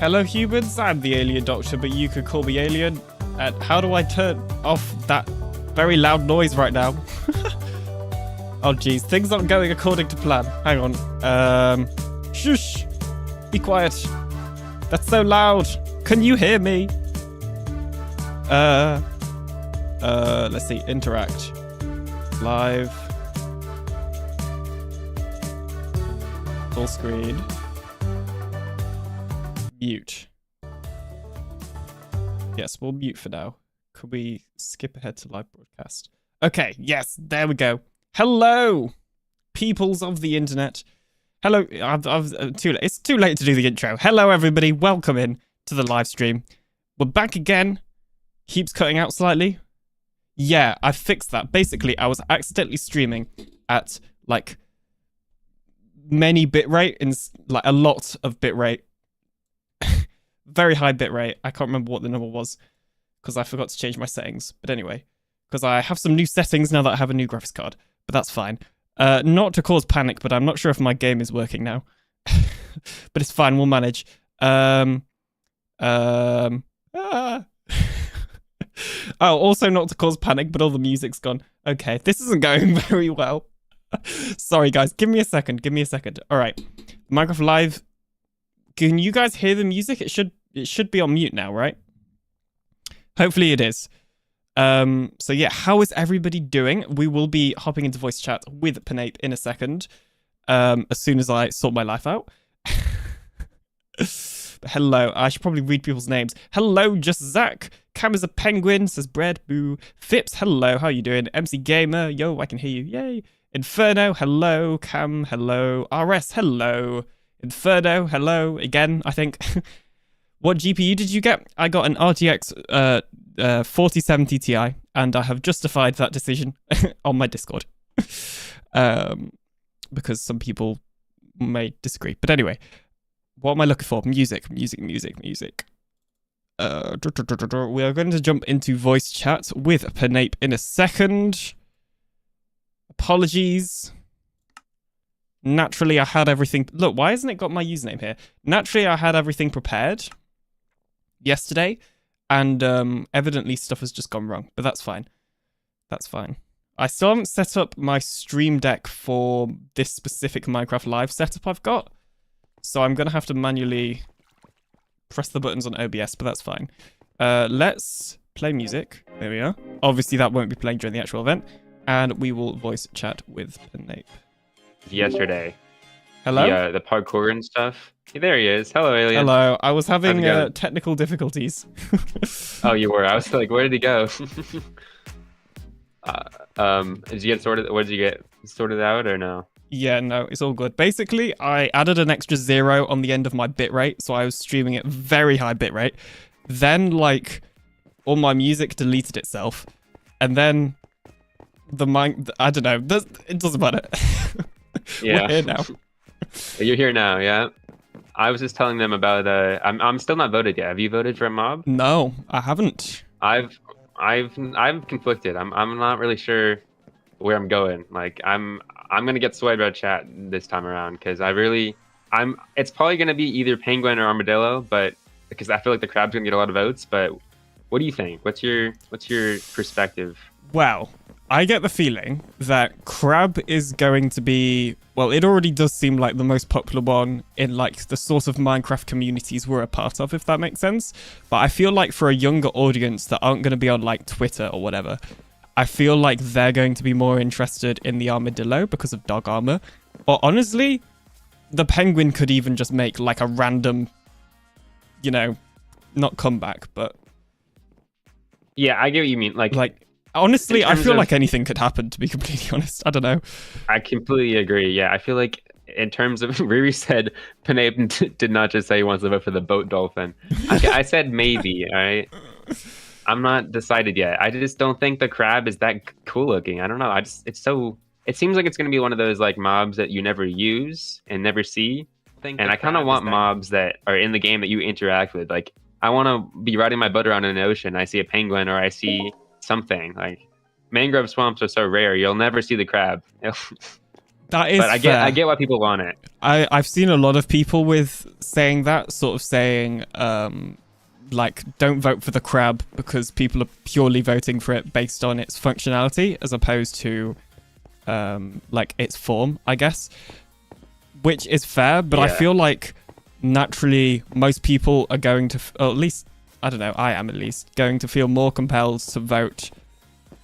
Hello humans, I'm the Alien Doctor, but you could call me Alien. And how do I turn off that very loud noise right now? Oh geez, things aren't going according to plan. Hang on. Shush! Be quiet. That's so loud. Can you hear me? Let's see, interact. Live. Full screen. Mute. Yes, we'll mute for now. Could we skip ahead to live broadcast? Okay, yes, there we go. Hello, peoples of the internet. Hello, it's too late to do the intro. Hello, everybody. Welcome in to the live stream. We're back again. Keeps cutting out slightly. Yeah, I fixed that. Basically, I was accidentally streaming at, like, many bitrate, and like a lot of bitrate. Very high bitrate. I can't remember what the number was because I forgot to change my settings. But anyway, because I have some new settings now that I have a new graphics card. But that's fine. Not to cause panic, but I'm not sure if my game is working now. But it's fine. We'll manage. Oh, also not to cause panic, but all the music's gone. Okay, this isn't going very well. Sorry, guys. Give me a second. All right. Minecraft Live. Can you guys hear the music? It should be on mute now, right? Hopefully it is. So yeah, how is everybody doing? We will be hopping into voice chat with PinaCraft in a second. As soon as I sort my life out. Hello. I should probably read people's names. Hello, just Zach. Cam is a penguin, says bread, boo. Fips, hello, how you doing? MC Gamer, yo, I can hear you, yay. Inferno, hello. Cam, hello. RS, hello. Inferno, hello, again, I think. What GPU did you get? I got an RTX 4070 Ti, and I have justified that decision on my Discord. Because some people may disagree. But anyway, what am I looking for? Music. We are going to jump into voice chat with PinaCraft in a second. Apologies. Naturally, I had everything... Look, why hasn't it got my username here? Naturally, I had everything prepared yesterday, and evidently stuff has just gone wrong, but that's fine. That's fine. I still haven't set up my stream deck for this specific Minecraft Live setup I've got, so I'm going to have to manually press the buttons on OBS, but that's fine. Let's play music. There we are. Obviously, that won't be playing during the actual event, and we will voice chat with PinaCraft. Yesterday. Hello? The parkour and stuff. Hey, there he is. Hello, Alien. Hello. I was having technical difficulties. Oh, you were? I was like, where did he go? Did you get sorted? What did you get sorted out or no? Yeah, no, it's all good. Basically, I added an extra 0 on the end of my bitrate, so I was streaming at very high bitrate. Then, like, all my music deleted itself, and then I don't know. It doesn't matter. Yeah. We're here now. You're here now, yeah. I was just telling them about. I'm still not voted yet. Have you voted for a mob? No, I haven't. I'm conflicted. I'm not really sure where I'm going. Like I'm gonna get swayed by chat this time around because it's probably gonna be either penguin or armadillo, but because I feel like the crab's gonna get a lot of votes. But what do you think? What's your perspective? Well, I get the feeling that crab is going to be, well, it already does seem like the most popular one in like the sort of Minecraft communities we're a part of, if that makes sense. But I feel like for a younger audience that aren't going to be on like Twitter or whatever, I feel like they're going to be more interested in the armadillo because of dog armor. Or honestly, the penguin could even just make like a random, not comeback, but... Yeah, I get what you mean. Like honestly, I feel like anything could happen, to be completely honest. I don't know. I completely agree. Yeah, I feel like in terms of... Riri said PinaCraft did not just say he wants to vote for the boat dolphin. I said maybe, all right? I'm not decided yet. I just don't think the crab is that cool looking. I don't know. It seems like it's going to be one of those like mobs that you never use and never see. And I kind of want mobs that are in the game that you interact with. Like, I want to be riding my boat around in an ocean. I see a penguin or I see... something like mangrove swamps are so rare you'll never see the crab. That is But I fair. get why people want it. I've seen a lot of people with saying that, sort of saying, like, don't vote for the crab because people are purely voting for it based on its functionality as opposed to, like, its form, I guess. Which is fair, but I feel like naturally most people are going to, or at least, I don't know, I am at least, going to feel more compelled to vote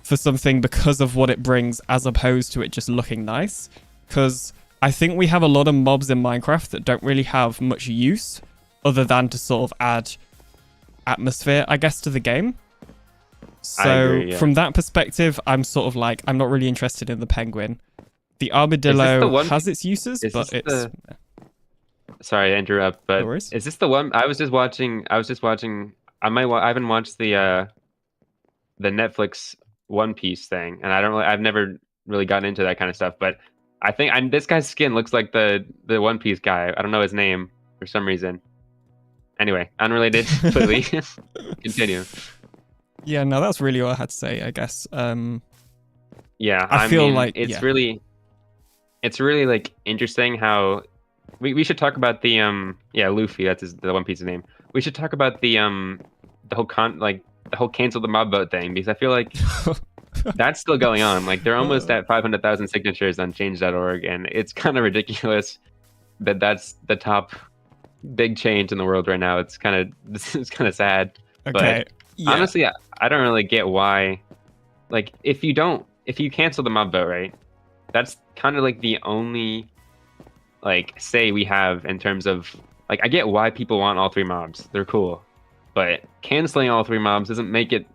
for something because of what it brings as opposed to it just looking nice. Because I think we have a lot of mobs in Minecraft that don't really have much use other than to sort of add atmosphere, I guess, to the game. So agree, from that perspective, I'm sort of like, I'm not really interested in the penguin. The armadillo has its uses, but it's... Sorry to interrupt, but No worries. is this the one I was just watching? I haven't watched the Netflix One Piece thing, and I've never really gotten into that kind of stuff, but I think this guy's skin looks like the One Piece guy. I don't know his name for some reason. Anyway, unrelated completely. Continue. Yeah, no, that's really all I had to say, I guess. Yeah, I feel mean, like it's really like interesting how we should talk about the Luffy, that's the One Piece's name. We should talk about the whole cancel the mob vote thing, because I feel like that's still going on. Like, they're almost at 500,000 signatures on change.org, and it's kind of ridiculous that that's the top big change in the world right now. It's kind of sad. Okay. But honestly, I don't really get why. Like, if you cancel the mob vote, right? That's kind of like the only say we have in terms of, like, I get why people want all 3 mobs. They're cool. But canceling all 3 mobs doesn't make it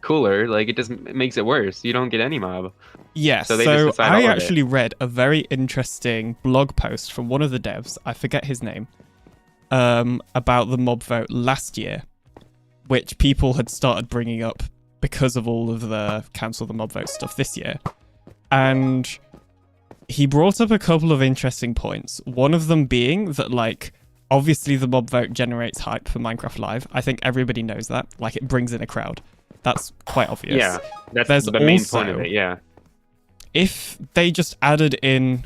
cooler. Like, it makes it worse. You don't get any mob. Yeah, so I actually read a very interesting blog post from one of the devs, I forget his name, about the mob vote last year, which people had started bringing up because of all of the cancel the mob vote stuff this year. And he brought up a couple of interesting points. One of them being that, like, obviously the mob vote generates hype for Minecraft Live. I think everybody knows that. Like, it brings in a crowd. That's quite obvious. Yeah, that's the main point of it, yeah. If they just added in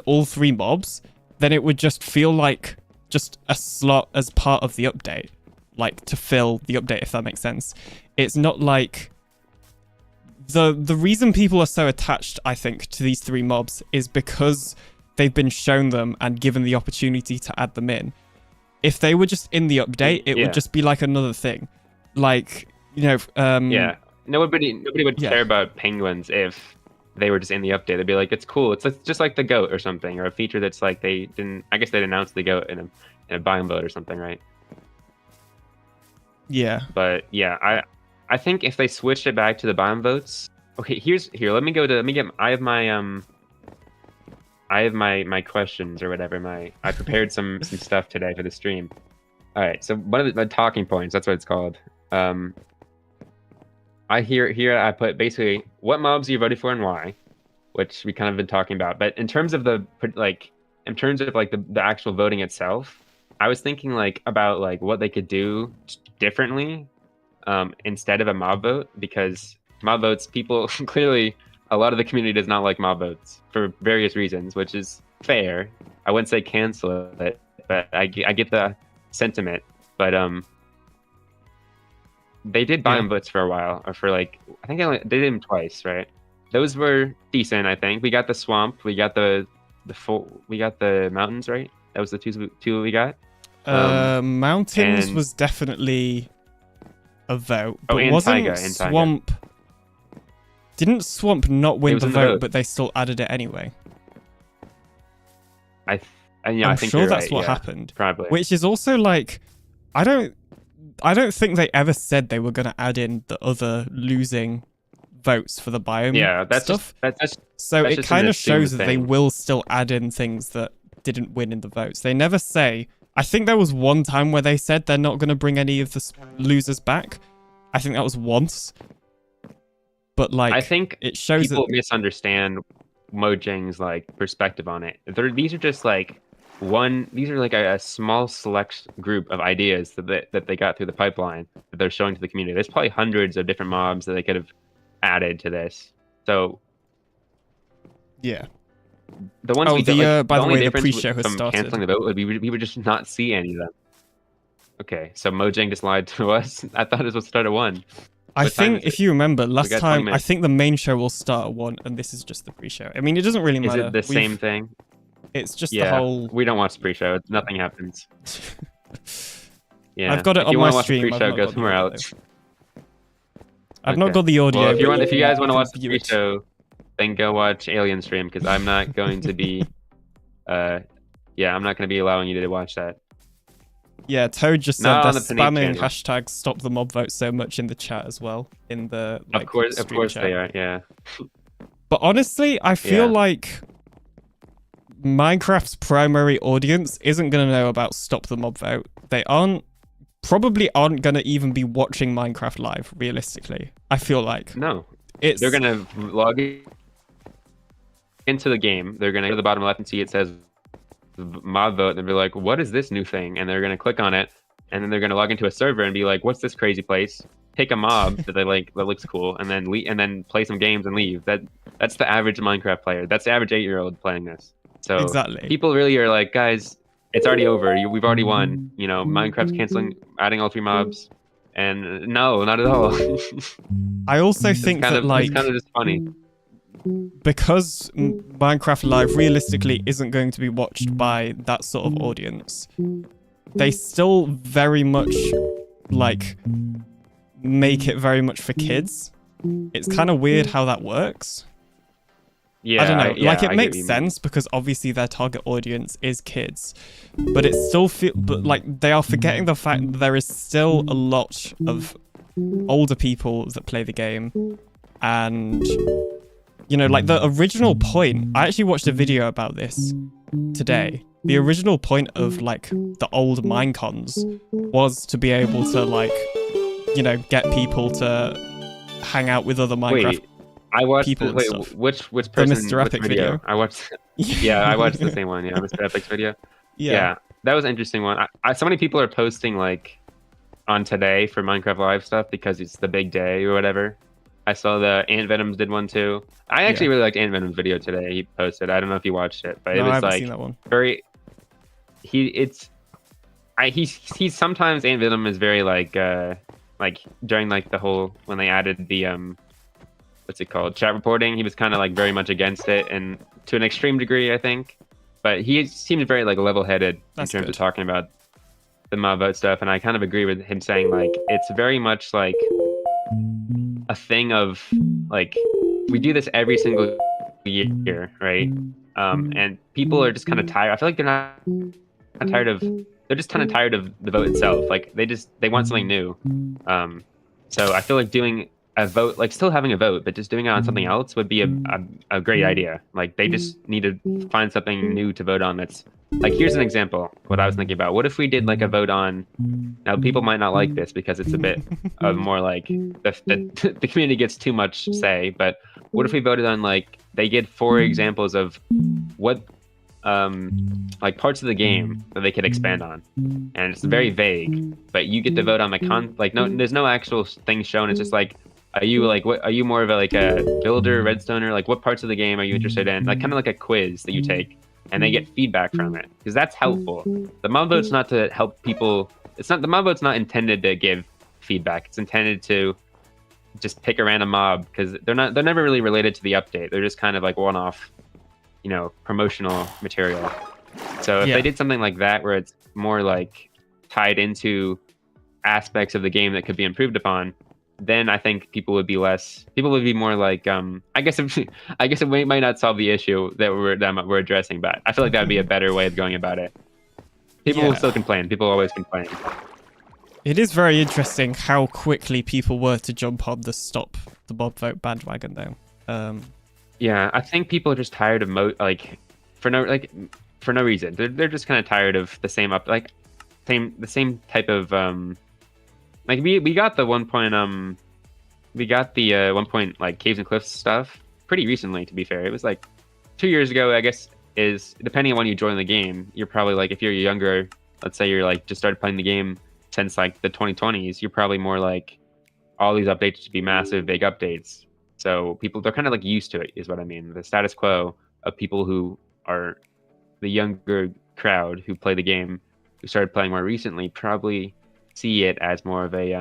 all 3 mobs, then it would just feel like just a slot as part of the update. Like, to fill the update, if that makes sense. It's not like... The reason people are so attached, I think, to these 3 mobs is because they've been shown them and given the opportunity to add them in. If they were just in the update, it would just be like another thing. Like, you know... yeah. Nobody would care about penguins if they were just in the update. They'd be like, it's cool. It's just like the goat or something, or a feature that's like I guess they'd announce the goat in a biome vote or something, right? Yeah. But yeah, I think if they switched it back to the biome votes. Okay, I have my questions or whatever. I prepared some stuff today for the stream. All right, so one of the talking points, that's what it's called. I put basically what mobs you voted for and why, which we kind of been talking about. But in terms of the actual voting itself, I was thinking about what they could do differently instead of a mob vote, because mob votes, people clearly, a lot of the community does not like mob votes for various reasons, which is fair. I wouldn't say cancel it, but I get the sentiment. But they did biome votes for a while, or for I think they did them twice, right? Those were decent, I think. We got the swamp, we got the mountains, right? That was the two we got. Mountains was definitely a vote, but and wasn't Taiga, Swamp? Didn't Swamp not win the vote, but they still added it anyway? I'm think sure that's what happened. Probably. Which is also I don't think they ever said they were going to add in the other losing votes for the biome stuff. So it kind of shows that they will still add in things that didn't win in the votes. They never say. I think there was one time where they said they're not going to bring any of the losers back. I think that was once. But I think it shows people misunderstand Mojang's perspective on it. These are just these are a small select group of ideas that they got through the pipeline that they're showing to the community. There's probably hundreds of different mobs that they could have added to this. So yeah, the ones Oh, we don't, by the only way, the difference pre-show has from started. canceling the vote would be we would just not see any of them. Okay, so Mojang just lied to us. I thought it was supposed to start at 1. I What time think is if it? you remember last got 20 time, I minutes. think the main show will start at 1, and this is just the pre-show. I mean, it doesn't really Is matter. it the same thing? It's just the Yeah, whole. we don't watch the pre-show. Nothing happens. Yeah, I've got it if on you my want to watch the stream. I've pre-show, not go got the somewhere audio. else. I've not got the audio. Well, if but you guys want to can watch the view it. pre-show, then go watch Alien stream because I'm not going to be. Yeah, I'm not going to be allowing you to watch that. Yeah, Toad just said Not they're on the Pinade spamming channel. hashtag stop the mob vote so much in the chat as well. In the Of course chat. they are. Yeah. But honestly, I feel Yeah. like Minecraft's primary audience isn't going to know about stop the mob vote. They probably aren't going to even be watching Minecraft live, realistically. I feel like. No. It's They're going to log into the game. They're going to go to the bottom left and see it says mob vote. And they'll be like, what is this new thing? And they're going to click on it. And then they're going to log into a server and be like, what's this crazy place? Pick a mob that they like that looks cool, and then play some games and leave. That's the average Minecraft player. That's the average 8-year-old playing this. So exactly. people really are like, guys, it's already over. We've already won. You know, Minecraft's canceling, adding all 3 mobs, and no, not at all. I also think that like it's kind of just funny because Minecraft Live realistically isn't going to be watched by that sort of audience. They still very much like make it very much for kids. It's kind of weird how that works. Yeah, I don't know. yeah, like it I makes get what you mean. sense because obviously their target audience is kids, but it still but like they are forgetting the fact that there is still a lot of older people that play the game, and you know, like the original point. I actually watched a video about this today. The original point of like the old Minecons was to be able to like, you know, get people to hang out with other Minecraft. Wait, I watched people the, and wait, stuff. which person? Mr. Epic which video. I watched. Yeah, I watched the same one. Yeah, Mr. Epic's video. Yeah, that was an interesting one. So many people are posting like on today for Minecraft Live stuff because it's the big day or whatever. I saw the Ant Venoms did one too. I actually really liked Ant Venom's video today. He posted. I don't know if you watched it, but No, it I was haven't like seen that one. very. He's sometimes Ant Venom is very like during like the whole when they added the what's it called, chat reporting, he was kind of like very much against it, and to an extreme degree I think, but he seemed very like level-headed in terms of talking about the mob vote stuff, and I kind of agree with him saying like it's very much like a thing of like we do this every single year, right? And people are just kind of tired. I feel like they're not tired of, they're just kind of tired of the vote itself. Like they want something new. So I feel like doing a vote, like still having a vote, but just doing it on something else would be a great idea. Like they just need to find something new to vote on. That's like, here's an example. What I was thinking about. What if we did like a vote on, now people might not like this because it's a bit of more like the community gets too much say, but what if we voted on like, they get 4 examples of what like parts of the game that they could expand on, and it's very vague, but you get to vote on the like no, there's no actual thing shown. It's just like, are you like, what are you more of a like a builder, redstoner, like what parts of the game are you interested in, like kind of like a quiz that you take and they get feedback from it, because that's helpful. The mob vote's not to help people, it's not, the mob vote's not intended to give feedback. It's intended to just pick a random mob, because they're never really related to the update. They're just kind of like one-off, you know, promotional material. So if they did something like that where it's more like tied into aspects of the game that could be improved upon, then I think people would be more like I guess it might not solve the issue that we're addressing, but I feel like that would be a better way of going about it. People will still complain. People always complain. It is very interesting how quickly people were to jump on the stop the mob vote bandwagon though. Yeah, I think people are just tired of for no reason. They're just kind of tired of the same the same type of like we got the 1 like Caves and Cliffs stuff pretty recently, to be fair. It was like 2 years ago, I guess, is depending on when you join the game. You're probably like, if you're younger, let's say you're like just started playing the game since like the 2020s, you're probably more like all these updates should be massive, big updates. So they're kind of like used to it, is what I mean. The status quo of people who are the younger crowd who play the game, who started playing more recently, probably see it as more of a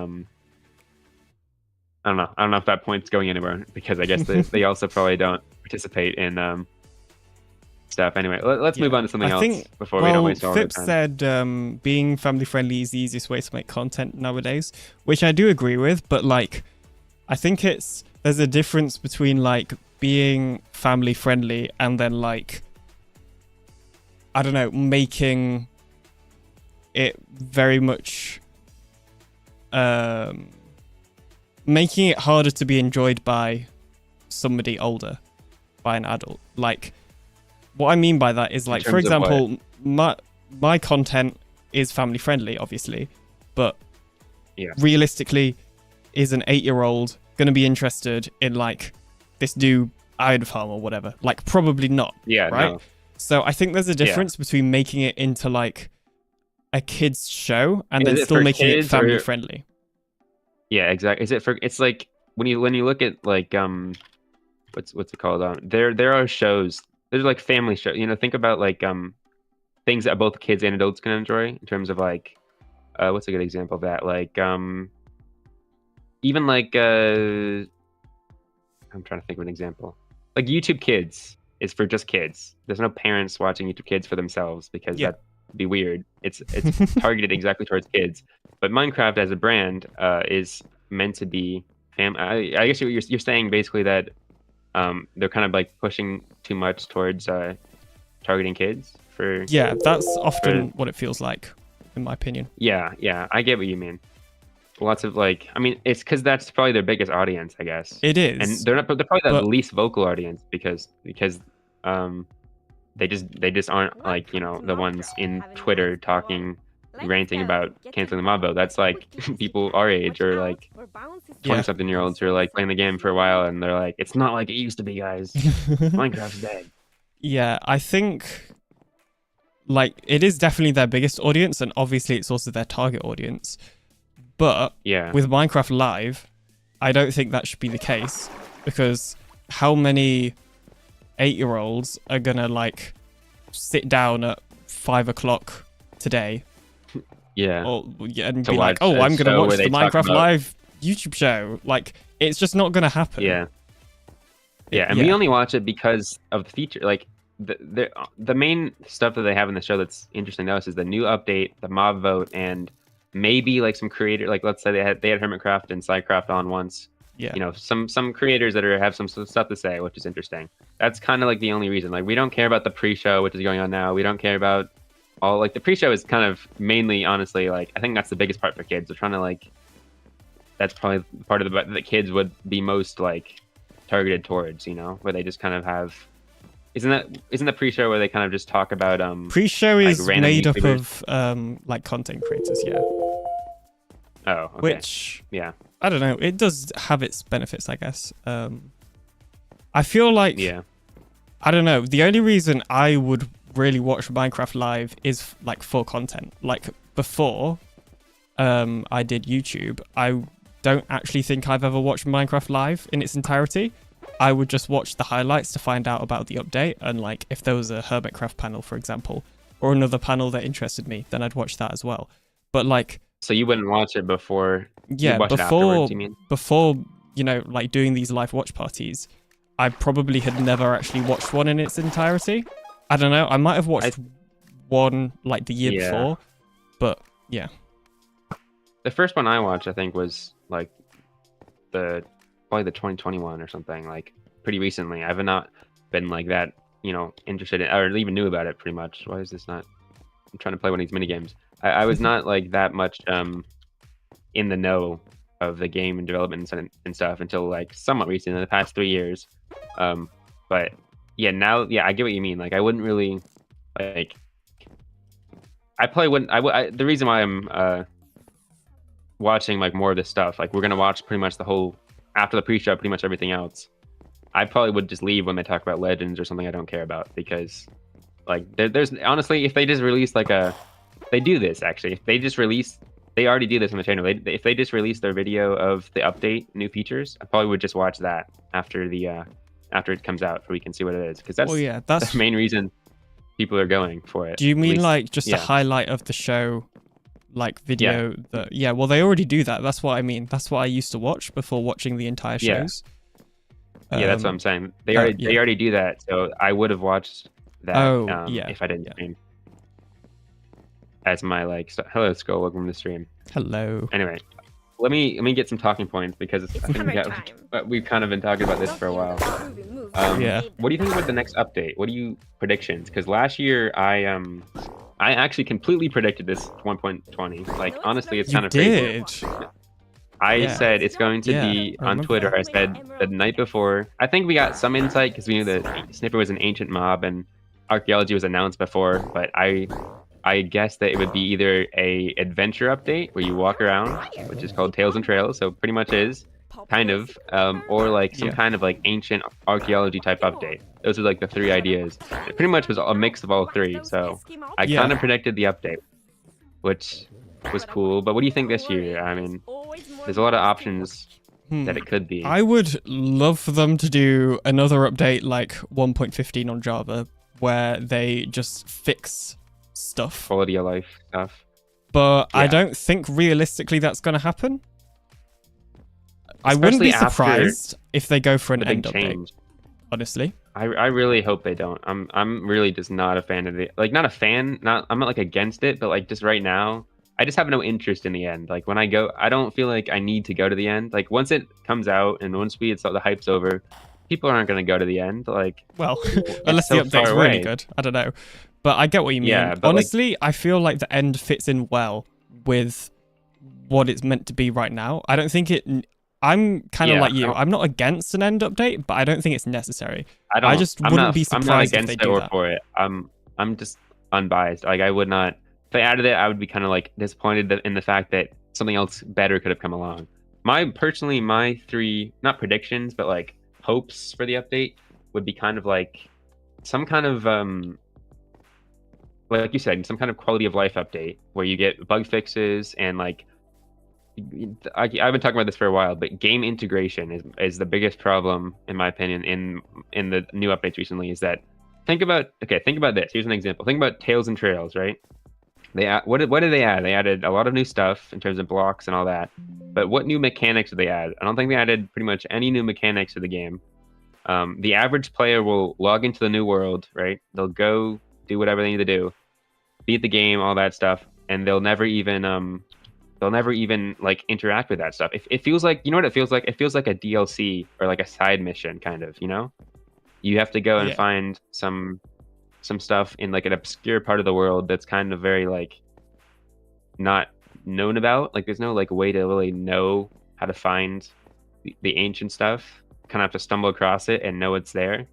I don't know if that point's going anywhere, because I guess they also probably don't participate in stuff. Anyway, let's move on to something else before we don't waste all our Phipps time. said being family friendly is the easiest way to make content nowadays, which I do agree with, but like I think there's a difference between like being family friendly and then like, I don't know, making it very much making it harder to be enjoyed by somebody older, by an adult. Like, what I mean by that is, like, for example, my content is family friendly, obviously, but realistically, is an 8-year-old going to be interested in like this new iron farm or whatever? Like, probably not. Yeah, right. No. So I think there's a difference between making it into like a kids show and then still making it family friendly. Yeah, exactly. It's like when you look at like what's it called? There are shows. There's like family shows. You know, think about like things that both kids and adults can enjoy in terms of like what's a good example of that? Like even like I'm trying to think of an example. Like YouTube Kids is for just kids. There's no parents watching YouTube Kids for themselves, because that'd be weird. It's targeted exactly towards kids. But Minecraft as a brand is meant to be I guess you're saying basically that they're kind of like pushing too much towards targeting kids for. Yeah, that's often what it feels like, in my opinion. Yeah, I get what you mean. Lots of like, I mean, it's because that's probably their biggest audience, I guess. It is, and they're probably the least vocal audience because they just aren't like, you know, the ones in Twitter talking, ranting about canceling the mob vote. That's like people our age or like 20-something-year-olds who are like playing the game for a while and they're like, it's not like it used to be, guys. Minecraft's dead. Yeah, I think like it is definitely their biggest audience, and obviously it's also their target audience. But with Minecraft Live, I don't think that should be the case, because how many 8-year-olds are gonna like sit down at 5 o'clock today? And be like, oh, I'm gonna watch the Minecraft Live YouTube show. Like, it's just not gonna happen. And we only watch it because of the feature. Like the main stuff that they have in the show that's interesting to us is the new update, the mob vote, and maybe like some creator, like let's say they had Hermitcraft and Sidecraft on once. You know, some creators that have some stuff to say, which is interesting. That's kind of like the only reason. Like, we don't care about the pre-show, which is going on now. We don't care about all, like, the pre-show is kind of mainly, honestly, like, I think that's the biggest part for kids. They're trying to like, that's probably part of the kids would be most like targeted towards, you know, where they just kind of have. Isn't the pre-show where they kind of just talk about pre-show is like made up of like content creators, Oh, okay. Which I don't know, it does have its benefits, I guess. I feel like I don't know, the only reason I would really watch Minecraft Live is like for content. Like before I did YouTube, I don't actually think I've ever watched Minecraft Live in its entirety. I would just watch the highlights to find out about the update, and like if there was a Hermitcraft panel, for example, or another panel that interested me, then I'd watch that as well. But like, so you wouldn't watch it before? Before you know, like doing these live watch parties, I probably had never actually watched one in its entirety. I don't know, I might have watched one like the year before, but yeah. The first one I watched, I think, was like probably the 2021 or something, like pretty recently. I've not been like that, you know, interested in or even knew about it pretty much. Why is this not? I'm trying to play one of these mini games. I was not like that much in the know of the game and development and stuff until like somewhat recent, in the past 3 years. But yeah, now I get what you mean. Like, I wouldn't really like. I probably wouldn't. The reason why I'm watching like more of this stuff, like we're gonna watch pretty much the whole. After the pre-show, pretty much everything else, I probably would just leave when they talk about Legends or something I don't care about, because like there's honestly, if they just release like they do this actually, if they already do this on the channel. If they just release their video of the update, new features, I probably would just watch that after it comes out, so we can see what it is, because that's the main reason people are going for it. Do you At mean least- like just a yeah. highlight of the show, like video? Yeah. Well, they already do that. That's what I mean. That's what I used to watch before watching the entire Yeah. shows. Yeah, that's what I'm saying. They oh, already they already do that, so I would have watched that if I didn't stream. As my like, hello Skull, welcome to the stream. Hello. Anyway, let me get some talking points because I think we've kind of been talking about this for a while. Yeah. What do you think about the next update? What do you predictions? Because last year I actually completely predicted this 1.20. Like honestly, it's kind of crazy. I said it's going to be on Twitter. I said the night before. I think we got some insight because we knew that Snipper was an ancient mob and archaeology was announced before. But I guessed that it would be either a adventure update where you walk around, which is called Tales and Trails. So pretty much is kind of, or like some kind of like ancient archaeology type update. Those are like the three ideas. It pretty much was a mix of all three. So I kind of predicted the update, which was cool. But what do you think this year? I mean, there's a lot of options that it could be. I would love for them to do another update like 1.15 on Java where they just fix stuff. Quality of life stuff. But I don't think realistically that's going to happen. I wouldn't be surprised if they go for an end update. Honestly. I really hope they don't. I'm really just not a fan of it. Like not a fan, I'm not like against it, but like just right now I just have no interest in the end. Like when I go, I don't feel like I need to go to the end. Like once it comes out and once the hype's over, people aren't going to go to the end. Like, well, unless the update's really good. I don't know. But I get what you mean. Yeah, honestly, I feel like the end fits in well with what it's meant to be right now. I don't think it... I'm kind of like you. I'm not against an end update, but I don't think it's necessary. I just wouldn't be surprised if they do that. For it. I'm just unbiased. Like I would not... If they added it, I would be kind of like disappointed in the fact that something else better could have come along. My three, not predictions, but like hopes for the update would be kind of like some kind of, like you said, some kind of quality of life update where you get bug fixes and like, I've been talking about this for a while, but game integration is the biggest problem in my opinion in the new updates recently. Is that think about this. Here's an example. Think about Tales and Trails, right? What did they add? They added a lot of new stuff in terms of blocks and all that. But what new mechanics did they add? I don't think they added pretty much any new mechanics to the game. The average player will log into the new world, right? They'll go do whatever they need to do, beat the game, all that stuff, and they'll never even like interact with that stuff. It feels like, you know what it feels like? It feels like a DLC or like a side mission kind of, you know? You have to go and find some stuff in like an obscure part of the world that's kind of very like not known about. Like there's no like way to really know how to find the ancient stuff. Kind of have to stumble across it and know it's there.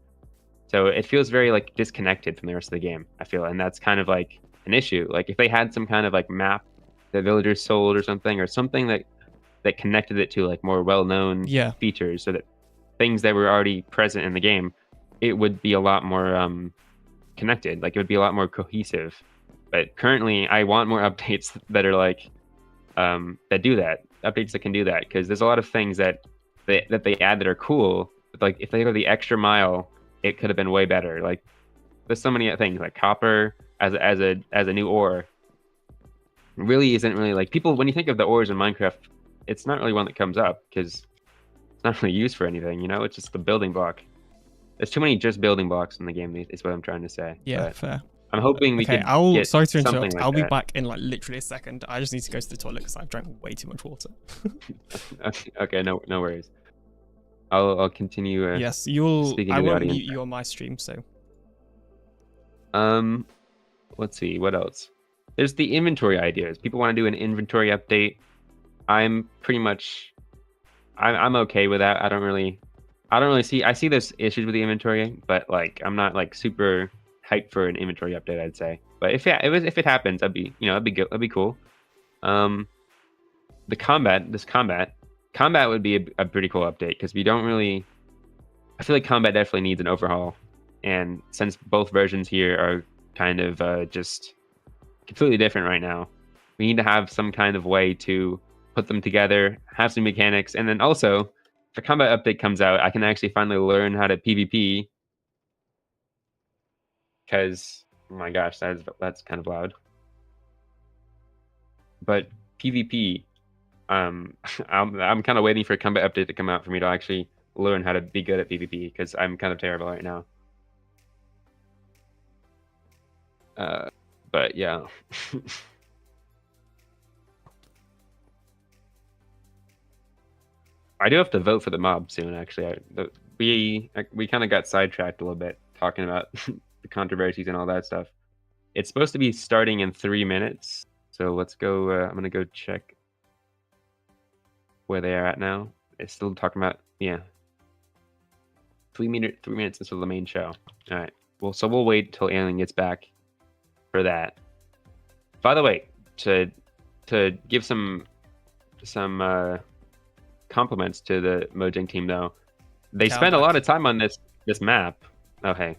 So it feels very like disconnected from the rest of the game, I feel. And that's kind of like an issue. Like if they had some kind of like map that villagers sold or something that connected it to like more well-known features, so that things that were already present in the game, it would be a lot more connected. Like it would be a lot more cohesive. But currently I want more updates that are like that do that, updates that can do that, because there's a lot of things that they add that are cool, but like if they go the extra mile, it could have been way better. Like there's so many things like copper as a new ore really isn't really like, people, when you think of the ores in Minecraft, it's not really one that comes up because it's not really used for anything, you know? It's just the building block. There's too many just building blocks in the game, is what I'm trying to say. Yeah, but fair. I'm hoping we can get sorry to interrupt. like I'll be back in like literally a second. I just need to go to the toilet because I've drank way too much water. Okay, no worries. I'll continue. Yes, you'll. I won't mute you on my stream, so. Let's see what else. There's the inventory ideas. People want to do an inventory update. I'm okay with that. I don't really see. I see there's issues with the inventory, but like I'm not like super hyped for an inventory update, I'd say. But if it happens, that'd be good. That'd be cool. The combat would be a pretty cool update, because we don't really. I feel like combat definitely needs an overhaul, and since both versions here are kind of just completely different right now, we need to have some kind of way to put them together, have some mechanics, and then also, if a combat update comes out, I can actually finally learn how to PvP. Because Oh my gosh, that's kind of loud. But PvP, I'm kind of waiting for a combat update to come out for me to actually learn how to be good at PvP because I'm kind of terrible right now. But yeah. I do have to vote for the mob soon. Actually, we kind of got sidetracked a little bit talking about the controversies and all that stuff. It's supposed to be starting in 3 minutes, so let's go. I'm gonna go check where they are at now. It's still talking about 3 minutes until the main show. All right. Well, so we'll wait till Alien gets back for that. By the way, to give some compliments to the Mojang team though, they spent a lot of time on this map. Oh hey,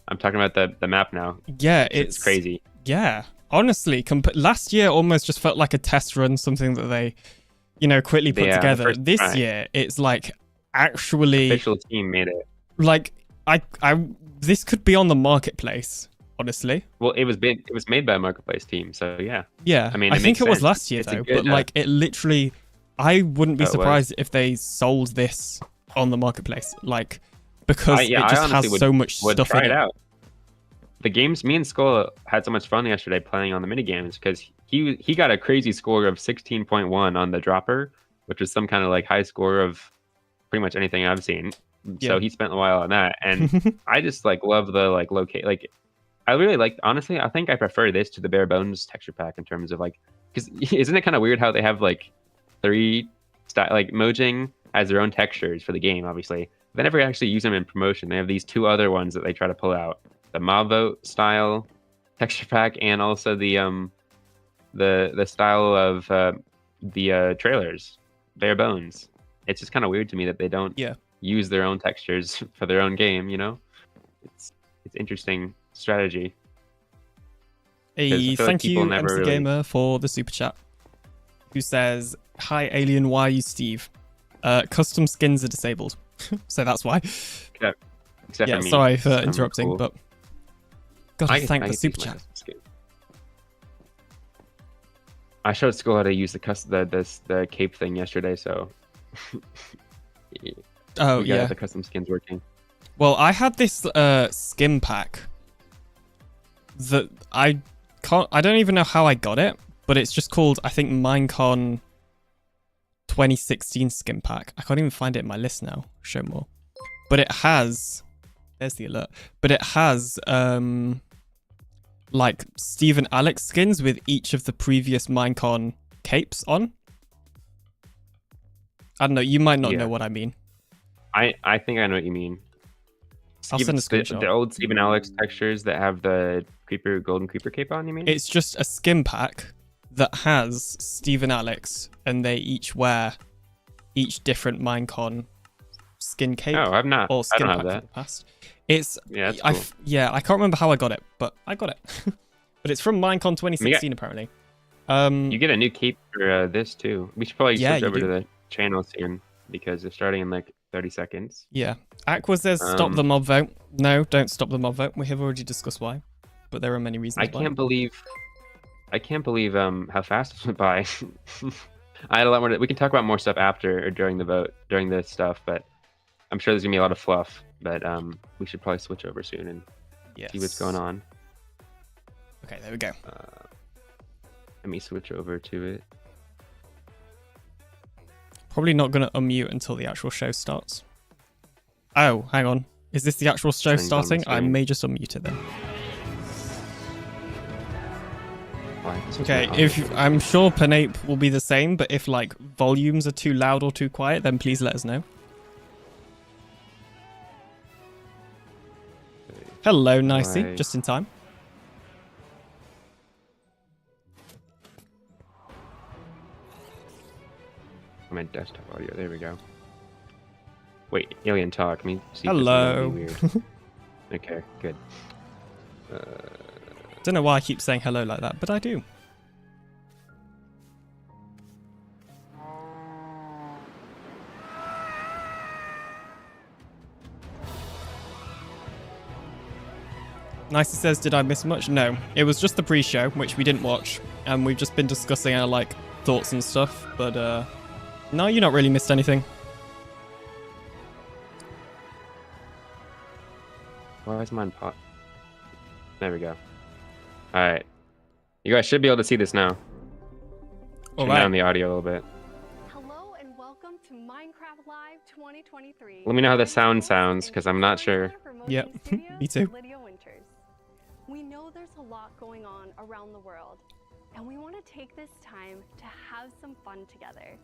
I'm talking about the map now. Yeah, it's crazy. Yeah, honestly, last year almost just felt like a test run, something that they, quickly put together. This year, it's like actually official team made it. Like this could be on the marketplace. Honestly, well, it was made by a marketplace team, so yeah. Yeah, I mean, I think it was last year though, but like it literally, I wouldn't be surprised if they sold this on the marketplace, like because it just has so much stuff in it. Out. The games, me and Skull had so much fun yesterday playing on the mini games because he got a crazy score of 16.1 on the dropper, which was some kind of like high score of pretty much anything I've seen. Yeah. So he spent a while on that, and I just like love the like locate like. I really like, honestly, I think I prefer this to the bare bones texture pack in terms of like, because isn't it kind of weird how they have like 3 like Mojang has their own textures for the game, obviously. They never actually use them in promotion. They have these 2 other ones that they try to pull out: the mob vote style texture pack, and also the style of the trailers, bare bones. It's just kind of weird to me that they don't use their own textures for their own game. It's interesting strategy. Hey, thank you, MC Gamer, for the super chat. Who says, "Hi, Alien. Why are you Steve? Custom skins are disabled, so that's why." Except for me. Sorry for interrupting, cool. But gotta thank the super chat. I showed Skull how to use the cape thing yesterday, so. The custom skins working. Well, I had this skin pack that I don't even know how I got it, but it's just called, I think, Minecon 2016 skin pack. I can't even find it in my list now. Show more. But it has, there's the alert, but it has like Steve and Alex skins with each of the previous Minecon capes on. I don't know, you might not know what I mean. I think I know what you mean. I'll send a screenshot. The old Steve and Alex textures that have the golden creeper cape on, you mean? It's just a skin pack that has Steve and Alex, and they each wear each different Minecon skin cape. Oh, I've not. Or skin I don't pack have that. in the past. It's that's cool. I can't remember how I got it, but I got it. But it's from Minecon 2016 apparently. You get a new cape for this too. We should probably switch over to the channel soon because they're starting in like 30 seconds. Yeah. Aqua says stop the mob vote. No, don't stop the mob vote. We have already discussed why, but there are many reasons why. I can't believe how fast it went by. I had a lot more. We can talk about more stuff after or during the vote, during this stuff, but I'm sure there's gonna be a lot of fluff. But we should probably switch over soon and see what's going on. Okay, there we go. Let me switch over to it. Probably not going to unmute until the actual show starts. Oh, hang on. Is this the actual show starting? I may just unmute it then. Okay, I'm sure Penape will be the same, but if like volumes are too loud or too quiet, then please let us know. Hello, Nicey. Just in time. My desktop audio. There we go. Wait, Alien talk. Let me see. Hello. Weird. Okay, good. Don't know why I keep saying hello like that, but I do. Nicey says, did I miss much? No. It was just the pre-show, which we didn't watch. And we've just been discussing our, like, thoughts and stuff. But, no, you not really missed anything. Why is mine pot? There we go. Alright. You guys should be able to see this now. Turn down the audio a little bit. Hello and welcome to Minecraft Live 2023. Let me know how the sound sounds, because I'm not sure. Yep, me too. We know there's a lot going on around the world, and we want to take this time to have some fun together.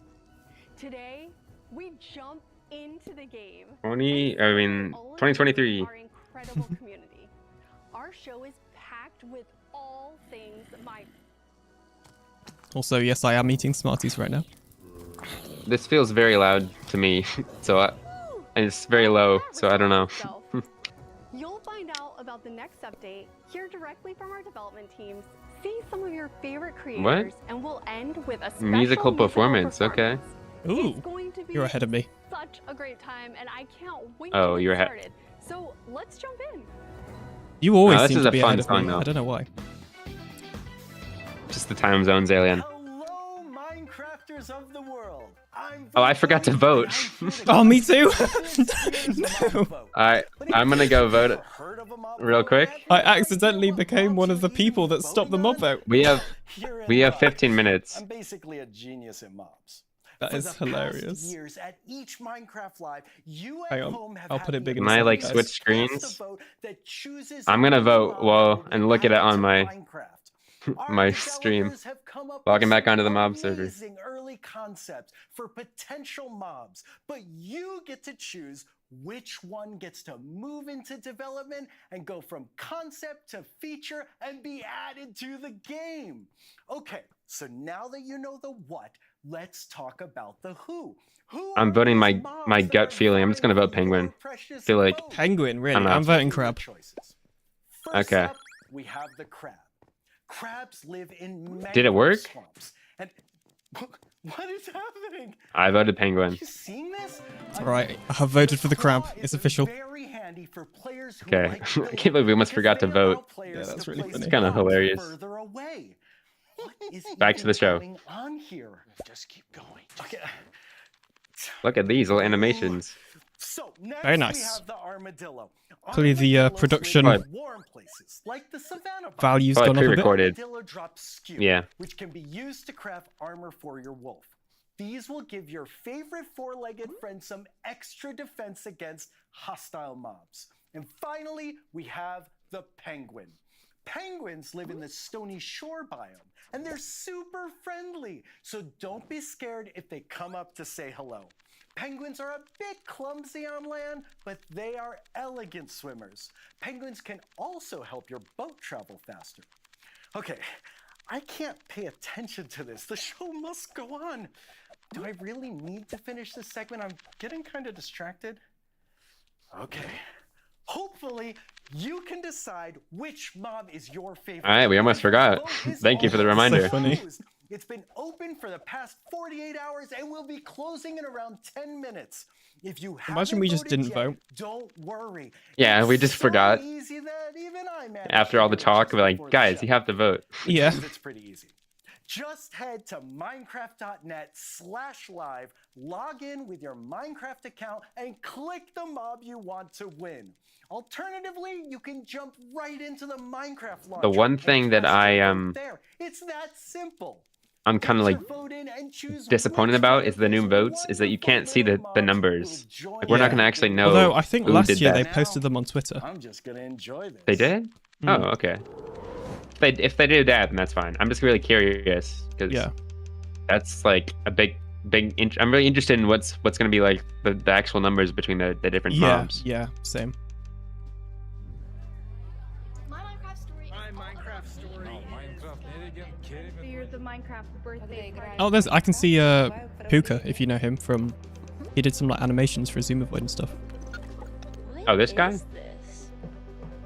Today, we jump into the game. 2023. Our incredible community. Our show is packed with all things Minecraft. Also, yes, I am eating Smarties right now. This feels very loud to me, and it's very low, so I don't know. You'll find out about the next update, hear directly from our development teams, see some of your favorite creators, and we'll end with a special musical performance. Okay. Ooh, it's going to be you're ahead of me. Such a great time, and I can't wait Oh, to you're get ahead. started. So let's jump in. You always this seem is to a be fun ahead of song, me. though. I don't know why. Just the time zones, Alien. Hello, Minecrafters of the world. Oh, I forgot to vote. Oh, me too. No. Alright, I'm gonna go vote real quick. I accidentally became one of the people that stopped the mob vote. We have 15 minutes. I'm basically a genius at mobs. That is hilarious. Years at each Minecraft Live, you Hang at on, home have I'll had put it the big in Can I like guys. switch best screens? vote that chooses I'm gonna a vote mob and look at it on my Minecraft. my stream. Developers have come up Logging with back onto the some mob server. amazing early concepts for potential mobs, but you get to choose which one gets to move into development and go from concept to feature and be added to the game. Okay, so now that you know the what, let's talk about the who. I'm voting my gut feeling. I'm just gonna vote Penguin. Feel like Penguin, really? know. I'm voting crab. First Okay. up, we have the crab. Crabs live in Did it work? swamps. And what is happening? I voted Penguin. You seen this? Alright, I have voted for the crab. It's official. Very handy for players who Okay. like I can't believe we almost because forgot to they vote. allow players Yeah, that's to really place funny. It's kinda mobs hilarious. further away. What is Back to even the show. going on here? Just keep going. Okay. Look at these little animations. So next Very we nice. have the armadillo. Clearly the, Armadillos production live in warm places, like the savanna biome. Value's Probably gone up a bit. pre-recorded. Armadillo drops skew, Yeah. which can be used to craft armor for your wolf. These will give your favorite four-legged friend some extra defense against hostile mobs. And finally, we have the penguin. Penguins live in the stony shore biome, and they're super friendly, so don't be scared if they come up to say hello. Penguins are a bit clumsy on land, but they are elegant swimmers. Penguins can also help your boat travel faster. Okay, I can't pay attention to this. The show must go on. Do I really need to finish this segment? I'm getting kind of distracted. Okay. Hopefully, you can decide which mob is your favorite. All right, we almost forgot. Vote is Thank you for the almost reminder. So funny. closed. It's been open for the past 48 hours and will be closing in around 10 minutes. If you Imagine we just haven't didn't voted vote. yet, don't worry. Yeah, we It's just so forgot. easy that even I managed After all the to do it talk, just we're like, before the guys, show. you have to vote. Yeah. It's pretty easy. Just head to minecraft.net/live, log in with your Minecraft account, and click the mob you want to win. Alternatively, you can jump right into the Minecraft launcher. The one and thing that cast I your vote there. It's that simple. I'm kind of Get like your vote in and choose disappointed which about one is the of new these votes is that you can't see the wonderful numbers. mobs will join Like, we're not Yeah. gonna actually know. Although I think who last did year that. they posted them on Twitter. I'm just gonna enjoy this. They did? Mm. Oh, okay. If they do that, then that's fine. I'm just really curious because Yeah. that's like a big. I'm really interested in what's gonna be like the actual numbers between the different Yeah, mobs. yeah, same. My Minecraft story. My Minecraft story. You're the Minecraft birthday party. Oh, I can see Puka, if you know him from. He did some like animations for Zoom Avoid and stuff. Oh, this guy? is this?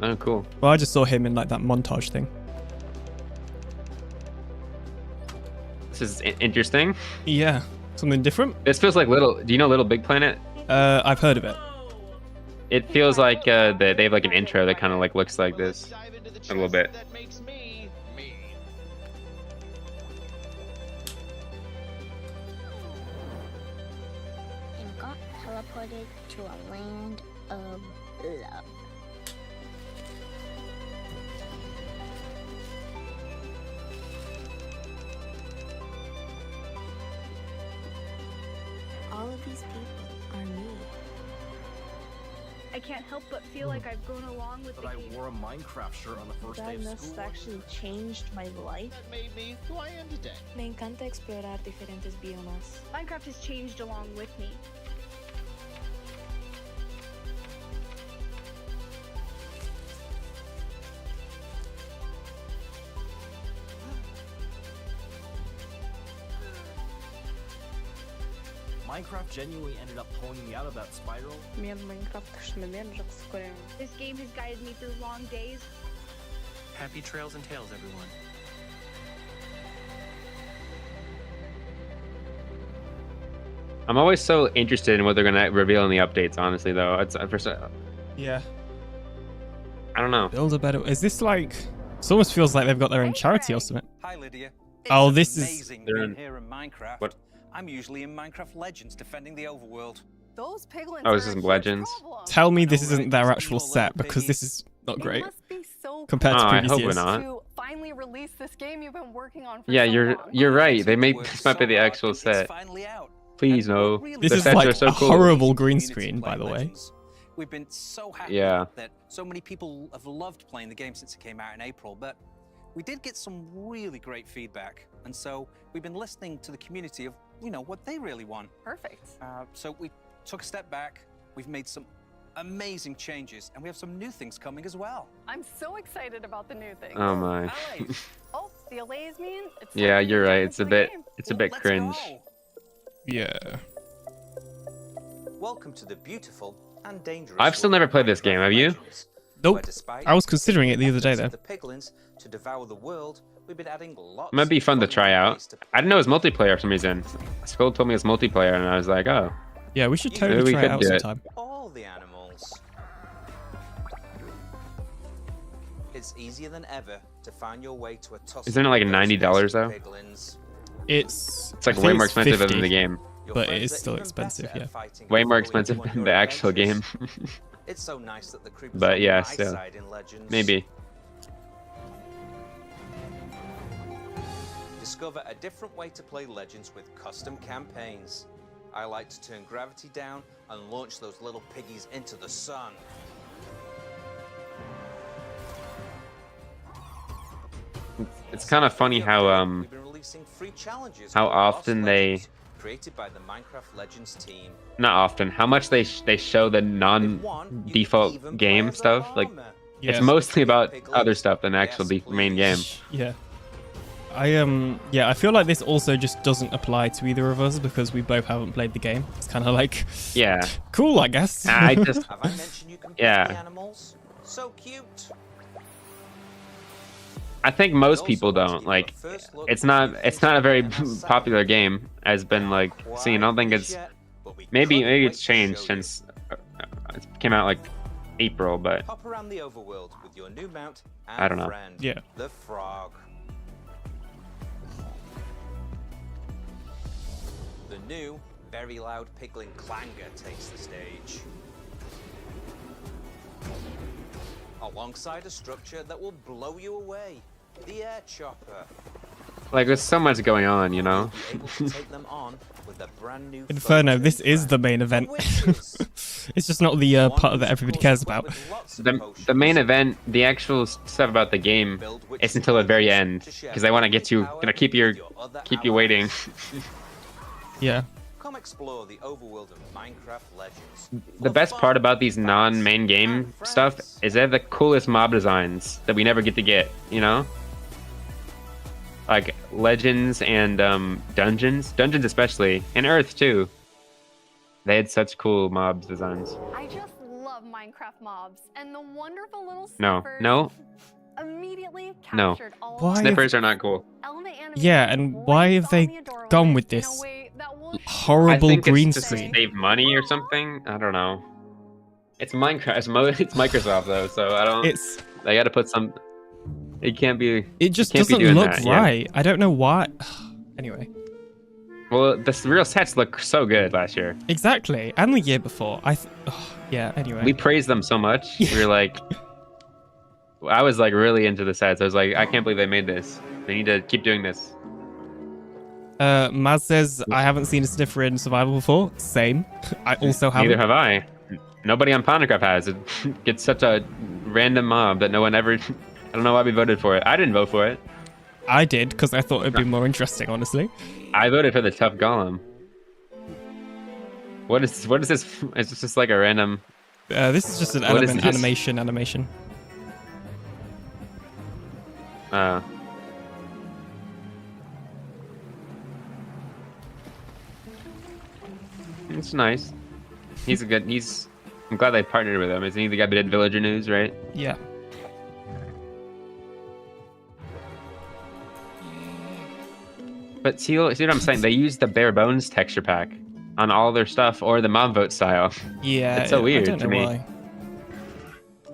Oh, cool. Well, I just saw him in like that montage thing. This is interesting. Yeah, something different. This feels like Little. Do you know Little Big Planet? I've heard of it. It feels like they have like an intro that kind of like looks like this. a little bit. That makes me me. And got teleported to a land of love. All of these people are me. I can't help but feel like I've grown along with But the I game. wore a Minecraft shirt on the first day of This school. actually changed my life. That made me who I am today. Me encanta explorar diferentes biomas. Minecraft has changed along with me. Minecraft genuinely ended up pulling me out of that spiral. Minha Minecraft kashmemen rakskore. This game has guided me through long days. Happy trails and tales, everyone. I'm always so interested in what they're gonna reveal in the updates. Honestly, though, it's first. Yeah. I don't know. Build a better. Is this like? It almost feels like they've got their own Hey, charity or Greg. something. Hi, Lydia. Oh, It's this is- amazing They're being in- here in Minecraft. What? I'm usually in Minecraft Legends defending the overworld. Those piglins Oh, this are a isn't huge Legends. problem. Tell me I know, this right? isn't their Those actual evil set little because this piggies. is not It great must be so compared to Oh, I previous hope years. we're not. to finally release this game you've been working on for Yeah, so you're long. right. They made Worked this might be so the hard, actual and it's set. finally out. Please And no. what really This The is sets like are so a cool. horrible the green community screen, by playing the way. Legends. We've been so happy Yeah. that so many people have loved playing the game since it came out in April, but we did get some really great feedback, and so we've been listening to the community of, what they really want. Perfect. So we took a step back, we've made some amazing changes, and we have some new things coming as well. I'm so excited about the new thing. Oh my. Allie, Oh, the allays mean it's Yeah, time to you're get right. into It's a the bit. game. It's a bit let's cringe. go. Yeah. Welcome to the beautiful and dangerous. I've still world never of played this game, Minecraft have you? Legends, Nope. where despite I was considering it the other day, efforts of though. The piglins to devour the world, we've been adding lots It might be of fun to try new out. ways to I didn't know it was multiplayer for some reason. Skull told me it was multiplayer, and I was like, oh. Yeah, we should Maybe totally we try it could out do it. sometime. all the animals. It's easier than ever to find your way to a tussle. Isn't it like with those $90 though? pesky piglins. It's It's like I think way more it's expensive 50. than the game. Your But it friends is are still even expensive, better at yeah. fighting Way and more following expensive you on than your the actual game. adventures. It's so nice that the creepers But are on yeah, my still. side in Legends. Maybe. Discover a different way to play Legends with custom campaigns. I like to turn gravity down and launch those little piggies into the sun. It's kind of funny how We've been releasing free challenges how called Lost often they- Legends, created by the Minecraft Legends team. not often. How much they show the If won, you can non-default even game play as stuff. a Like farmer. Yeah. it's mostly about Piglins. other stuff than the actual Yes, main game. please. Yeah. Yeah, I feel like this also just doesn't apply to either of us because we both haven't played the game. It's kind of like, Yeah. cool, I guess. I just Have I mentioned you can pet Yeah. the animals? So cute. I think most people don't like. It's not a very popular game. Has been like seen. I don't think it's maybe it's changed since it came out like April, but Hop around the overworld with your new mount and I don't know. friend, Yeah. the frog. The new, very loud piglin clanger takes the stage. Alongside a structure that will blow you away, the air chopper. like there's so much going on, you know. You'll be able to take them on with a brand new Inferno, photo this is the main event. It's just not the part that everybody cares about. The main event, the actual stuff about the game, it's until the very end because they want to get you, gonna keep you waiting. Yeah. Come explore the overworld of Minecraft Legends. The best part about these non-main game stuff is they have the coolest mob designs that we never get to get, you know? Like Legends and Dungeons especially, and Earth too. They had such cool mobs designs. I just love Minecraft mobs and the wonderful little No, snippers no, immediately No. captured all Why of have- snippers are not cool. element Yeah, animations and why right have they on the adorable gone with in a this way that will horrible I think green it's just to screen? save money or something. I don't know. It's Minecraft. It's Microsoft though, so I don't. It's They got to put some. It can't be. It just can't be doesn't doing look that, yeah. right. I don't know why. Anyway. Well, the real sets look so good last year. Exactly. And the year before. Yeah, anyway. We praised them so much. We were like, I was like really into the sets. I was like, I can't believe they made this. They need to keep doing this. Maz says, I haven't seen a sniffer in survival before. Same. I also haven't. Neither have I. Nobody on PinaCraft has. It's such a random mob that no one ever... I don't know why we voted for it. I didn't vote for it. I did, because I thought it'd be more interesting, honestly. I voted for the tough golem. What is this? Is this just like a random... This is just an element animation. It's nice. I'm glad they partnered with him. Isn't he the guy who did Villager News, right? Yeah. But see what I'm saying? They used the bare bones texture pack on all their stuff, or the mob vote style. Yeah. It's so weird I don't know to me. why.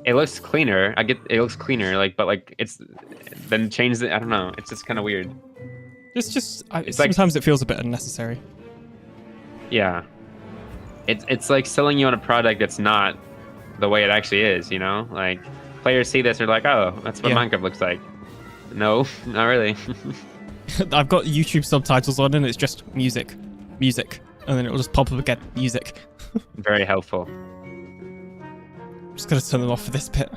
It looks cleaner. I get it looks cleaner, but it's then change the. I don't know. It's just kind of weird. Sometimes it feels a bit unnecessary. Yeah. It's like selling you on a product that's not the way it actually is, you know? Like, players see this, they're like, oh, that's what Minecraft looks like. No, not really. I've got YouTube subtitles on and it's just music, and then it'll just pop up again, music. Very helpful. I'm just gonna turn them off for this bit.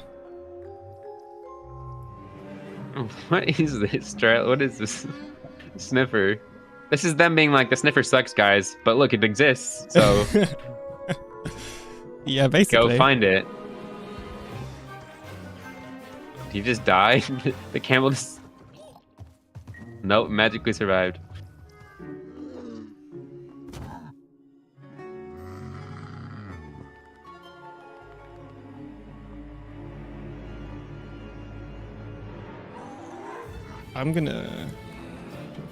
What is this, What is this? Sniffer. This is them being like, the sniffer sucks, guys, but look, it exists, so... Yeah, basically. Go find it. Did you just die? The camel just... Nope, magically survived. I'm gonna...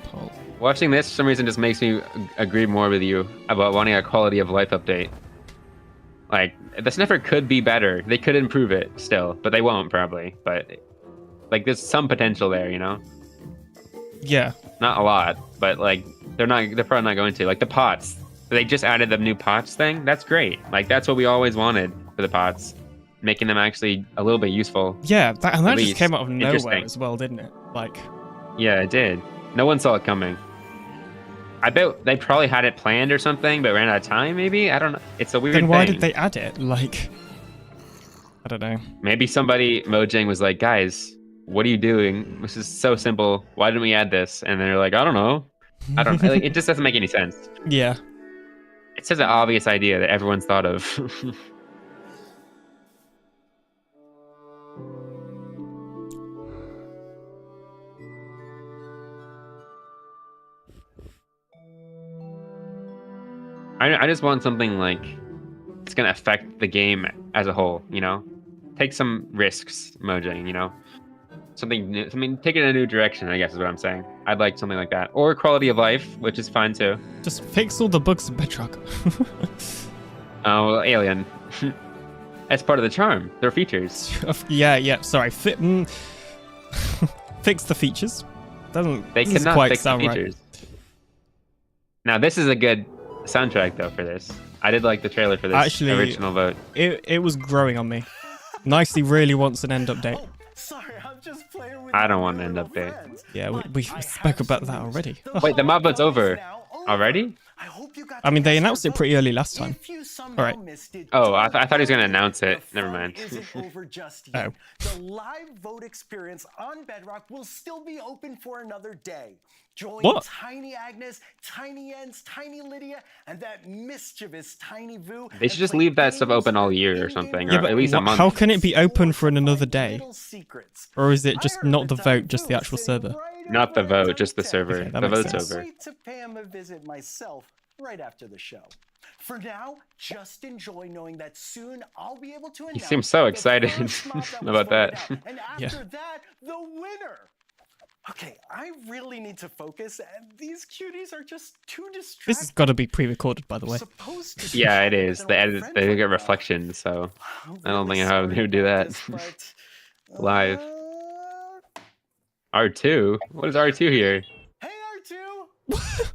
Paul. Watching this, for some reason, just makes me agree more with you about wanting a quality of life update. Like, the sniffer could be better. They could improve it still, but they won't probably. But, like, there's some potential there, you know? Yeah. Not a lot, but, like, they're probably not going to. Like, the pots. They just added the new pots thing. That's great. Like, that's what we always wanted for the pots. Making them actually a little bit useful. Yeah, that just came out of nowhere as well, didn't it? Like... Yeah, it did. No one saw it coming. I bet they probably had it planned or something, but ran out of time, maybe? I don't know. It's a weird thing. Then why did they add it? Like, I don't know. Maybe somebody, Mojang, was like, guys, what are you doing? This is so simple. Why didn't we add this? And they're like, I don't know. Like, it just doesn't make any sense. Yeah. It's such an obvious idea that everyone's thought of. I just want something like it's gonna affect the game as a whole, you know? Take some risks, Mojang, you know? Something new, take it in a new direction, I guess is what I'm saying. I'd like something like that. Or quality of life, which is fine too. Just fix all the bugs in Bedrock. Oh, well, Alien. That's part of the charm. They're features. Yeah, sorry. Fix the features. They cannot quite fix the features. Right. Now, this is a good soundtrack though for this. I did like the trailer for this original vote. It was growing on me. Nicely really wants an end update. Oh, sorry, I'm just playing with I don't want an end update. Yeah, we spoke about that already. Wait, the mob vote's over already? I mean, they announced it pretty early last time. All right. Oh, I thought he was going to announce it. Never mind. The live vote experience on Bedrock will still be open for another day. Join Tiny Agnes, Tiny Jens, Tiny Lydia, and that mischievous Tiny Vu. They should just leave that stuff open all year or something, or at least a month. How can it be open for another day? Or is it just not the vote, just the actual server? Not the vote, just the server. Okay, the vote's over. To pay him a visit myself right after the show. For now, just enjoy knowing that soon I'll be able to announce. He seems so excited about that. And after that, the winner. Okay, I really need to focus, and these cuties are just too distracted. This has got to be pre-recorded, by the way. Yeah, it is. They get reflections, so I don't think how they would do that live. R2? What is R2 here? Hey, R2!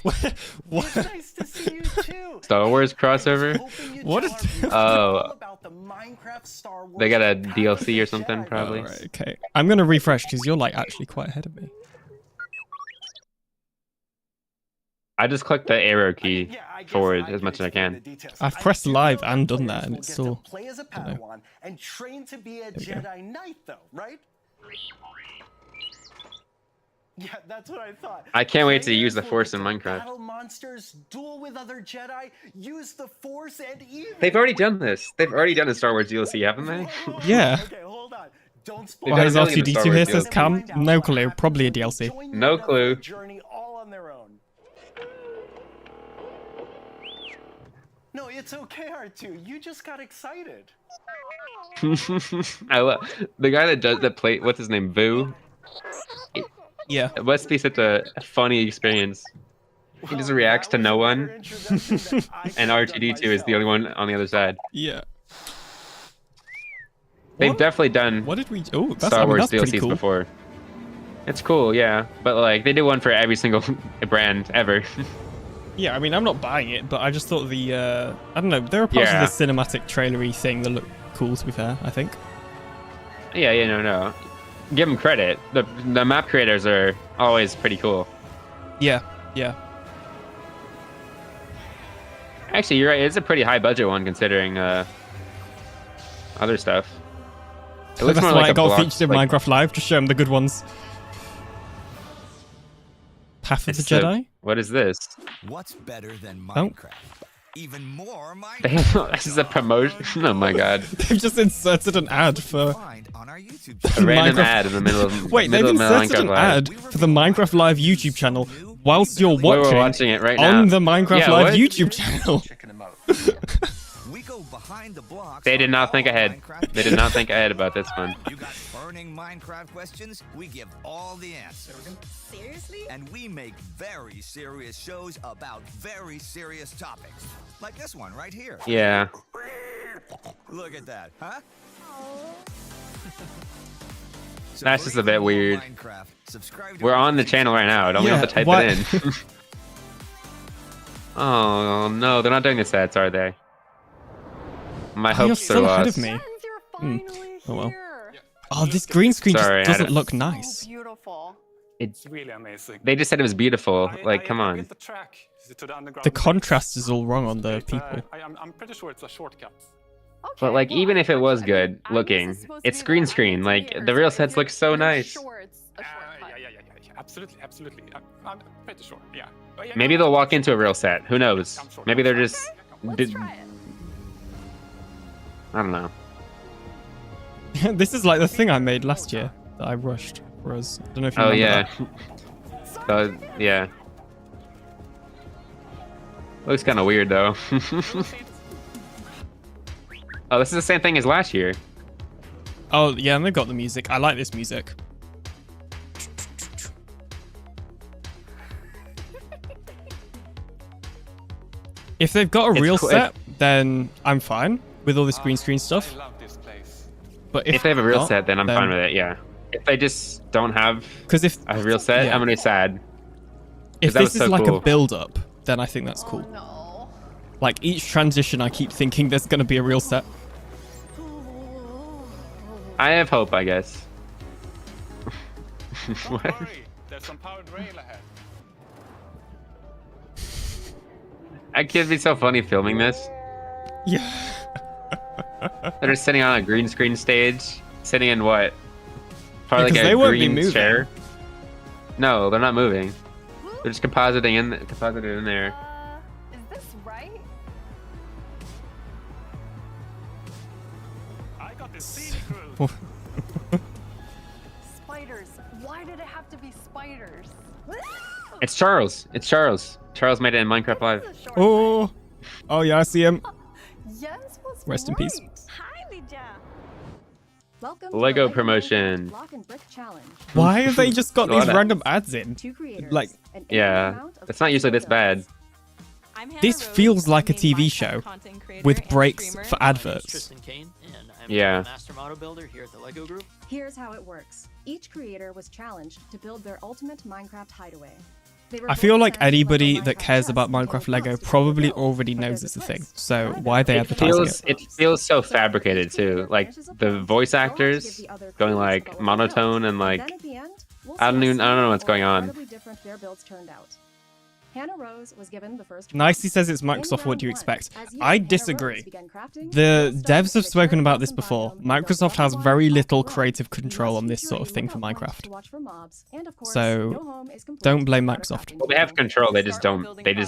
What? What? Nice to see you too. Star Wars crossover? What is- Oh. About the Minecraft Star Wars They got a Attack of DLC the or something, Jedi. probably. Alright, okay. I'm gonna refresh because you're like actually quite ahead of me. I just clicked the arrow key Yeah, I guess forward I as much as I explain can. the details. I've I pressed do live know and that done that, players and will it's get still- to play as a I don't know. Padawan and train to be a we go. Jedi Knight, though, right? Yeah, that's what I thought. I can't wait to Players use the will Force get in to Minecraft. Battle monsters, duel with other Jedi, use the Force, and even. They've already done this. They've already done a Star Wars DLC, haven't they? Yeah. Okay, hold on. Don't spoil. They've Why done is a million R2D2 Star here, Wars says DLC. Cam? No clue. Probably a DLC. Join No Yoda for clue. a journey all on their own. No, it's okay, R2. You just got excited. I love the guy that does that play. What's his name? Boo. Yeah. It must be such a funny experience. He just reacts to no one, and R2D2 is the only one on the other side. Yeah. They've What? definitely done What did we? Oh, that's, Star I mean, Wars that's pretty DLCs cool. before. It's cool, yeah, but like they do one for every single brand ever. Yeah, I mean, I'm not buying it, but I just thought the I don't know. There are parts Yeah. of the cinematic trailery thing that look cool. To be fair, I think. Yeah, no. Give them credit. The map creators are always pretty cool. Yeah. Yeah. Actually, you're right. It's a pretty high budget one considering other stuff. It looks That's more why like it a got block, featured in like- Minecraft Live to show them the good ones. Path of the It's the- Jedi. What is this? What's better than Oh. Minecraft? Even more Damn, Minecraft. this is a promotion. Oh my god. They've just inserted an ad for. Find on our YouTube A channel. random Minecraft- ad in the middle of Wait, they've middle of inserted an Minecraft Live. ad for the Minecraft Live YouTube channel whilst you're We're watching, watching it right now. on the Minecraft Yeah, Live what? YouTube channel. We go behind the blocks. They did on not think all ahead. Minecraft They did not think ahead about this one. You got burning Minecraft questions? We give all the answers. Seriously? And we make very serious shows about very serious topics. Like this one right here. Yeah. Look at that, huh? So That's for just a bit even more weird. Minecraft, subscribe to We're our on the YouTube channel right now. Don't we have to Yeah, type what- it in? Oh no, they're not doing the sets, are they? My Oh, you're hopes are still ahead of lost. me. Friends, you're finally Oh, well. here. Oh, this green screen Sorry, I just doesn't don't- look So nice. beautiful. It's really amazing. They just said it was beautiful. Like, come I on. built the track to the underground The base. contrast is all wrong on the It's, people. I'm pretty sure it's a shortcut. Okay, But like, well, even if it was I mean, good I'm just looking, supposed to it's be green the screen. Like, engineer, the real so sets if look so you're nice. sure it's a shortcut. Yeah. Absolutely. I'm pretty sure. Yeah. But yeah, Maybe no, they'll I'm walk sure. into a real set. Who knows? I'm sure. Maybe they're just. Let's did- try it. I don't know. This is like the thing I made last year that I rushed for us. I don't know if you Oh remember yeah. Yeah. Looks kind of weird though. Oh, this is the same thing as last year. that. Oh yeah, and they've got the music. I like this music. If they've got a It's real cool- set, then I'm fine with all this green screen stuff. I love this place. But If they have a real not, set, then I'm fine with it. Yeah. If they just don't have Because if a real set, Yeah. I'm gonna be sad. if that this was is so like cool. a build up, then I think that's cool. Oh, no. Like each transition, I keep thinking there's gonna be a real set. I have hope, I guess. Don't What? worry, there's some powered rail ahead. It could be so funny filming this. Yeah. They're just sitting on a green screen stage, sitting in what? Probably Because like they a won't be green moving. chair. No, they're not moving. They're just composited in there. Is this right? I got this scenic route. Spiders. Why did it have to be spiders? It's Charles. It's Charles. Charles made it in Minecraft Live. This is a short Oh. Oh yeah, I see him. hike. Jens was Rest in peace. right. Hi, Lydia. Welcome Lego promotion. Block and Brick Challenge. Why have they just got A lot these of- random ads in? Two creators. Like, an Yeah, infinite amount of it's not usually this bad. this feels like a TV show with breaks for adverts. Tristan Kane, and I'm Yeah. a master model builder here at the Lego Group. Here's how it works. Each creator was challenged to build their ultimate Minecraft hideaway. They were I feel both like sent anybody Lego that Minecraft cares chests about and came Minecraft with Lego books to probably build. already But knows there's it's a a thing. twist. So Why why are they then? advertising it? It feels so fabricated too. Like the voice actors going like monotone and like Then at the end, we'll I see don't how know what's simple going or on. incredibly different their builds turned out. Hannah Rose was given the first Nicely says it's In Microsoft. What round do you one, expect? as you, I Hannah Rose, disagree. began crafting, The you'll start devs have with a spoken cherry about this blossom before. biome and build Microsoft has level very one little off the road. creative You control must on this feature sort a of thing for lookout point Minecraft. to watch for mobs, and of course, So, no home is complete don't blame without a Microsoft. crafting Well, they have table. control. They just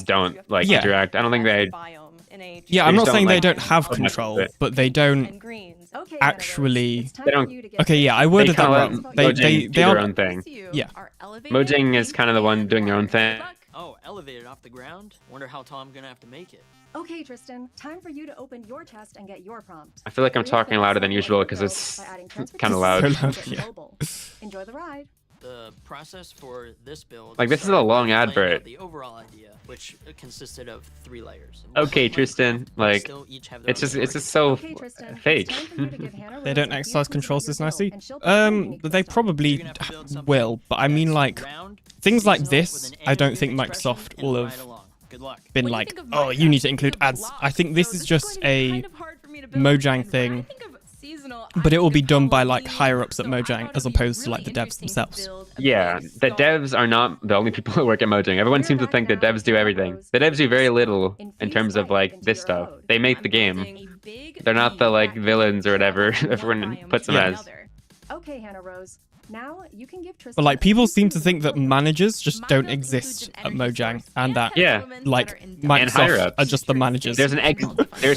don't like Yeah. interact. I don't think they. Yeah, They I'm just not don't saying they like don't have so much of control, it. but they don't Okay, Hannah Rose, actually. it's time They for don't- you to get Okay, yeah, I They worded that kind of wrong. let They Mojang do their are. own thing. Yeah. Mojang is kind of the one doing their own thing. Oh, elevated off the ground? Wonder how tall I'm gonna have to make it. Okay, Tristan, time for you to open your chest and get your prompt. I feel like I'm Create talking the louder than symbol usual of your because build it's by adding kind of transportation loud. So loud, and yeah. mobile. Enjoy the ride. The process for this build. Like, this is a started long with laying out advert. The overall idea, which consisted of 3 layers. Okay, Tristan. Like, still each have their it's own just story. so Okay, Tristan, it's fake. time for you to give Hannah They Rose don't a few exercise pieces controls of this your nicely. build, and she'll pick one unique They this time. probably You're gonna have to build something will, but I mean, that's like, round, things like seasonal, this, with an I don't animated think expression, Microsoft and will ride have along. Good luck. been When you like, think of oh, you need to Minecraft, include you think of ads. I blocks, think this so is is just going to be a kind of hard for me to build. Mojang And when I thing, think of seasonal, but I it will think be of done by like Halloween, higher ups at so I Mojang thought as it'd be opposed to like really the devs interesting to themselves. build a Yeah, big the skull. devs are not the only people who work at Mojang. Everyone We're seems to back think the now devs with do Hannah everything. Rose The devs do very building little in infused terms of light like into this your stuff. abode. They make I'm the game. building a big They're not the bee like that villains or can whatever travel from everyone one biome puts them to as. another. Okay, Hannah Rose. Now you can give Tristan. But like a people few seem to pieces think of that your build. managers just My don't build includes exist an at energy Mojang, source and that pet Yeah. elements that like are in And higher Microsoft ups. are just the managers. There's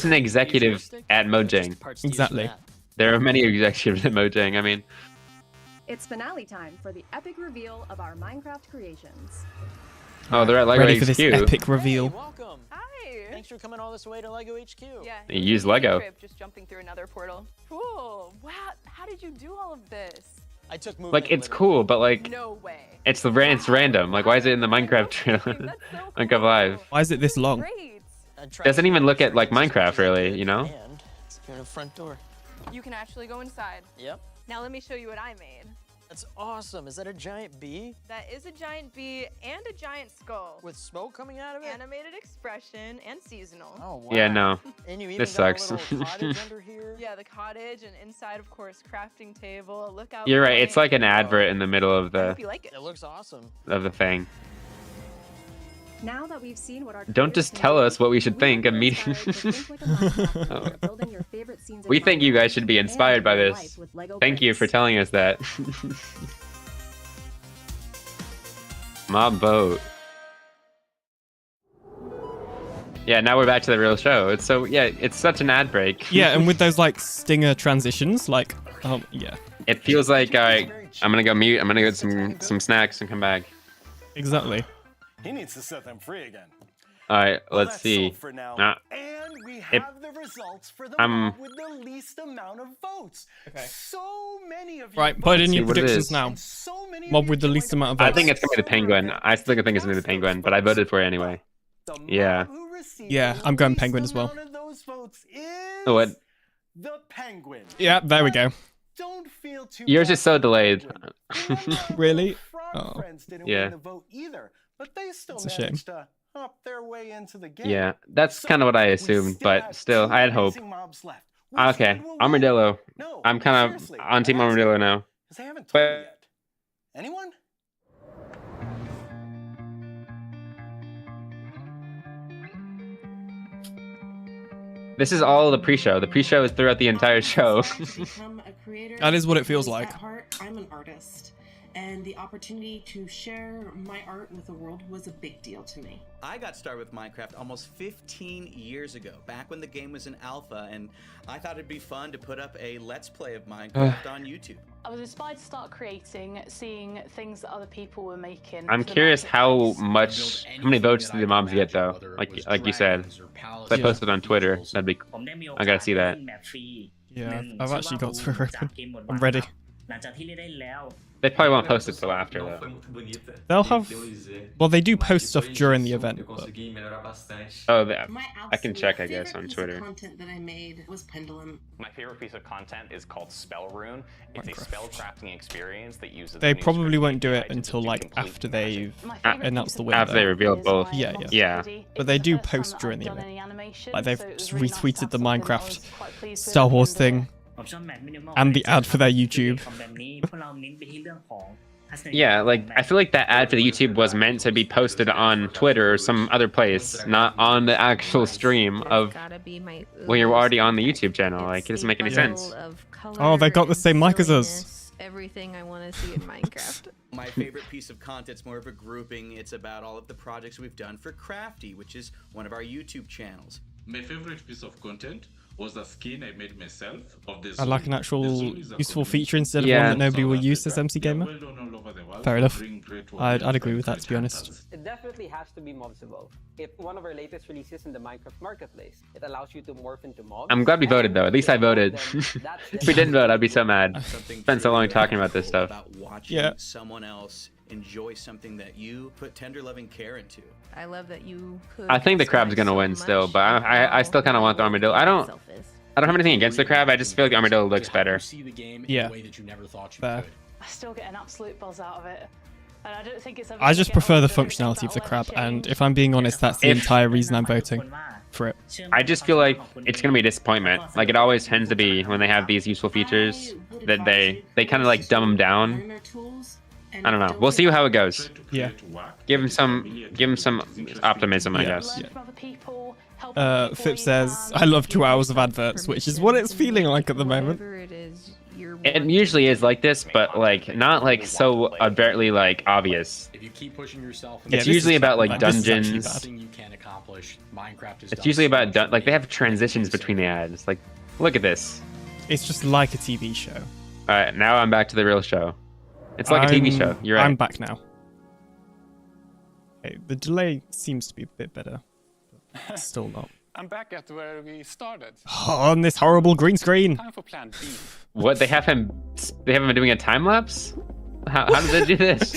an executive at Mojang. Parts to use for Exactly. that. There are many executives at Mojang. I mean, It's finale time for the epic reveal of our Minecraft creations. oh, they're at Lego Ready HQ. for this epic Hey, reveal. welcome. Hi. Thanks for coming all this way to Lego HQ. Yeah. They it was use an easy Lego. trip, just jumping through another portal. Cool. Wow. How did you do all of this? I took movement. Like, it's literally. cool, but like, No way. it's random. Like, why is it in the Minecraft trailer? That's so Minecraft cool. Live. Why is it this long? Great. I tried Doesn't to even look make at, like, sure it's as Minecraft, much as I really, could, you know? And here's the front door. You can actually go inside. Yep. Now let me show you what I made. That's awesome. Is that a giant bee That is a giant bee and a giant skull. with smoke coming out of it? Animated expression and seasonal. Oh wow. Yeah, no. And you even This got sucks. a little cottage under here. Yeah, the cottage and inside, of course, crafting table, a lookout. You're right. It's point. like an advert in the middle of I the hope you like it. It looks awesome. thing. Now that we've seen what our Don't creators just can tell do, us what we should think are immediately. inspired to think like a Minecrafter when you're building your favorite scenes in We think you Minecraft guys should be and inspired by your this. life with Lego Thank you for bricks. telling us that. Mob boat. Yeah, now we're back to the real show. It's so it's such an ad break. Yeah, and with those like stinger transitions, like, yeah, It feels like, all right, I'm gonna go mute. I'm gonna get some snacks and come back. exactly. He needs to set them free again. All right, Well, let's that's see. sold for now. And we It- have the results for the I'm- mob with the least amount of votes. Okay. So many of you Right, put in See your what it predictions is. now. and so many of Mob you with the joined least amount of I votes. think it's gonna be the penguin. I still think it's gonna be the penguin, but I voted for it anyway. The mob Yeah. who received Yeah, the I'm going least penguin as well. amount of those votes is Oh, what? the penguin. Yeah, there we go. Don't feel too Yours bad is so for the delayed. penguin. Really? The frog Oh. friends didn't Yeah. win the vote either, but they still It's a shame. managed to hop their way into the game. Yeah, that's So, kind of what I we assumed, still but have still, two I had hope. amazing mobs left. Which Okay, one will win? Armadillo. No, I'm kind of seriously, on Team I'm asking, Armadillo now. 'cause they haven't told me But yet. Anyone? this is all the pre-show. The pre-show is throughout the entire show. That is what it feels like. At heart, I'm an artist, and the opportunity to share my art with the world was a big deal to me. I got started with Minecraft almost 15 years ago, back when the game was in alpha, and I thought it'd be fun to put up a Let's Play of Minecraft on YouTube. I was inspired to start creating, seeing things that other people were making. I'm for the curious how marketplace. many votes do the mobs get though? Like you said. I posted on Twitter. That'd be. I gotta see that. Yeah, I've actually got Twitter open. I'm ready. They probably won't post it till after though. They'll have. Well, they do post stuff during the event. But... Oh, I can check, I guess, on Twitter. Content that I made was Pendulum. My favorite piece of content is called Spell Rune. It's a spell crafting experience that uses. They probably won't do it until like after they've announced the winner. After they reveal both. Yeah. But they do post during the event. Like they've just retweeted the Minecraft Star Wars thing and the ad for their YouTube. Yeah, like I feel like that ad for the YouTube was meant to be posted on Twitter or some other place, not on the actual stream of when you're already on the YouTube channel. Like it doesn't make any sense. Oh, they got the same mic as us. Everything I want to see in Minecraft. My favorite piece of content's more of a grouping. It's about all of the projects we've done for Crafty, which is one of our YouTube channels. My favorite piece of content was the skin I made myself of the I like an actual useful feature instead of one that nobody will use as MC Gamer. Fair enough. I'd agree with that, to be honest. It definitely has to be mobsable. It's one of our latest releases in the Minecraft Marketplace. It allows you to morph into mobs. I'm glad we voted though. At least I voted. If we didn't vote, I'd be so mad. Spent so long talking about this stuff. About watching someone else enjoy something that you put tender loving care into. I love that you I think the crab's gonna win still, but I still kind of want the armadillo. I don't have anything against the crab. I just feel like the armadillo looks better. Yeah. I still get an absolute buzz out of it. And I don't think it's ever I just prefer the functionality of the crab, and if I'm being honest, that's the entire reason I'm voting for it. I just feel like it's gonna be a disappointment. Like it always tends to be when they have these useful features that they kind of like dumb them down. I don't know. We'll see how it goes. Yeah. Give him some optimism, I guess. Phip says, I love 2 hours of adverts, which is what it's feeling like at the moment. It usually is like this, but like not like so overtly like obvious. If you keep pushing yourself, it's usually about like dungeons. You can accomplish. Minecraft is it's usually about like they have transitions between the ads. Like, look at this. It's just like a TV show. All right, now I'm back to the real show. It's like a TV show. You're right. I'm back now. Okay, the delay seems to be a bit better. But still not. I'm back at where we started. On this horrible green screen. Time for plan B. What, they have him doing a time lapse? How did they do this?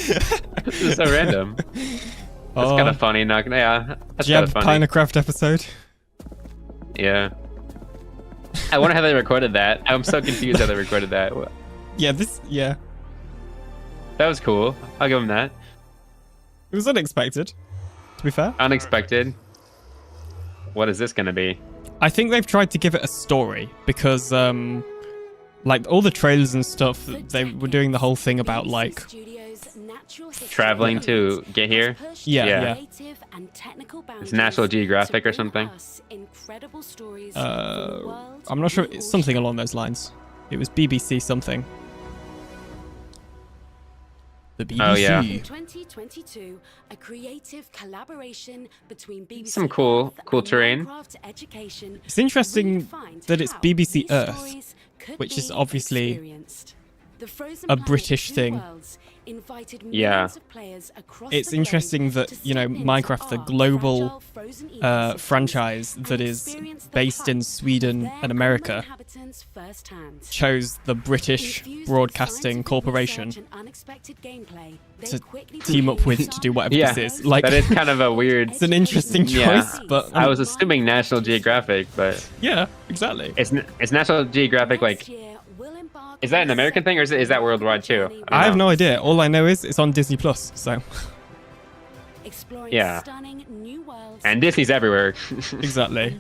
This is so random. That's kind of funny. Not gonna, yeah. That's kind of funny. PinaCraft episode. Yeah. I wonder how they recorded that. I'm so confused how they recorded that. Yeah, That was cool. I'll give him that. It was unexpected, to be fair. Unexpected. What is this gonna be? I think they've tried to give it a story because, like all the trailers and stuff, they were doing the whole thing about like traveling to get here. Yeah. It's National Geographic or something. I'm not sure. It's something along those lines. It was BBC something. The BBC. Oh yeah. 2022, a creative collaboration between BBC some cool terrain. It's interesting that it's BBC Earth, which is obviously a British thing. Yeah. It's interesting that, you know, Minecraft, the global franchise that is based in Sweden and America, chose the British Broadcasting Corporation to team up with to do whatever this is. Like, that is kind of a weird... It's an interesting choice, but... I was assuming National Geographic, but... Yeah, exactly. It's National Geographic, like... Is that an American thing, or is that worldwide too? I have no idea. All I know is it's on Disney Plus, so... Yeah. And Disney's everywhere. Exactly.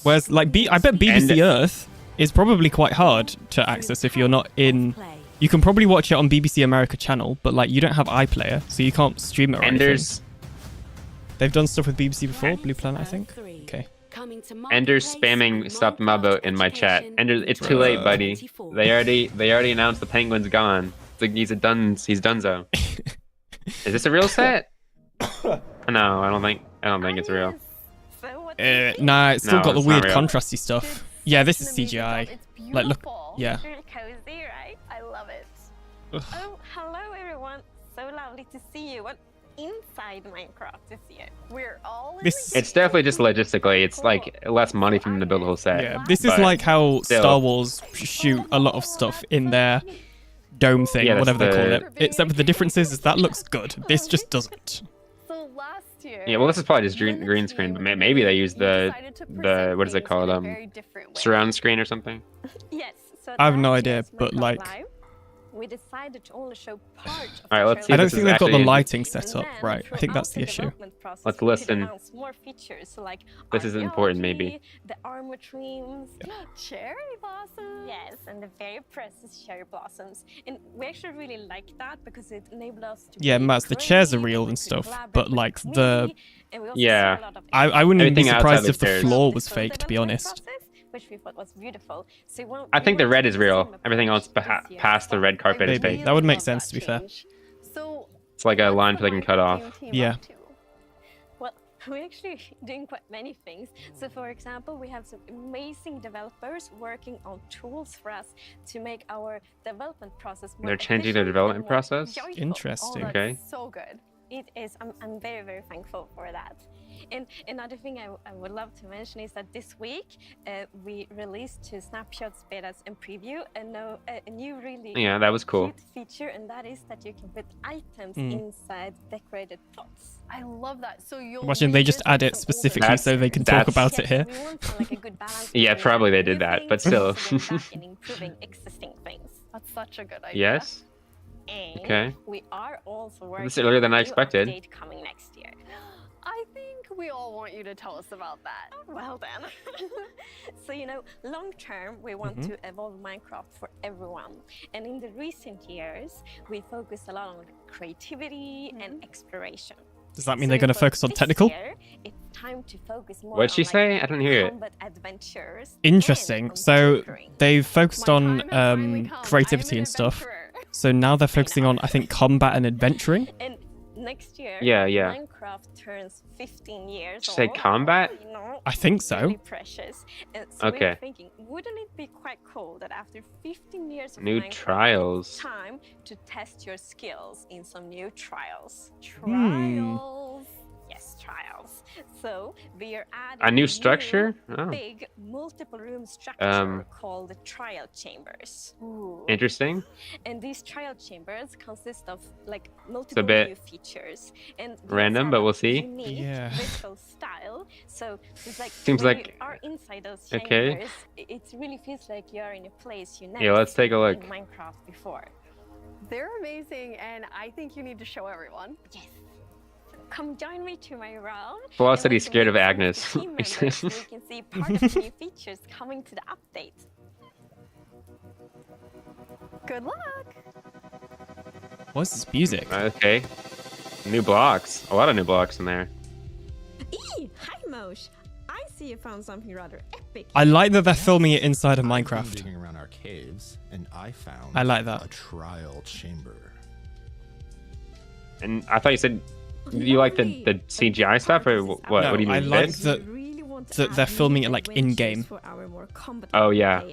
Whereas, like, I bet BBC Earth is probably quite hard to access if you're not in... You can probably watch it on BBC America channel, but, like, you don't have iPlayer, so you can't stream it or anything. They've done stuff with BBC before, Blue Planet, I think? Okay. Ender's spamming stop my vote in my chat. Ender, it's too late, buddy. They already announced the penguin's gone. It's like he's donezo. Is this a real set? No, I don't think it's real. Nah, it's still got the it's weird not real. contrasty stuff. Yeah, this is CGI. Like, look, yeah. Really cozy, right? I love it. Oh, hello everyone. So lovely to see you. What inside Minecraft this year? We're all It's definitely just logistically. It's like less money for them to build a whole set. Yeah, this is like how Star Wars shoot a lot of stuff in their dome thing, Yeah, whatever they that's call the- it. Except for the difference is that looks good. This just doesn't. So last year, Yeah, well, this is probably just green screen, but maybe they use the what is it called? Surround screen or something. Yes. So I have no last idea, year's but Minecraft like, Live, we decided to only show part of All right, let's see. I if don't this think is they've got the actually- lighting set up right. I think that's the issue. Let's listen. More features, so like This is important, maybe. the armor trims, cherry blossoms. Yes, and the very precious cherry blossoms. And we actually really like that because it enabled us to Yeah, be Maz, the chairs are creative, real we and could stuff, collaborate but with the like the community, and we also Yeah. saw a lot of I wouldn't even be Everything outside surprised the if the chairs. floor was full fake, to be development honest. process, which we thought was beautiful. So I think the red is real. Everything else past the red carpet is Maybe fake. that would make sense, to be fair. So It's like a line they can cut off. Yeah. well, we're actually doing quite many things. So for example, we have some amazing developers working on tools for us to make our development process more They're changing their efficient development and more process? joyful. Interesting. Oh, Okay. that's so good. It is. I'm very, very thankful for that. And another thing I would love to mention is that this week we released to snapshots, betas, and preview a new really Yeah, that was cool. cute feature, and that is that you can put items Mm. inside decorated pots. I love that. So you'll Imagine they just add it specifically so they can talk about it here. We want like a good balance. Yeah, between probably they new did that, things but still. and that and improving existing things. That's such a good idea. Yes. And Okay. we are also working This is earlier than on I a new expected. update coming next year. I think we all want you to tell us about that. Well then. So long term, we want to evolve Minecraft for everyone. And in the recent years, we focused a lot on creativity and exploration. Does that mean they're going to for focus on this technical? year, it's time to focus more What'd she on, say? I didn't hear it. combat adventures Interesting. and So conquering. they've focused on creativity and stuff. So now they're focusing on, I think, combat and adventuring. And next year, Yeah. Minecraft turns 15 years Did you say old. combat? I think so. Really precious. And so we Okay. were thinking, wouldn't it be quite cool that after 15 years of New Minecraft, trials. it's time to test your skills in some new trials? Hmm. Trials. Yes, trials. So we are adding A new structure? Oh. big multiple room structure called the trial chambers. Interesting. And these trial chambers consist of like multiple bit new features and these random, are but of we'll see. unique Yeah. visual style. So it's like Seems when like- you are inside those okay. chambers, it really feels like you are in a place you never Yeah, let's take a seen look. in Minecraft before. They're amazing, and I think you need to show everyone. Yes. Come join me to my realm. Flaw and said we he's can scared meet of some Agnes. the team members so we can see part of the new features coming to the update. Good luck. What's this music? Okay. New blocks. A lot of new blocks in there. Hi Mosh. I see you found something rather epic. I like that they're filming it inside of I've been Minecraft. digging around our caves, and I found I like that. a trial chamber. And I thought you said you like the CGI stuff, or what? No, What do you I mean? like this? that they're filming it like in game. Oh yeah.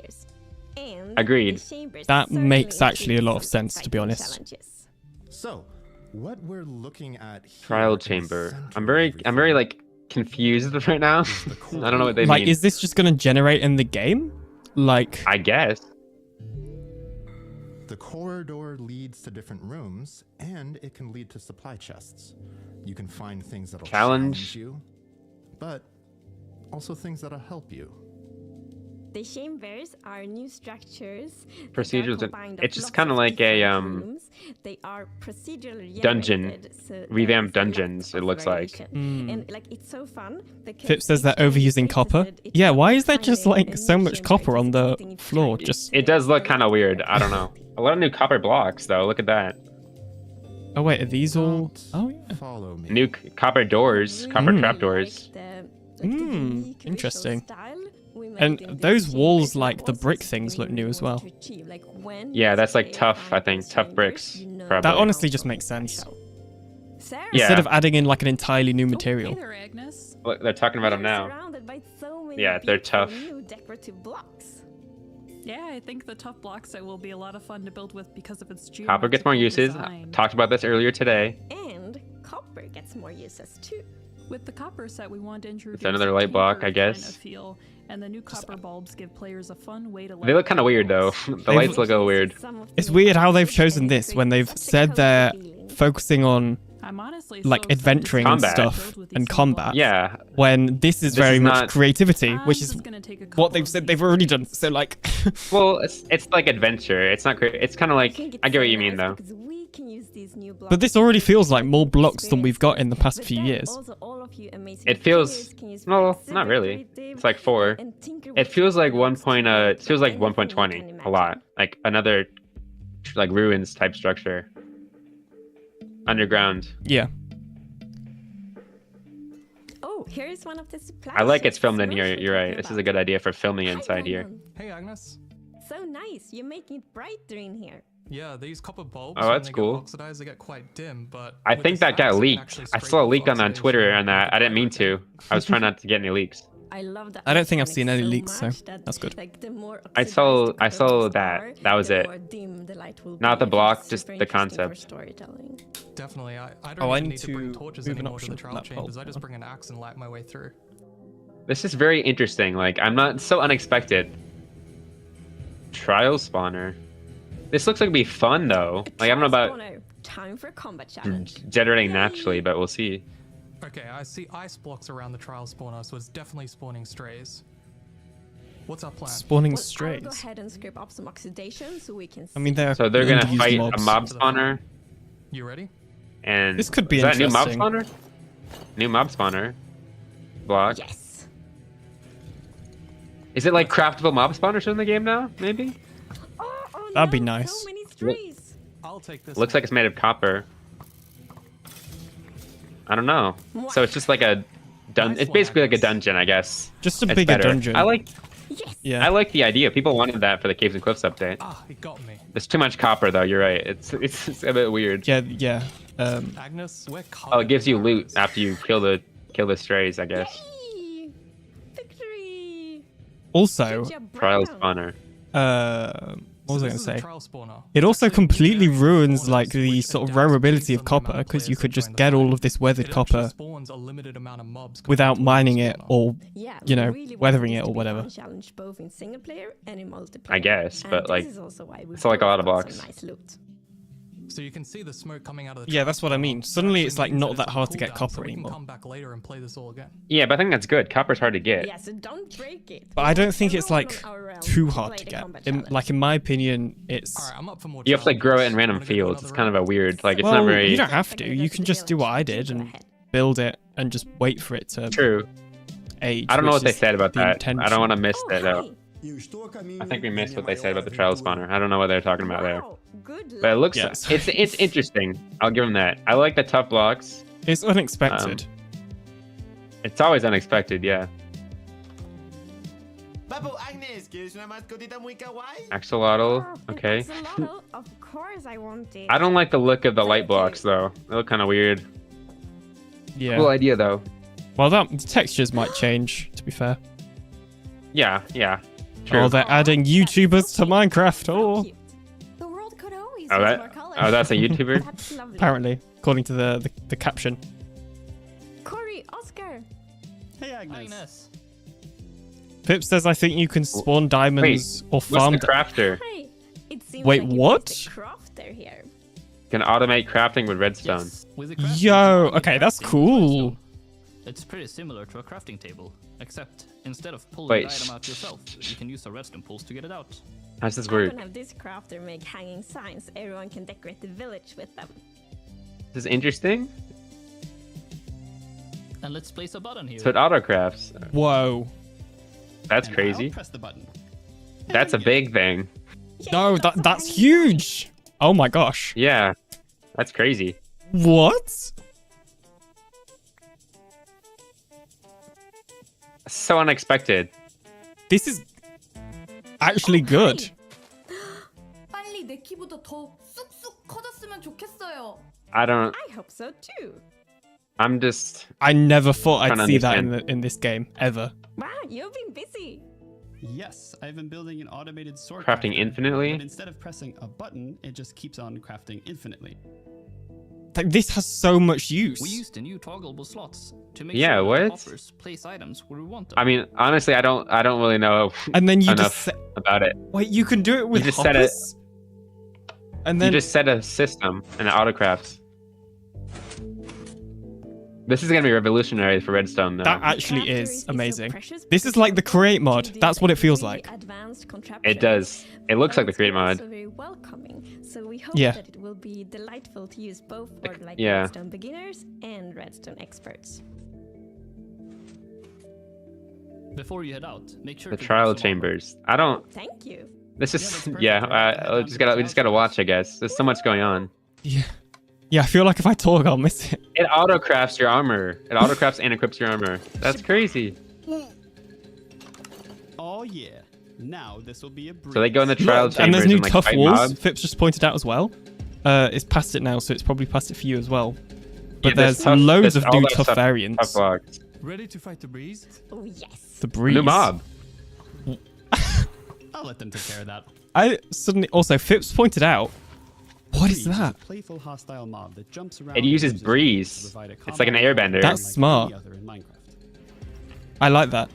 Agreed. That makes actually a lot of sense, to be honest. So, what we're looking at here Trial in the chamber. center I'm of very like confused right now. I don't know what they Like, mean. is this just going to generate in the game? Like, I guess. The corridor leads to different rooms, and it can lead to supply chests. You can find things that'll challenge you, but also things that'll help you. The chambers are new structures. Procedures. It's just kind of like a They are procedurally dungeon, generated, so revamped dungeons. It looks like. And like it's so fun. Phip says they're overusing copper. Yeah, why is there just like so much copper on the floor? Just It does look kind of weird. I don't know. A lot of new copper blocks though. Look at that. Oh wait, are these all? Oh yeah. Follow me. New copper doors, copper trapdoors. Interesting. And those walls, like the brick things, look new as well. Yeah, that's like tough. I think tough bricks. Probably. That honestly just makes sense. Yeah. Instead of adding in like an entirely new material. Hey there, Agnes. Look, they're talking about them now. Yeah, they're tough. Yeah, I think the tough block set will be a lot of fun to build with because of its Copper gets more geometrical uses. design. Talked about this earlier today. And copper gets more uses too. With the copper set, we want to introduce another a light block, tinker I guess. kind of feel And the new copper bulbs give players a fun way to. They look kind of weird though. The lights look a little weird. It's weird how they've chosen this when they've said they're focusing on like adventuring and stuff and combat. Yeah. When this is very much creativity, which is what they've said they've already done. So like, well, it's like adventure. It's not. It's kind of like I get what you mean though. But this already feels like more blocks than we've got in the past few years. It feels well, not really. It's like 4. It feels like 1. It feels like 1.20 a lot. Like another like ruins type structure. Underground. Yeah. Oh, here is one of the supplies. I like it's filmed in here. You're right. This is a good idea for filming inside here. Hey, Agnes. So nice. You're making it brighter in here. Yeah, these copper bulbs. Oh, that's cool. Oxidized, they get quite dim, but I think that got leaked. I saw a leak on Twitter and that. I didn't mean to. I was trying not to get any leaks. I love that. I don't think I've seen any leaks, so that's good. I saw that. That was it. Not the block, just the concept. Definitely. I don't I even need need to to bring torches move an anymore to the option trial that chambers. bulb. I just bring an axe and light my way through. This is very interesting. Like, I'm not so unexpected. Trial spawner. This looks like it'd be fun though. Like, I don't know about time for combat challenge. generating naturally, but we'll see. Okay, I see ice blocks around the trial spawner, so it's definitely spawning strays. What's our plan? Spawning I'll strays. go ahead and scrape up some oxidation so we can. I mean, they're So they're gonna end-use fight mobs. a mob spawner. You ready? And This could be is that new mob interesting. spawner? New mob spawner. Block. Yes. Is it like craftable mob spawners in the game now? Maybe. That'd be nice. So many strays. I'll take this. Looks like it's made of copper. I don't know. So it's just like a it's basically like a dungeon, I guess. Just a It's bigger better. dungeon. I like Yeah. I like the idea. People wanted that for the Caves and Cliffs update. Ah, he got me. There's too much copper though, you're right. It's a bit weird. Yeah. Agnes, we're Oh, it gives you loot after you kill the strays, I guess. Victory. Also, Trial spawner. what was I going to this is a say? trial spawner. It also completely ruins like the sort of rarability of copper because you could just get all of this weathered copper Spawns a limited amount of mobs without mining it or Yeah, you know we really want weathering this it to or be whatever. fun challenge both in single player and in multiplayer. I guess, And but this like is also why we it's like a lot of both got blocks. some nice loot. So you can see the smoke coming out of the Yeah, that's what I mean. Suddenly it's actually like means not that that it's hard on to get cooldown, copper so we can anymore. come back later and play this all again. Yeah, but I think that's good. Copper's hard to get. Yeah, so don't break it. But I don't think it's Everyone like on our realm too can hard play to the get. combat In, challenge. like in my opinion, it's. Alright, I'm up for more You have to like grow it in challenges. random Wanna go to fields. another It's kind of round? a weird. Like it's Well, not very you don't have to. You can just do what I did and build it and just wait for it to true. age. I don't know which what they is said about the that. I intention. don't want to miss Oh, it though. I think we missed what they said about the trial spawner. I don't know what they're talking about there. Wow, good But it looks Yes. it's interesting. I'll give them that. I like the tough blocks. It's unexpected. It's always unexpected, yeah. Axolotl, okay. Axolotl, of course I want it. I don't like the look of the light blocks though. They look kind of weird. Yeah. Cool idea though. Well, the textures might change. To be fair. Yeah. True. Oh, they're adding YouTubers to Minecraft. Oh, The world could always Oh, use that- more colors. oh, that's a YouTuber? That's lovely. apparently, according to the caption. Corey, Oscar. Hey, Agnes. Pip says, "I think you can spawn diamonds or What's farm." the crafter? Hey, it seems Wait, like you what? picked a crafter here. Can automate crafting with redstone. With a crafting Yo, table, okay, that's crafting with cool. redstone. It's pretty similar to a crafting table, except instead of pulling Wait, the item out yourself, you can use a redstone pulse to get it out. How's this I'm work? gonna have this crafter make hanging signs. Everyone can decorate the village with them. This is interesting. And let's place a button here. So it auto crafts. Whoa. That's And crazy. I'll press the button. That's a big thing. No, that's huge. Oh my gosh. Yeah. That's crazy. What? So unexpected. This is actually good. 빨리 내 키보다 더 쑥쑥 커졌으면 좋겠어요. I don't. I hope so too. I'm just. I never thought I'd Trying to see that understand. in this game ever. Wow, you've been busy. Yes, I've been building an automated sword Crafting crafter, infinitely? But instead of pressing a button, it just keeps on crafting infinitely. Like, this has so much use. We used the new toggleable slots to make Yeah, sure that what? the hoppers place items where we want them. I mean, honestly, I don't really know And then you enough about it. Wait, you can do it with You just hoppers? And then you just set a system and it autocrafts. This is gonna be revolutionary for Redstone, though. that actually is amazing. This is like the create mod. That's what it feels like. It does. It looks like the create mod. Also very welcoming. So we hope Yeah. that it will be delightful to use both for like yeah. redstone beginners and redstone experts. Before you head out, make sure The to trial grab some chambers. I don't. Thank you. This is we just gotta watch, I guess. There's so much going on. Yeah. Yeah, I feel like if I talk, I'll miss it. It autocrafts your armor. It autocrafts and equips your armor. That's crazy. Oh yeah. Now this will be a breeze. So they go in the trial chambers And there's new like, tough fight walls. mobs. Phipps just pointed out as well. It's past it now, so it's probably past it for you as well. But Yeah, there's tough- loads there's of all new that tough stuff- variants. Tough blocks. Ready to fight the breeze? Oh yes. The breeze. New mob. I'll let them take care of that. I suddenly also Phipps pointed out. What is Breeze that? a playful hostile mob that jumps around It uses and breeze. to provide a It's like an combat airbender. That's unlike smart. any other in Minecraft. I like that.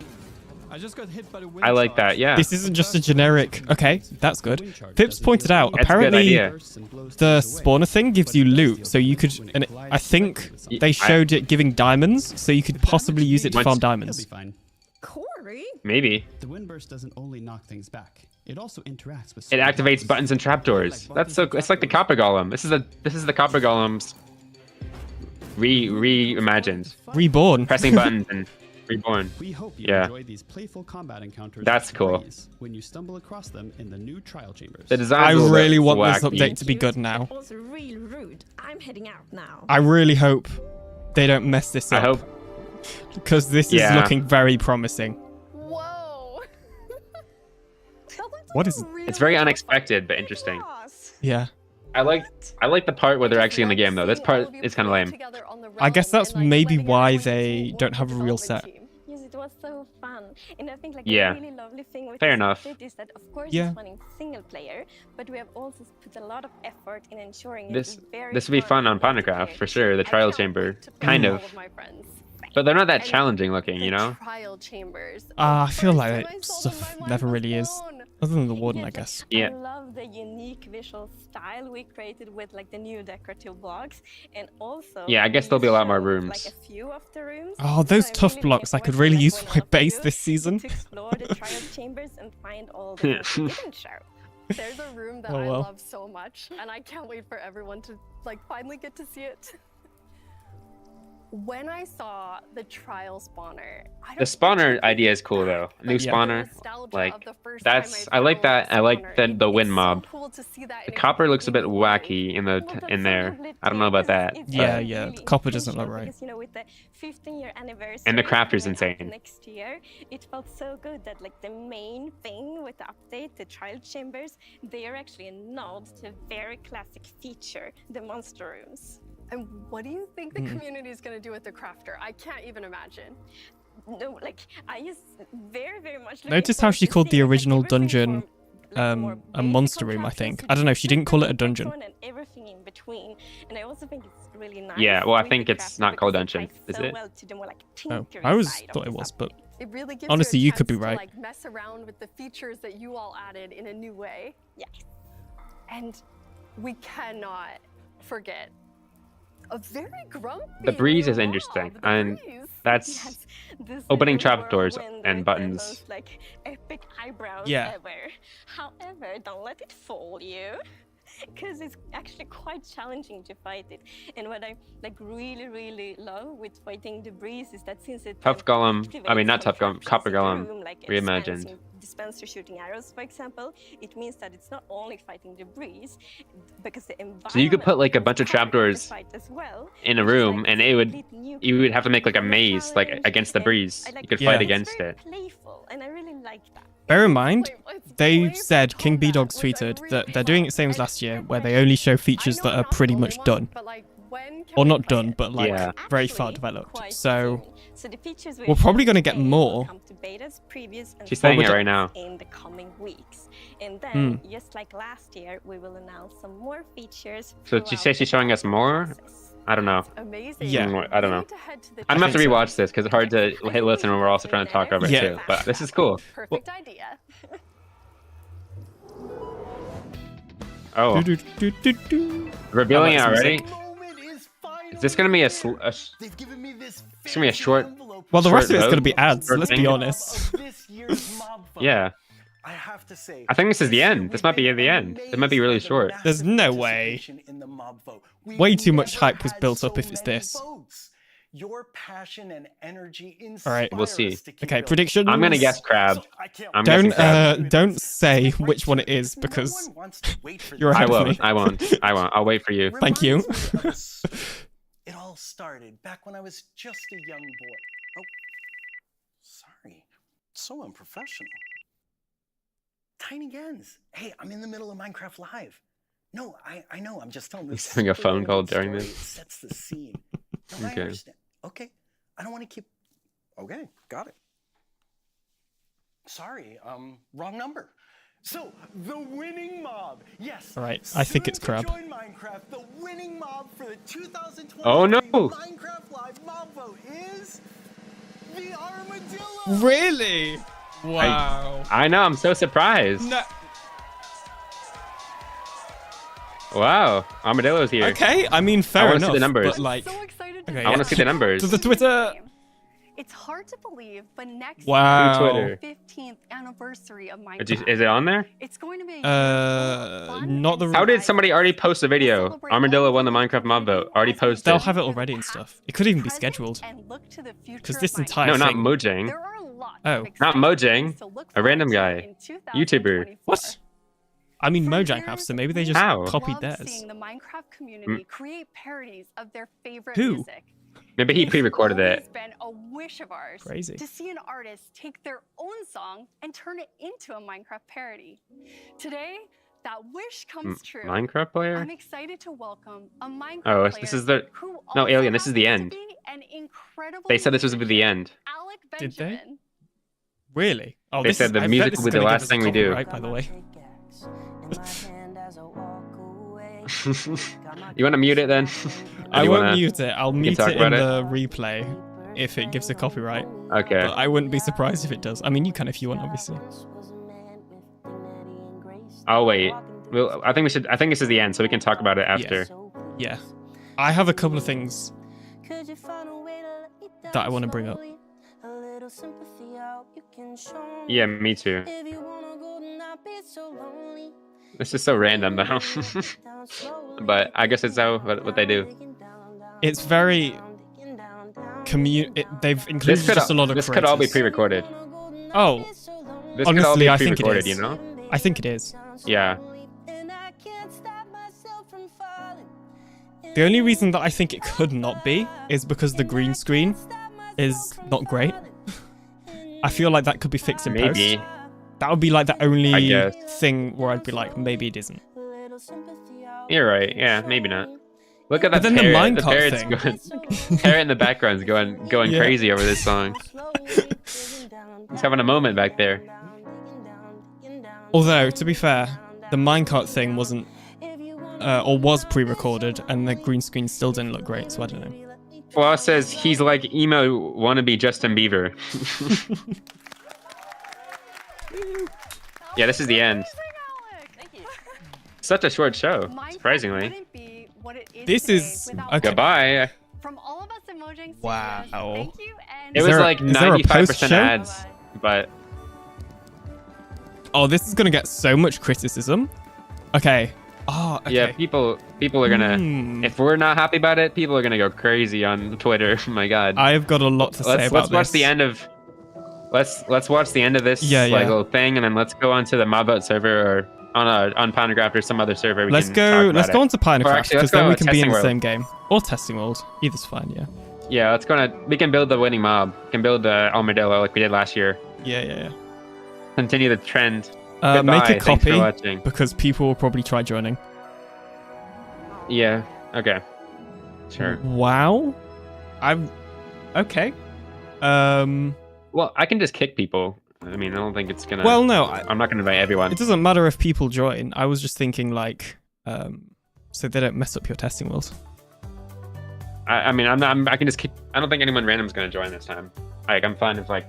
I just got hit by the wind I like charge. that. Yeah. This isn't just a generic. Okay, that's good. Phipps pointed out. That's a good Apparently, idea. the spawner thing gives you loot, so you could. And I think they showed it giving diamonds, so you could possibly use it to farm He'll be diamonds. fine. Corey? Maybe. The wind burst doesn't only knock things back. It also interacts with. It activates buttons and trapdoors. That's so. It's like the copper golem. This is the copper golem's reimagined. Reborn. Pressing buttons and reborn. We hope you Yeah. enjoy these playful combat encounters. That's with cool. Breeze when you stumble across them in the new trial chambers. The I design's a little really bit want this wacky. update to be good now. Also real rude. I'm heading out now. I really hope they don't mess this I up. hope. Because this is Yeah. looking very promising. Whoa. What is? It's very unexpected but interesting. Yeah. I like the part where they're actually in the game though. This part is kind of lame. I guess that's maybe why they don't have a real set. Yes, it was so fun. And I think like Yeah. a really lovely thing with Fair this enough. update is that of course Yeah. it's running single player, but we have also put a lot of effort in ensuring This it's very this would be fun on PinaCraft for sure. The trial chamber, kind of. But they're not that challenging looking, you know. Trial chambers. I feel like stuff never really is. Other than the warden, I guess. Yeah. I love the unique visual style we created with like the new decorative blocks, and also Yeah, I guess we there'll be a lot more showed, rooms. Like a few of the rooms. Oh, those So I'm tough really blocks I looking could forward really to, use like, for when my all base of this you season. to explore the trial chambers and find all the things we didn't show. There's a room that Oh, I well. love so much, and I can't wait for everyone to like finally get to see it. When I saw the trial spawner, The spawner idea is cool though. New Yeah. spawner, like that's. I like that. I like the wind mob. cool to see that. The copper looks a bit wacky in there. I don't know about that. Yeah, but- yeah. The copper doesn't look right. Because, you know, with the 15-year anniversary And the crafter's coming up insane. next year, it felt so good that like the main thing with the update, the trial chambers, they are actually a nod to a very classic feature, the monster rooms. And what do you think the community is going to do with the crafter? I can't even imagine. No, like I just very, very much. looking Notice how forward she to called the seeing, like, original everything dungeon from, more a monster room, I think. I don't know, she didn't call it a dungeon. And everything in between, and I also think it's really nice. Yeah, well, I with think the it's crafting not called because dungeon, ties is so it? well to the more, like, Oh, tinkery I always side of thought it this was, but It really gives honestly, you, a you could be chance to, right. like mess around with the features that you all added in a new way. Yes. And we cannot forget a very grumpy. The breeze is mob, interesting, the and breeze. that's Yes, this opening little trapdoors whirlwind and with buttons. The most, like epic eyebrows Yeah. ever. However, don't let it fool you, because it's actually quite challenging to fight it. And what I like really love with fighting the breeze is that since it Tough golem. I mean, not activates tough golem. Copper in the golem. room, like Reimagined. dispenser shooting arrows, for example, it means that it's not only fighting the breeze, because the environment. So you could put like a bunch of is part trapdoors the fight as well, in a which is, room, like, and this it would complete new you would have to make like a maze like challenge, against the and breeze. I like You could it. fight Yeah. against It's very it. playful, and I really like that. bear in mind, It's they playful said King B combat, Dogs which I tweeted really that they're doing it same as last year, where they only show features that are pretty much done. But like, when can Or we not play done, it? but like Yeah. very far Actually, developed. quite So soon. So the features we're probably going gonna to get more. Come to betas, previews, and She's saying it but- right now. in the coming weeks. And then, Hmm. just like last year, we will announce some more features. So did you say she's showing us more? I don't know. Amazing. Yeah. I don't know. To head to the I'm gonna have to think so. rewatch this because it's hard to hit listen when we're also trying to talk over it Yeah. too. But this is cool. Perfect idea. Oh, revealing it already? Is this gonna be it's gonna be a short? Well, the rest of it's short going to be vote? ads, Short let's thing? be honest. Yeah. I have to say, I think this is the end. This might be the end. It might be really short. There's no way. Way too much hype was built up if it's this. Your passion and energy All right, we'll see. Okay, predictions. I'm gonna guess crab. I'm guessing crab. Don't say which one it is because you're ahead of me. I won't. I'll wait for you. Thank you. It all started back when I was just a young boy. Oh, sorry. So unprofessional. Tiny Gens. Hey, I'm in the middle of Minecraft Live. No, I know. I'm just telling this. He's having a phone call during story. this. It sets the scene. No, Okay. I understand. Okay. I don't want to keep. Okay, got it. Sorry, wrong number. So, the winning mob. Yes. All right, I think it's crab. Join Minecraft. The winning mob for the 2023 Oh no! Minecraft Live mob vote is the armadillo. Really? Wow. I know. I'm so surprised. No. Wow, Armadillo's here. Okay, I mean fair I enough. See the numbers. But like, okay, I want to see the numbers. To the Twitter. It's hard to believe, but next Wow. year, the 15th anniversary of Minecraft. Is it on there? It's going to be Not the. How did somebody already post a video? Armadillo won the Minecraft mob vote. Already posted. They'll have it already and stuff. It could even be scheduled. Because this entire No, not thing. Mojang. Oh, not Mojang. A random guy. YouTuber. What? I mean, Mojang have, so maybe they just How? copied Love theirs. seeing the Minecraft community create parodies of their favorite Who? music. Maybe he pre-recorded it. It's been a wish of ours Crazy. to see an artist take their own song and turn it into a Minecraft parody. Today, that wish comes true. Minecraft player? I'm excited to welcome a Minecraft Oh, player this is the. who No, also Alien. This is the happens to end. be an incredible They said this was the end. Alec Did they? Benjamin. Really? Oh, They this said is, the I bet music this will is be the gonna give last us thing we do. copyright, by the way. You want to mute it then? I You won't wanna- mute it. I'll you can mute talk it in about the replay if it gives a copyright. Okay. But I wouldn't be surprised if it does. I mean, you can if you want, obviously. I'll wait. Well, I think we should. I think this is the end, so we can talk about it after. Yeah. I have a couple of things that I want to bring up. Yeah, me too. This is so random though. But I guess it's how what they do. It's very they've included just a lot of This could all be creators. pre-recorded. Oh, This honestly, could all be I think it pre-recorded, is. you know? I think it is. Yeah. The only reason that I think it could not be is because the green screen is not great. I feel like that could be fixed in Maybe. post. That would be like the I only guess. thing where I'd be like, maybe it isn't. You're right. Yeah, maybe not. Look at But that then the parrot. The minecart parrot's thing. going. Parrot in the background's going Yeah. crazy over this song. He's having a moment back there. Although, to be fair, the minecart thing wasn't, or was pre-recorded, and the green screen still didn't look great, so I don't know. Well, it says he's like emo wannabe Justin Bieber. Yeah, this is the end. Such a short show, surprisingly. This is okay. Goodbye. From all of us at Mojang Studios, Wow. thank you and It Is was there a- like is there a 95% post-show? ads, but Oh, this is gonna get so much criticism. Okay. Oh, okay. yeah, people are gonna. If we're not happy about it, people are gonna go crazy on Twitter. Oh my god. I've got a lot to say about Let's watch this. the end of. Let's watch the end of this Yeah, yeah. little thing, and then let's go onto the Mobot server or on PinaCraft or some other server. We Let's can go. talk Let's about go it. on to Or PinaCraft actually, because let's go then we to can be in Testing the World. same game or Testing World. Either's fine. Yeah. Yeah, let's go on. We can build the winning mob. We can build the armadillo like we did last year. Yeah. Continue the trend. Make Goodbye. a Thanks copy for watching. because people will probably try joining. Yeah. Okay. Sure. Wow. I'm okay. Well, I can just kick people. I mean, I don't think it's gonna. Well, no, I'm not gonna invite everyone. It doesn't matter if people join. I was just thinking like, so they don't mess up your testing world. I mean, I can just keep. I don't think anyone random's gonna join this time. Like, I'm fine if like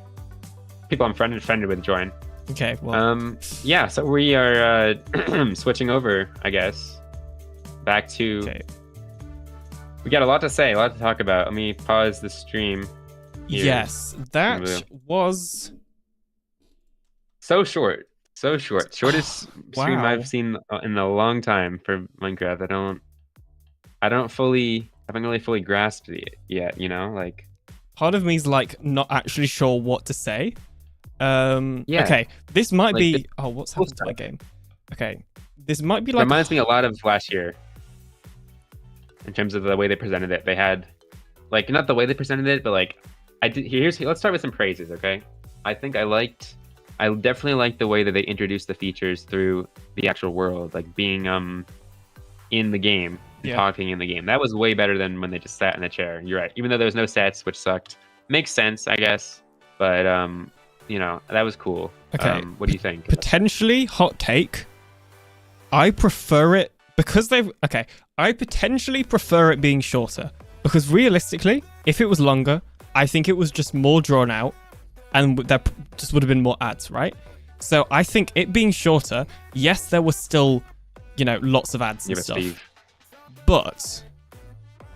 people I'm friended with join. Okay. Well. Yeah. So we are switching over, I guess, back to. Okay. We got a lot to say, a lot to talk about. Let me pause the stream. Here. Yes, that was so short. So short. Shortest stream I've seen in a long time for Minecraft. I haven't really fully grasped it yet, you know? Like, part of me's like not actually sure what to say. Yeah. Okay, this might like be what's happened to my game? Okay. This might be like reminds me a lot of last year. In terms of the way they presented it. They had like not the way they presented it, but like let's start with some praises, okay? I definitely liked the way that they introduced the features through the actual world, like being in the game, talking in the game. That was way better than when they just sat in a chair. You're right. Even though there was no sets, which sucked. Makes sense, I guess. But you know, that was cool. Okay. What do you think? Potentially hot take. I prefer it because I potentially prefer it being shorter because realistically, if it was longer, I think it was just more drawn out and there just would have been more ads, right? So I think it being shorter, yes, there was still, you know, lots of ads and stuff. Steve. But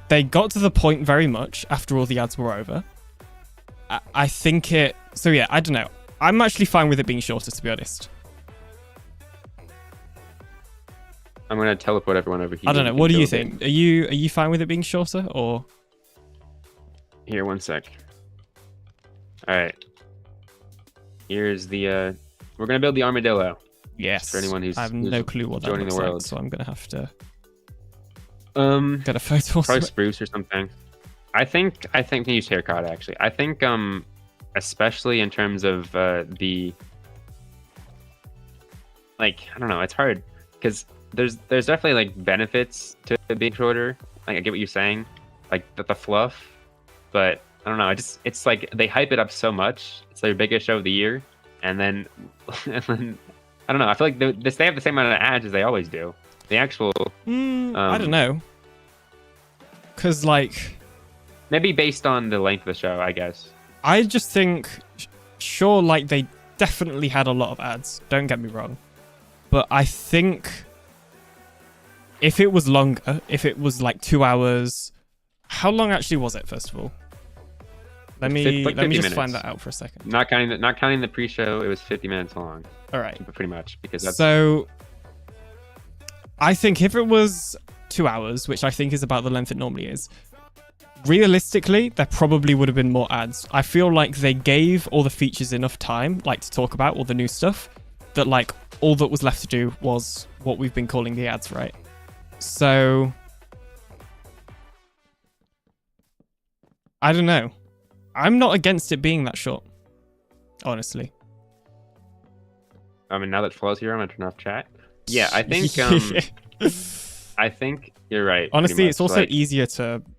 they got to the point very much after all the ads were over. I think it... So yeah, I don't know. I'm actually fine with it being shorter, to be honest. I'm going to teleport everyone over here. I don't know. What do you think? Are you fine with it being shorter or... Here, one sec. All right. Here's the we're gonna build the armadillo. Yes. For anyone who's I have no clue what that joining looks the world, like, so I'm gonna have to get a photo. Probably spruce or something. I think we use terracotta actually. I think especially in terms of the like I don't know, it's hard because there's definitely like benefits to being shorter. Like I get what you're saying, like the fluff, but I don't know. It's like they hype it up so much. It's their biggest show of the year, and then I don't know. I feel like they have the same amount of ads as they always do. The actual I don't know, because like maybe based on the length of the show, I guess. I just think sure, like they definitely had a lot of ads. Don't get me wrong, but I think if it was longer, if it was like 2 hours, how long actually was it? First of all. Let me just minutes. find that out for a second. Not counting the pre-show, it was 50 minutes long. All right, pretty much because that's... So I think if it was 2 hours, which I think is about the length it normally is, realistically there probably would have been more ads. I feel like they gave all the features enough time, like to talk about all the new stuff, that like all that was left to do was what we've been calling the ads, right? So I don't know. I'm not against it being that short, honestly. I mean, now that Flaw's here, I'm gonna turn off chat. Yeah, I think I think you're right. Honestly, it's also like, easier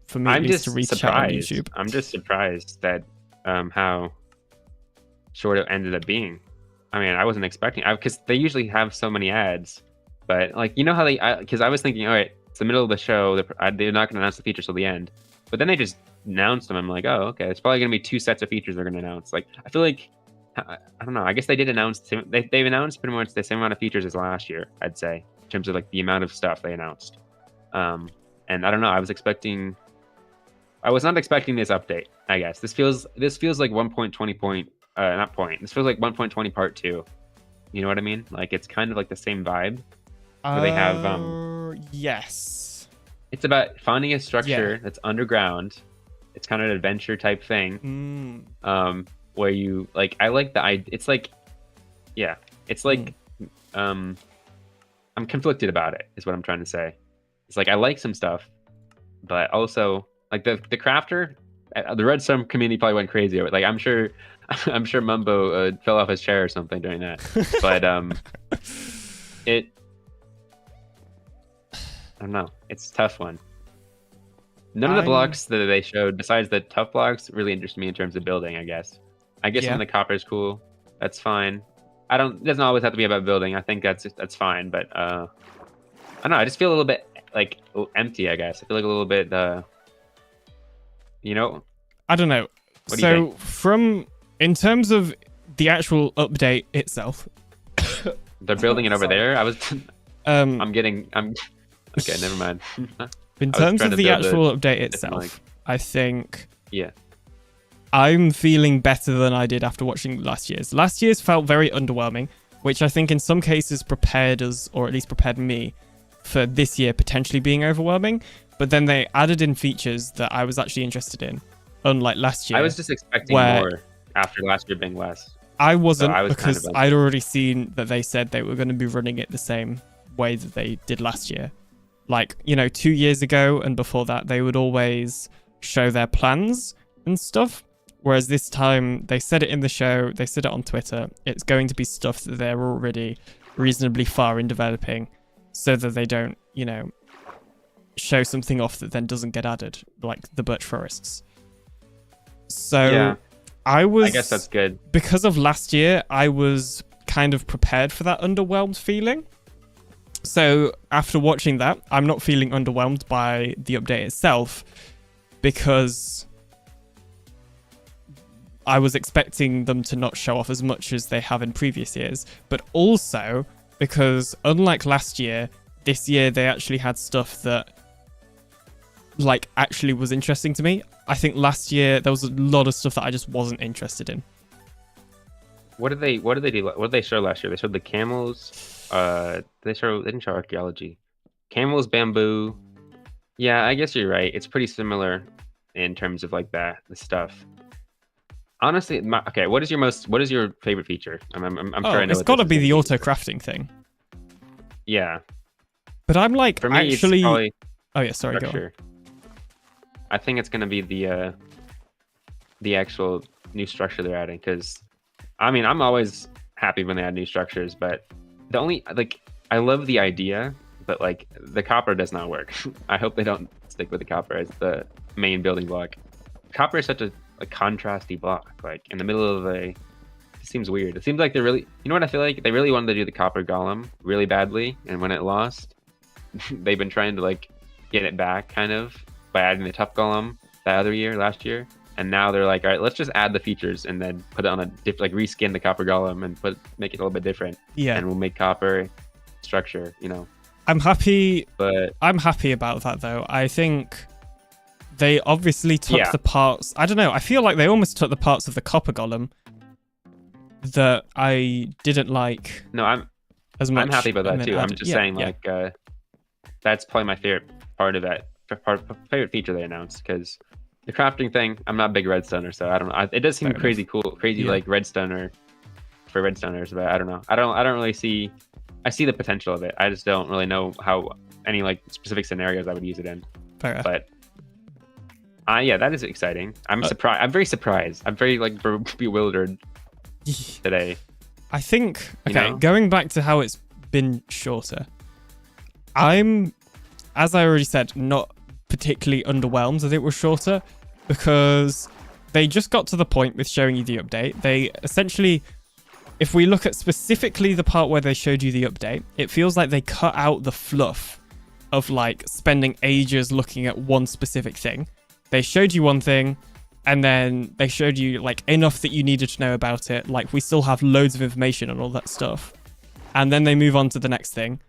for me at least to reach chat on YouTube. I'm just surprised that how short it ended up being. I mean, I wasn't expecting because they usually have so many ads, but like you know how they because I was thinking, all right, it's the middle of the show, they're not gonna announce the features till the end, but then they just announced them. I'm like, oh, okay, it's probably gonna be 2 sets of features they're gonna announce. Like, I feel like I don't know. I guess they did announce they've announced pretty much the same amount of features as last year. I'd say in terms of like the amount of stuff they announced. And I don't know. I was not expecting this update. I guess this feels like 1.20 point. Not point. This feels like 1.20 part 2. You know what I mean? Like it's kind of like the same vibe. Where they have yes. It's about finding a structure that's underground. It's kind of an adventure type thing. Where you like I like the it's like it's like I'm conflicted about it is what I'm trying to say. It's like I like some stuff, but also like the crafter, the Redstone community probably went crazy over it. Like I'm sure Mumbo fell off his chair or something during that. But I don't know. It's a tough one. None of the blocks that they showed, besides the tough blocks, really interest me in terms of building, I guess. Some of the copper is cool. That's fine. It doesn't always have to be about building. I think that's fine, but I don't know. I just feel a little bit like empty, I guess. I feel like a little bit You know? I don't know. What do you think? In terms of the actual update itself, they're building it over there. I'm okay. Never mind. In terms of the actual update itself, I think I'm feeling better than I did after watching last year's. Last year's felt very underwhelming, which I think in some cases prepared us, or at least prepared me, for this year potentially being overwhelming. But then they added in features that I was actually interested in, unlike last year. I was just expecting more after last year being less. I wasn't, so because I'd already seen that they said they were going to be running it the same way that they did last year. Like, 2 years ago and before that, they would always show their plans and stuff. Whereas this time, they said it in the show, they said it on Twitter. It's going to be stuff that they're already reasonably far in developing, so that they don't, show something off that then doesn't get added, like the birch forests. So I guess that's good. Because of last year, I was kind of prepared for that underwhelmed feeling. So after watching that, I'm not feeling underwhelmed by the update itself, because I was expecting them to not show off as much as they have in previous years, but also because unlike last year, this year they actually had stuff that actually was interesting to me. I think last year there was a lot of stuff that I just wasn't interested in. What did they do? What did they show last year? They showed the camels. They didn't show archaeology. Camels, bamboo. Yeah, I guess you're right. It's pretty similar in terms of the stuff. Honestly, okay. What is your favorite feature? I'm sure I know. It's got to be the auto crafting thing. Yeah. But I'm for me, actually. It's probably oh yeah, sorry. Go on. I think it's gonna be the actual new structure they're adding, because I'm always happy when they add new structures, but the only I love the idea, but the copper does not work. I hope they don't stick with the copper as the main building block. Copper is such a contrasty block, in the middle of it seems weird. It seems like they're really, what I feel like? They really wanted to do the copper golem really badly, and when it lost, they've been trying to get it back kind of by adding the tough golem last year, and now they're all right, let's just add the features and then put it on a reskin the copper golem and make it a little bit different. Yeah, and we'll make copper structure. I'm happy, but I'm happy about that though. I think they obviously took the parts. I don't know. I feel like they almost took the parts of the copper golem that I didn't like. No, I'm happy about that too. I'm just saying that's probably my favorite part of that. Favorite feature they announced, because the crafting thing, I'm not a big redstoner, so I don't know. It does seem crazy redstoner for redstoners, but I don't know. I don't really see. I see the potential of it. I just don't really know how any specific scenarios I would use it in. Fair enough. But that is exciting. I'm surprised. I'm very surprised. I'm very bewildered today. I think going back to how it's been shorter, I'm, as I already said, not particularly underwhelmed that it was shorter, because they just got to the point with showing you the update. They essentially, if we look at specifically the part where they showed you the update, it feels like they cut out the fluff of spending ages looking at one specific thing. They showed you one thing, and then they showed you enough that you needed to know about it. We still have loads of information and all that stuff. And then they move on to the next thing,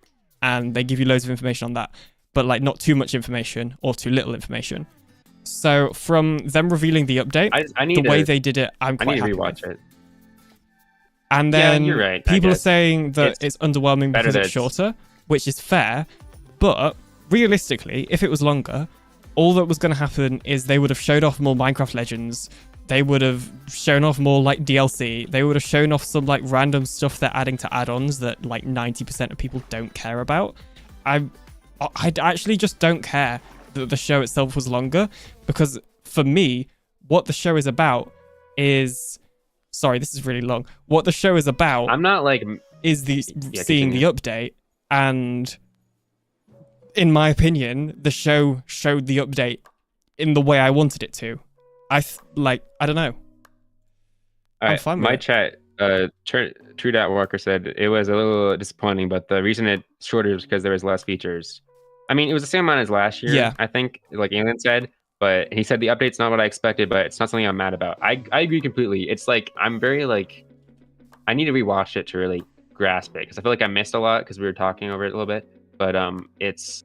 and they give you loads of information on that, but not too much information or too little information. So from them revealing the update, the way they did it, I'm quite happy with. It. And then you're right, people are saying that it's underwhelming because it's shorter, which is fair. But realistically, if it was longer, all that was going to happen is they would have showed off more Minecraft Legends. They would have shown off more DLC. They would have shown off some random stuff they're adding to add-ons that 90% of people don't care about. I actually just don't care that the show itself was longer, because for me, what the show is about is... Sorry, this is really long. What the show is about... I'm not is seeing the update, and in my opinion, the show showed the update in the way I wanted it to. I don't know. I'm fine with my it. chat, True Dat Walker said it was a little disappointing, but the reason it's shorter is because there was less features. It was the same amount as last year, I think, like Alien said, but he said the update's not what I expected, but it's not something I'm mad about. I agree completely. It's like I'm very like I need to rewatch it to really grasp it because I feel like I missed a lot because we were talking over it a little bit. But it's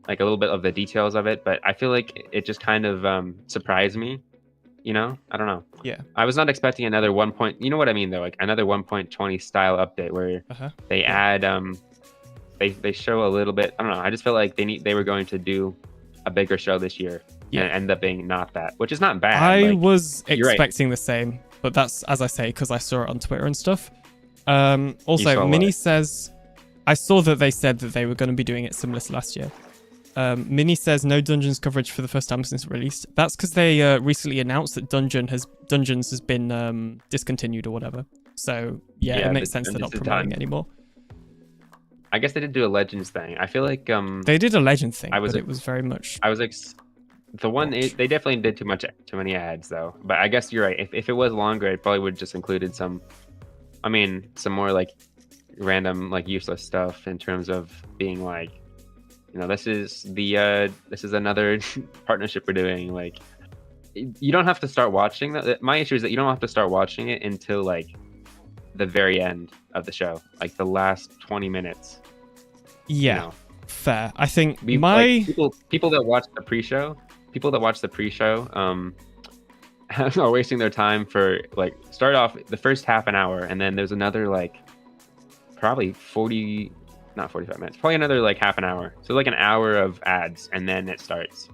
like a little bit of the details of it. But I feel like it just kind of surprised me. You know, I don't know. Yeah. I was not expecting another 1. You know what I mean though, like another 1.20 style update where they add they show a little bit. I don't know. I just felt like they were going to do a bigger show this year and end up being not that, which is not bad. I like, was you're right. expecting the same, but that's as I say because I saw it on Twitter and stuff. Also, Minnie says I saw that they said that they were going to be doing it similar to last year. Minnie says no Dungeons coverage for the first time since release. That's because they recently announced that Dungeons has been discontinued or whatever. So yeah, it makes sense they're not promoting it anymore. I guess they did do a Legends thing. I feel like they did a Legends thing, but it was very much. I was the one they definitely did too many ads though. But I guess you're right. If it was longer, it probably would just included some more like random like useless stuff in terms of being like, you know, this is another partnership we're doing. Like, you don't have to start watching that. My issue is that you don't have to start watching it until like the very end of the show, like the last 20 minutes. Yeah, you know? Fair. I think people that watch the pre-show, are wasting their time for like start off the first half an hour, and then there's another like probably 45 minutes, probably another like half an hour, so like an hour of ads, and then it starts.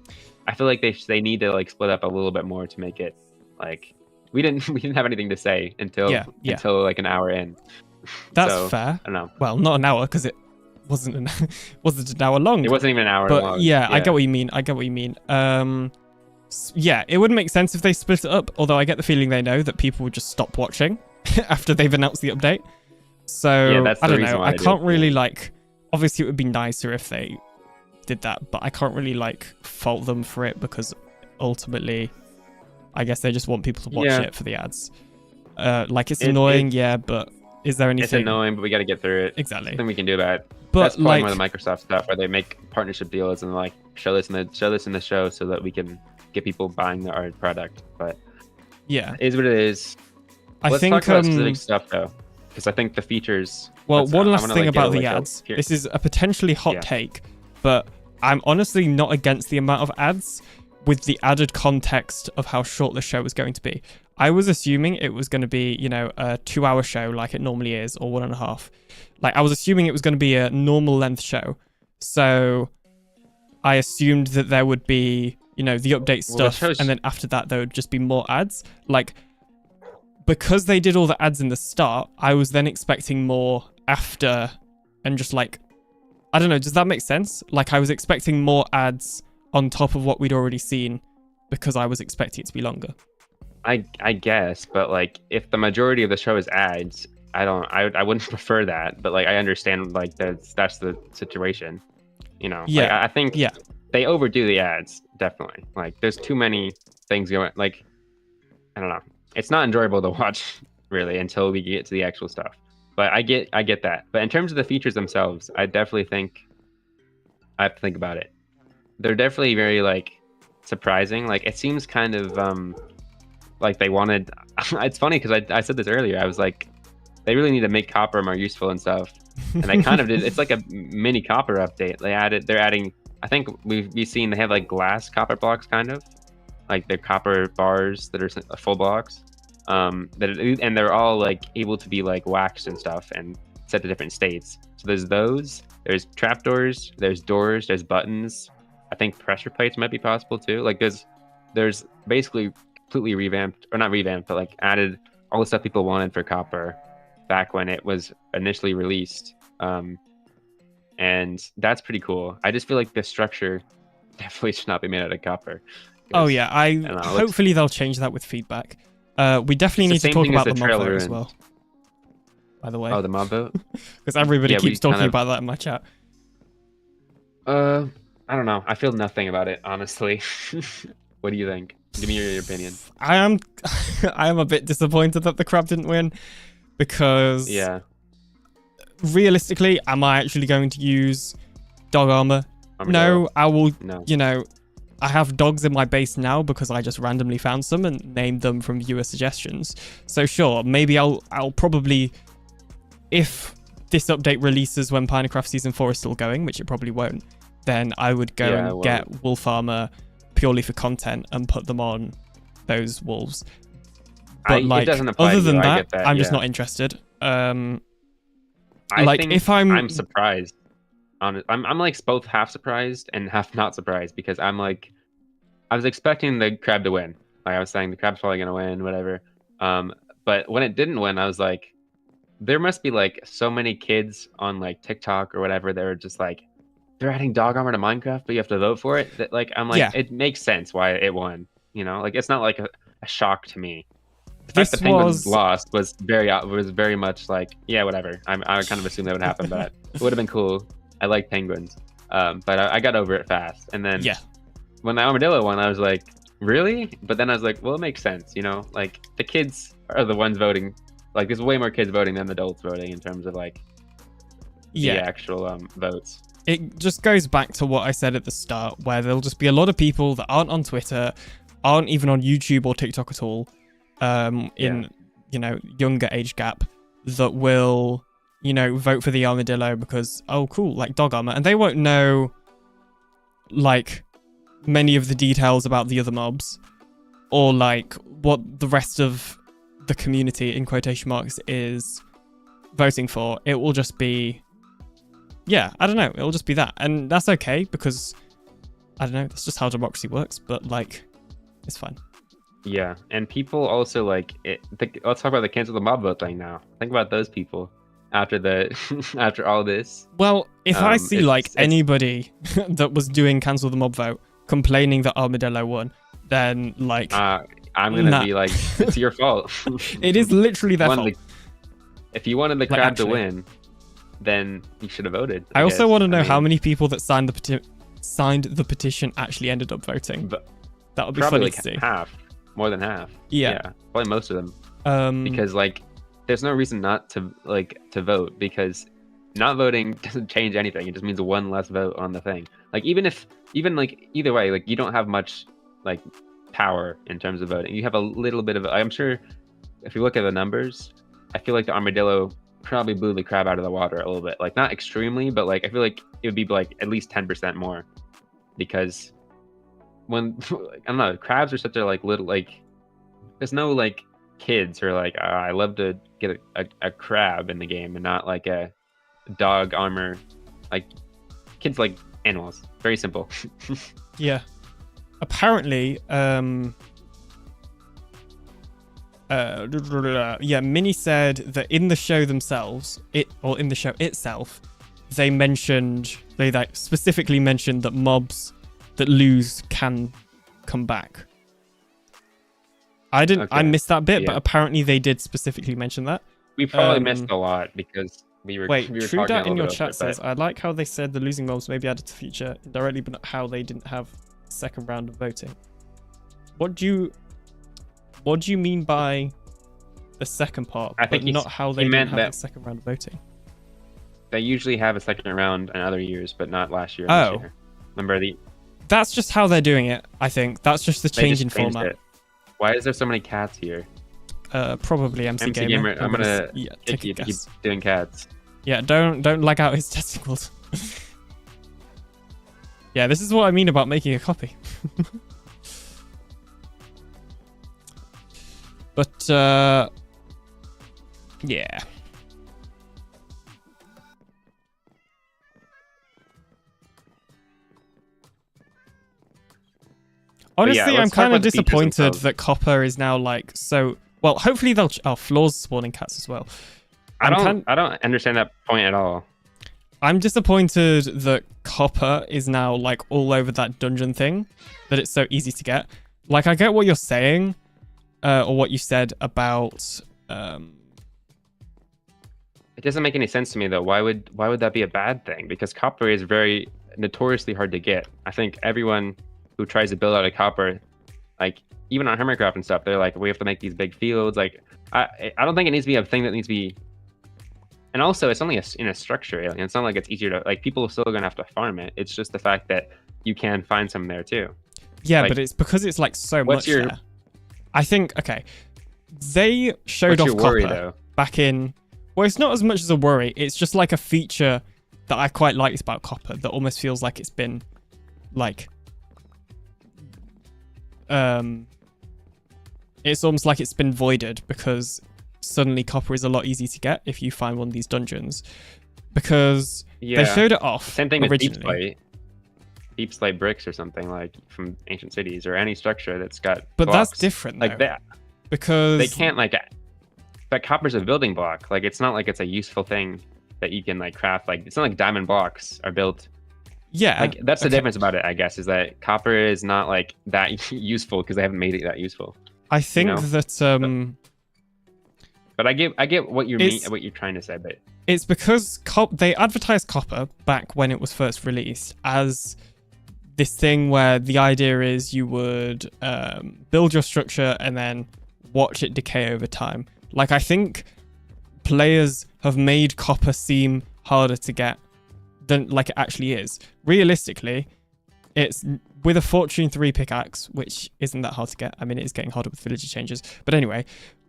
I feel like they need to like split up a little bit more to make it like we didn't have anything to say until like an hour in. That's fair. I don't know. Well, not an hour because it wasn't an hour long. It wasn't even an hour long. Yeah, I get what you mean. Yeah, it would make sense if they split it up, although I get the feeling they know that people would just stop watching after they've announced the update. So I don't know. I can't really like. Obviously, it would be nicer if they did that, but I can't really like fault them for it because ultimately, I guess they just want people to watch it for the ads. Like it's annoying, but is there anything? It's annoying, but we got to get through it. Exactly. Nothing we can do about it. But that's probably like more the Microsoft stuff where they make partnership deals and like show this in the show so that we can get people buying our product. But yeah, it is what it is. Let's talk about specific stuff though, because I think the features. Well, one last thing about the ads. This is a potentially hot take, but I'm honestly not against the amount of ads with the added context of how short the show was going to be. I was assuming it was going to be, you know, a 2-hour show like it normally is, or 1.5. Like, I was assuming it was going to be a normal length show. So I assumed that there would be, you know, the update stuff, and then after that there would just be more ads. Like, because they did all the ads in the start, I was then expecting more after, and just like, I don't know, does that make sense? Like, I was expecting more ads on top of what we'd already seen because I was expecting it to be longer. I guess, but like if the majority of the show is ads, I wouldn't prefer that, but like I understand like that's the situation, you know. Yeah. Like, I think they overdo the ads, definitely. Like there's too many things going, like I don't know. It's not enjoyable to watch really until we get to the actual stuff. But I get that. But in terms of the features themselves, I definitely think I have to think about it. They're definitely very like surprising. Like it seems kind of like they wanted. It's funny because I said this earlier. I was like, they really need to make copper more useful and stuff, and they kind of did. It's like a mini copper update. They're adding. I think we've seen they have like glass copper blocks, kind of like they're copper bars that are full blocks. And they're all like able to be like waxed and stuff and set to different states. So there's those. There's trapdoors. There's doors. There's buttons. I think pressure plates might be possible too. Like there's basically completely revamped, or not revamped, but like added all the stuff people wanted for copper back when it was initially released. And that's pretty cool. I just feel like the structure definitely should not be made out of copper. Oh yeah, hopefully they'll change that with feedback. We definitely need to talk about the mob vote as well. By the way. Oh, the mob vote? Because everybody keeps talking about that in my chat. I don't know. I feel nothing about it, honestly. What do you think? Give me your opinion. I am a bit disappointed that the crab didn't win because realistically, am I actually going to use dog armor? No, I will, you know, I have dogs in my base now because I just randomly found some and named them from viewer suggestions. So sure, maybe I'll probably, if this update releases when PinaCraft Season 4 is still going, which it probably won't, then I would go and get wolf armor purely for content and put them on those wolves. But like, it doesn't apply other than I that, get that, I'm just not interested. I'm surprised. I'm like both half surprised and half not surprised, because I was expecting the crab to win. Like I was saying, the crab's probably gonna win, whatever. But when it didn't win, I was like, there must be like so many kids on like TikTok or whatever that are just like, they're adding dog armor to Minecraft, but you have to vote for it. That like I'm like, it makes sense why it won. You know, like it's not like a shock to me. The fact the Penguins lost was very much like, yeah, whatever. I kind of assumed that would happen, but it would have been cool. I like penguins, but I got over it fast. And then when the armadillo won, I was like, really? But then I was like, well, it makes sense, you know? Like the kids are the ones voting. Like there's way more kids voting than adults voting in terms of like the actual votes. It just goes back to what I said at the start, where there'll just be a lot of people that aren't on Twitter, aren't even on YouTube or TikTok at all, in you know, younger age gap, that will, you know, vote for the armadillo because, oh cool, like dog armor, and they won't know like many of the details about the other mobs or like what the rest of the community in quotation marks is voting for. It will just be, yeah, I don't know, it'll just be that, and that's okay because I don't know, that's just how democracy works, but like it's fine. Yeah, and people also like it. Let's talk about the cancel the mob vote thing now. Think about those people after after all this. Well, if I see like anybody that was doing cancel the mob vote complaining that Armadillo won, then like I'm gonna be like, it's your fault. It is literally their fault. If you wanted the crab to win, then you should have voted. I also want to know how many people that signed the petition actually ended up voting. But that would be funny like to see. Half. More than half. Yeah, probably most of them. Because like there's no reason not to vote, because not voting doesn't change anything. It just means one less vote on the thing. Like even like either way, like you don't have much like power in terms of voting. You have a little bit of, I'm sure if you look at the numbers, I feel like the armadillo probably blew the crab out of the water a little bit. Like not extremely, but like I feel like it would be like at least 10% more, because when I don't know, crabs are such a like little, like there's no like kids who are like, I love to get a crab in the game and not like a dog armor. Like kids like animals. Very simple. Yeah. Apparently, Minnie said that in the show themselves, in the show itself, they like specifically mentioned that mobs that lose can come back. I missed that bit, but apparently they did specifically mention that. We probably missed a lot because we were True talking Dat in your over chat it, says, I like how they said the losing mobs may be added to feature indirectly, but not how they didn't have second round of voting. What do you mean by the second part, but not how they didn't have the second round of voting? They usually have a second round in other years, but not last year. And this year. Remember That's just how they're doing it, I think. That's just the change in format. It. Why is there so many cats here? Probably MC Gamer. I'm gonna kick you to keep doing cats. Yeah, don't lag out his testicles. Yeah, this is what I mean about making a copy. But yeah. Honestly, I'm kind of disappointed that Copper is now like so. Well, hopefully they'll. Floor's spawning cats as well. I don't understand that point at all. I'm disappointed that Copper is now like all over that dungeon thing, that it's so easy to get. Like, I get what you're saying, or what you said about. It doesn't make any sense to me though. Why would that be a bad thing? Because Copper is very notoriously hard to get. I think everyone who tries to build out a Copper, like even on Hermitcraft and stuff, they're like, we have to make these big fields. Like, I don't think it needs to be a thing that needs to be. And also, it's only in a structure alien. It's not like it's easier to, like, people are still gonna have to farm it. It's just the fact that you can find some there too. Yeah, Like, but it's because it's like so what's much your- there. I think, okay, they showed What's off your worry, copper though? back in. Well, it's not as much as a worry. It's just like a feature that I quite liked about copper that almost feels like it's been like it's almost like it's been voided because suddenly copper is a lot easier to get if you find one of these dungeons, because they showed it off Same thing with originally. deep slate bricks or something like from ancient cities or any structure that's got But blocks that's different like though, that. because They can't like, but copper's a building block. Like it's not like it's a useful thing that you can like craft. Like it's not like diamond blocks are built. Yeah, like that's the okay. difference about it, I guess, is that copper is not like that useful because they haven't made it that useful. I think know? that But I get what you mean, It's- what you're trying to say, but it's because they advertised copper back when it was first released as this thing where the idea is you would build your structure and then watch it decay over time. Like, I think players have made copper seem harder to get than like it actually is. Realistically, it's with a Fortune 3 pickaxe, which isn't that hard to get. I mean, it is getting harder with villager changes. But anyway,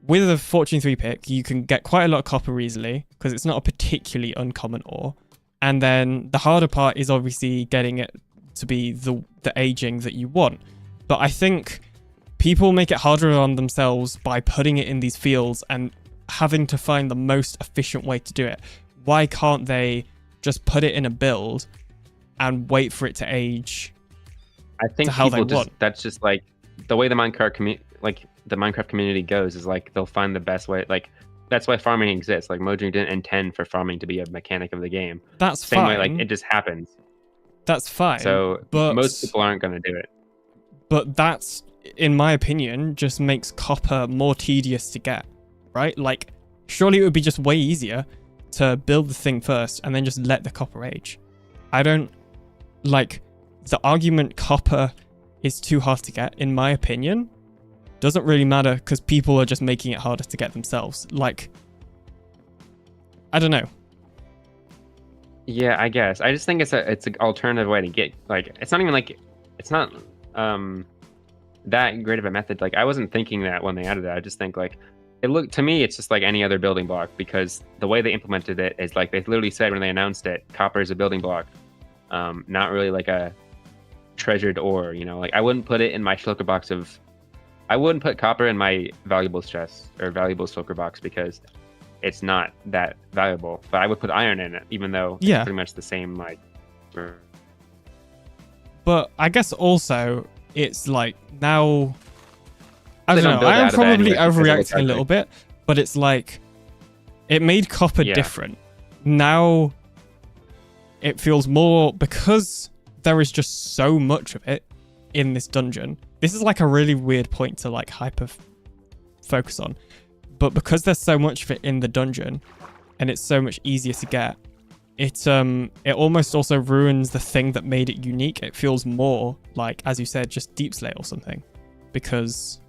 with a Fortune 3 pick, you can get quite a lot of copper easily because it's not a particularly uncommon ore. And then the harder part is obviously getting it to be the aging that you want. But I think people make it harder on themselves by putting it in these fields and having to find the most efficient way to do it. Why can't they just put it in a build and wait for it to age? I think to how they people just want? that's just like the way the Minecraft community goes is like they'll find the best way. Like that's why farming exists. Like Mojang didn't intend for farming to be a mechanic of the game. That's Same way, fine. like it just happens. That's fine. So but most people aren't going to do it. But that's, in my opinion, just makes copper more tedious to get, right? Like, surely it would be just way easier to build the thing first and then just let the copper age. I don't, like, the argument copper is too hard to get, in my opinion, doesn't really matter because people are just making it harder to get themselves. Like, I don't know. Yeah, I guess. I just think it's an alternative way to get, like, it's not even like, it's not that great of a method. Like, I wasn't thinking that when they added it. I just think like, to me, it's just like any other building block because the way they implemented it is like, they literally said when they announced it, copper is a building block. Not really like a treasured ore, you know, like I wouldn't put it in my shulker box I wouldn't put copper in my valuables chest or valuables shulker box because it's not that valuable, but I would put iron in it, even though it's pretty much the same, like. But I guess also it's like now, I They don't don't know, build I am out of it probably anyway, because it looks overreacting a little ugly. bit, but it's like, it made copper Yeah. different. Now it feels more, because there is just so much of it in this dungeon. This is like a really weird point to like hyper focus on, but because there's so much of it in the dungeon and it's so much easier to get, it almost also ruins the thing that made it unique. It feels more like, as you said, just deep slate or something, because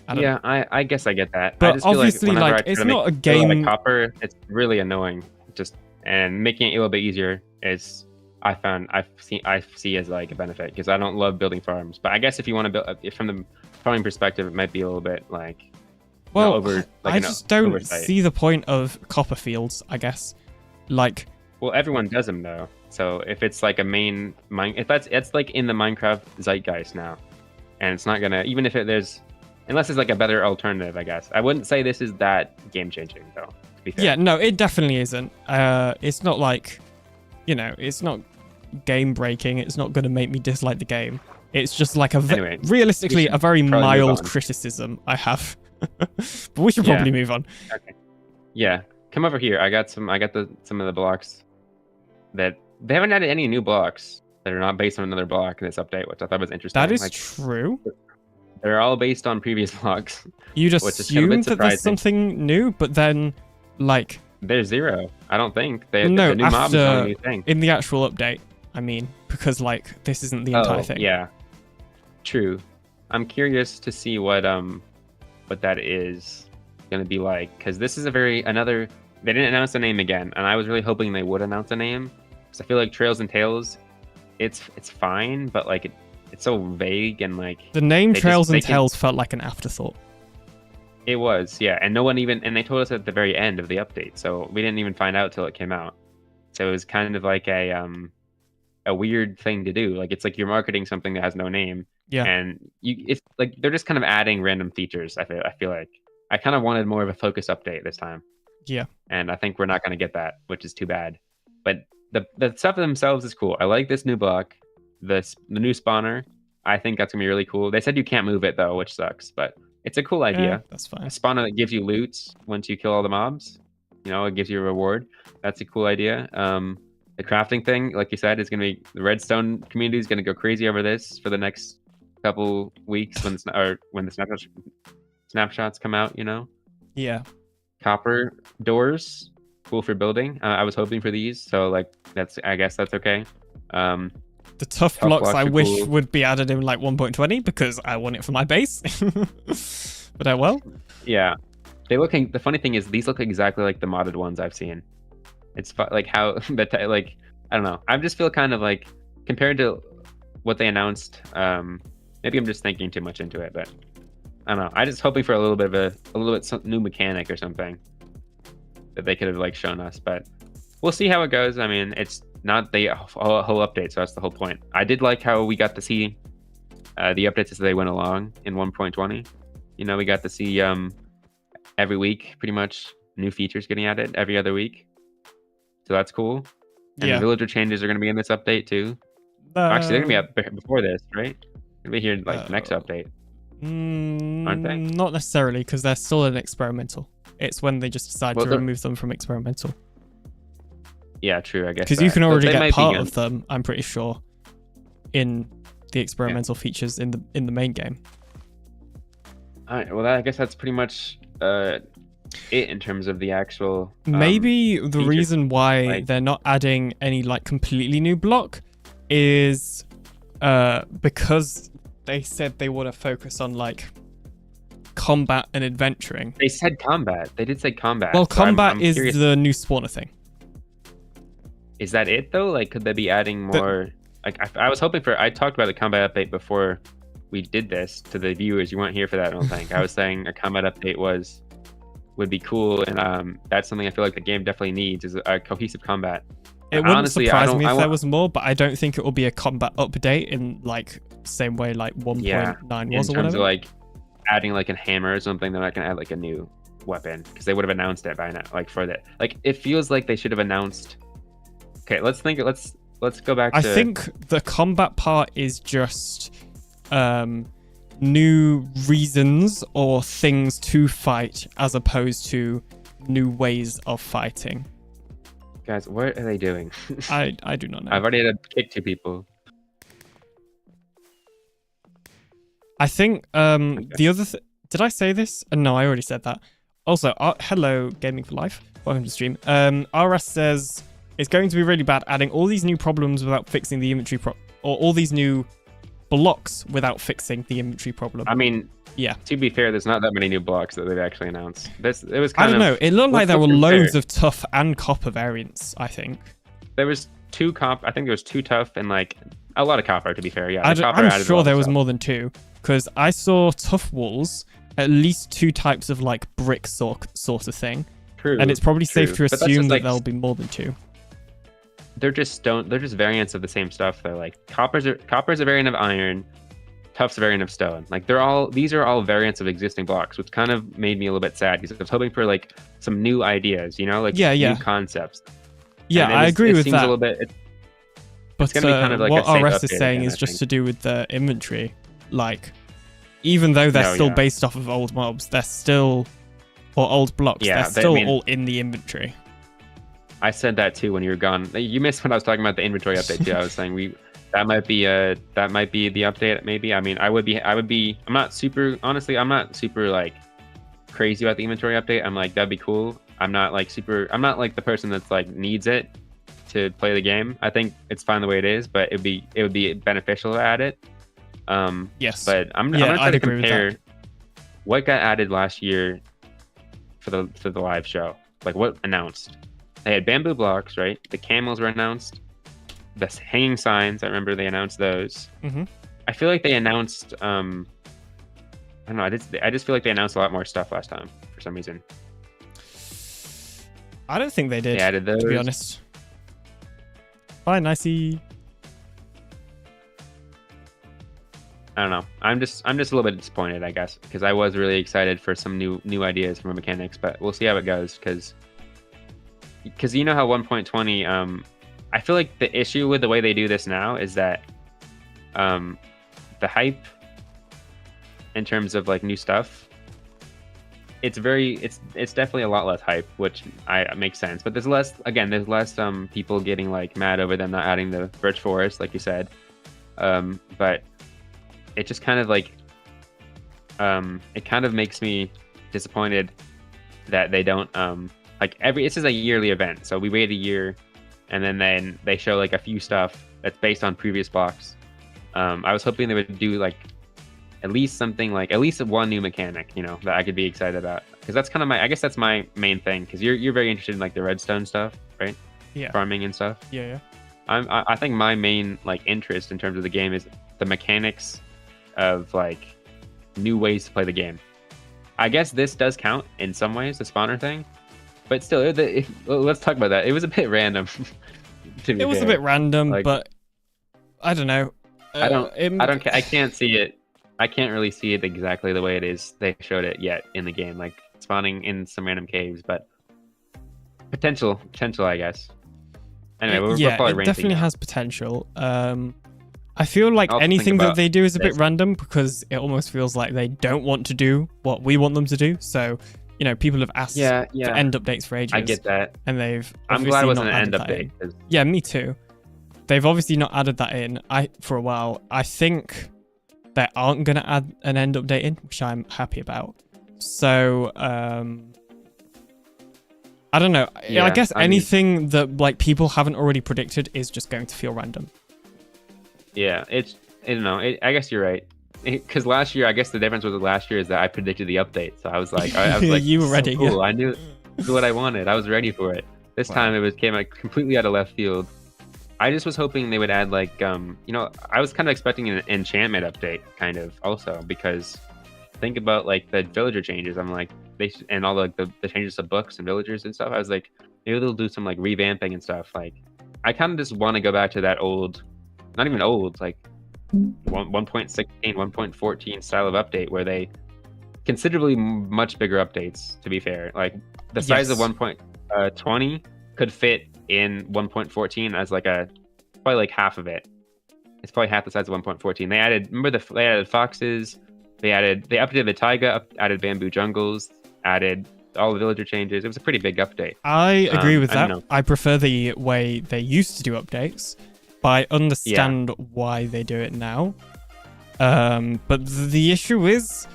I don't know. I guess I get that. But I just feel obviously, whenever like, I try it's to not a make build out of game- copper, it's really annoying. And making it a little bit easier is I see as like a benefit because I don't love building farms. But I guess if you want to build from the farming perspective, it might be a little bit like Well, like I just don't see the point of copper fields, I guess. Like, well, everyone does them though. So if it's like a main it's like in the Minecraft zeitgeist now, and it's not gonna, even if there's, unless it's like a better alternative, I guess. I wouldn't say this is that game changing though. To be fair. yeah, no, it definitely isn't. It's not like, you know, it's not game breaking. It's not going to make me dislike the game. It's just like Anyway, realistically we a very should probably move mild on. criticism I have. But we should Yeah. probably move on. Okay. Yeah, come over here. I got some of the blocks that they haven't added any new blocks that are not based on another block in this update, which I thought was interesting. That is Like, true. they're all based on previous blocks. You'd which is kind of a assume bit that there's surprising. something new, but then, like, There's zero. I don't think. no, the new mobs are after a new thing. in the actual update. I mean, because like this isn't the entire thing. Yeah, true. I'm curious to see what that is gonna be like, because this is they didn't announce the name again, and I was really hoping they would announce a name, because I feel like Trails and Tales, it's fine, but like it's so vague and like the name Trails and Tales felt like an afterthought. It was, yeah, and no one even, and they told us at the very end of the update, so we didn't even find out till it came out. So it was kind of like a weird thing to do. Like it's like you're marketing something that has no name. Yeah. And it's like they're just kind of adding random features. I feel like I kind of wanted more of a focus update this time. Yeah. And I think we're not going to get that, which is too bad. But the stuff themselves is cool. I like this new block, the new spawner. I think that's gonna be really cool. They said you can't move it though, which sucks, but it's a cool idea. That's fine. A spawner that gives you loot once you kill all the mobs. You know, it gives you a reward. That's a cool idea. The crafting thing, like you said, is gonna be the redstone community is gonna go crazy over this for the next couple weeks when the snapshots come out. You know. Yeah. Copper doors, cool for building. I was hoping for these, so like I guess that's okay. The tough blocks I wish cool. would be added in like 1.20 because I want it for my base. But I will. Yeah, the funny thing is these look exactly like the modded ones I've seen. It's like how like I don't know. I just feel kind of like compared to what they announced. Maybe I'm just thinking too much into it, but I don't know. I'm just hoping for a little bit new mechanic or something that they could have like shown us, but we'll see how it goes. I mean, it's not the whole update, so that's the whole point. I did like how we got to see the updates as they went along in 1.20. You know, we got to see every week pretty much new features getting added every other week, so that's cool. And the villager changes are going to be in this update too. Actually, they're going to be up before this, right? They'll be here like next update. Aren't they? Not necessarily, because they're still in experimental. It's when they just decide to remove them from experimental. Yeah, true, I guess. Because you can already get part of them, I'm pretty sure, in the experimental features in the main game. Alright, well, I guess that's pretty much it in terms of the actual... Maybe the reason why they're not adding any like completely new block is because they said they want to focus on like combat and adventuring. They said combat. They did say combat. Well, so combat is the new spawner thing. Is that it though? Like, could they be adding more? I was hoping for. I talked about the combat update before we did this to the viewers. You weren't here for that, I don't think. I was saying a combat update would be cool, and that's something I feel like the game definitely needs is a cohesive combat. It wouldn't surprise me if there was more, but I don't think it will be a combat update in like same way like 1.9 was or whatever. In terms of like adding like a hammer or something, they're not gonna add like a new weapon because they would have announced it by now. Like for that, like it feels like they should have announced. Okay, let's go back to... I think the combat part is just new reasons or things to fight as opposed to new ways of fighting. Guys, what are they doing? I do not know. I've already had to kick 2 people. I think the other... Did I say this? No, I already said that. Also, hello, Gaming for Life. Welcome to the stream. RS says... It's going to be really bad adding all these new problems without fixing the inventory or all these new blocks without fixing the inventory problem. I mean, yeah. To be fair, there's not that many new blocks that they've actually announced. It was I don't know. It looked like there were loads of tough and copper variants, I think. There was 2 I think there was 2 tough and like a lot of copper, to be fair. Yeah, I'm sure there was more than 2 because I saw tough walls, at least 2 types of like brick sort of thing. True. And it's probably safe to assume that there'll be more than 2. They're just variants of the same stuff. They're like copper's a variant of iron, tough's a variant of stone. Like these are all variants of existing blocks, which kind of made me a little bit sad because I was hoping for like some new ideas, you know, like new concepts. Yeah, I agree with that. A little bit, but gonna be kind of like what RS is saying is just to do with the inventory. Like, even though they're still based off of old mobs, they're still or old blocks. They're still all in the inventory. I said that too when you were gone. You missed when I was talking about the inventory update too. I was saying that might be the update maybe. I mean, I'm not super like crazy about the inventory update. I'm like, that'd be cool. I'm not like the person that's like needs it to play the game. I think it's fine the way it is, but it would be beneficial to add it. Yes. But I'm gonna try to compare what got added last year for the live show. Like what announced. They had bamboo blocks, right? The camels were announced. The hanging signs, I remember they announced those. Mm-hmm. I feel like they announced. I don't know. I just feel like they announced a lot more stuff last time for some reason. I don't think they did. They added those. To be honest. Bye, Nicey. I don't know. I'm just a little bit disappointed, I guess, because I was really excited for some new ideas from mechanics, but we'll see how it goes. Because you know how 1.20. I feel like the issue with the way they do this now is that the hype in terms of like new stuff, it's definitely a lot less hype, which makes sense. But there's less people getting like mad over them not adding the birch forest, like you said. But it just kind of like it kind of makes me disappointed that they don't this is a yearly event, so we wait a year and then they show like a few stuff that's based on previous blocks. I was hoping they would do like at least one new mechanic, that I could be excited about, because that's kind of I guess that's my main thing, because you're very interested in like the redstone stuff, right? Yeah. Farming and stuff. Yeah. I think my main like interest in terms of the game is the mechanics of like new ways to play the game. I guess this does count in some ways, the spawner thing, but still, let's talk about that. It was a bit random. It was a bit random, but I don't know. I can't see it. I can't really see it exactly the way it is. They showed it yet in the game, like spawning in some random caves, but potential, I guess. Anyway, we're probably it definitely has potential. I feel like anything that they do is a bit random, because it almost feels like they don't want to do what we want them to do. So, people have asked for end updates for ages. I get that, and they've. I'm glad it wasn't an end update. Yeah, me too. They've obviously not added that in. For a while. I think they aren't going to add an end update in, which I'm happy about. So, I don't know. Yeah, I guess anything that like people haven't already predicted is just going to feel random. Yeah, I don't know. I guess you're right. Because last year, I guess the difference with last year is that I predicted the update. So I was like, you were ready. So cool. Yeah. I knew what I wanted. I was ready for it. This time it came like completely out of left field. I just was hoping they would add like, I was kind of expecting an enchantment update kind of also, because think about like the villager changes. I'm like, and all like the changes to books and villagers and stuff. I was like, maybe they'll do some like revamping and stuff. Like, I kind of just want to go back to that old, not even old, like 1.16, 1.14 style of update where they considerably much bigger updates, to be fair. Like the size of 1.20 could fit in 1.14 as like probably like half of it. It's probably half the size of 1.14. They added foxes, they updated the taiga, added bamboo jungles, added all the villager changes. It was a pretty big update. I agree with that. I prefer the way they used to do updates, but I understand why they do it now. But the issue is,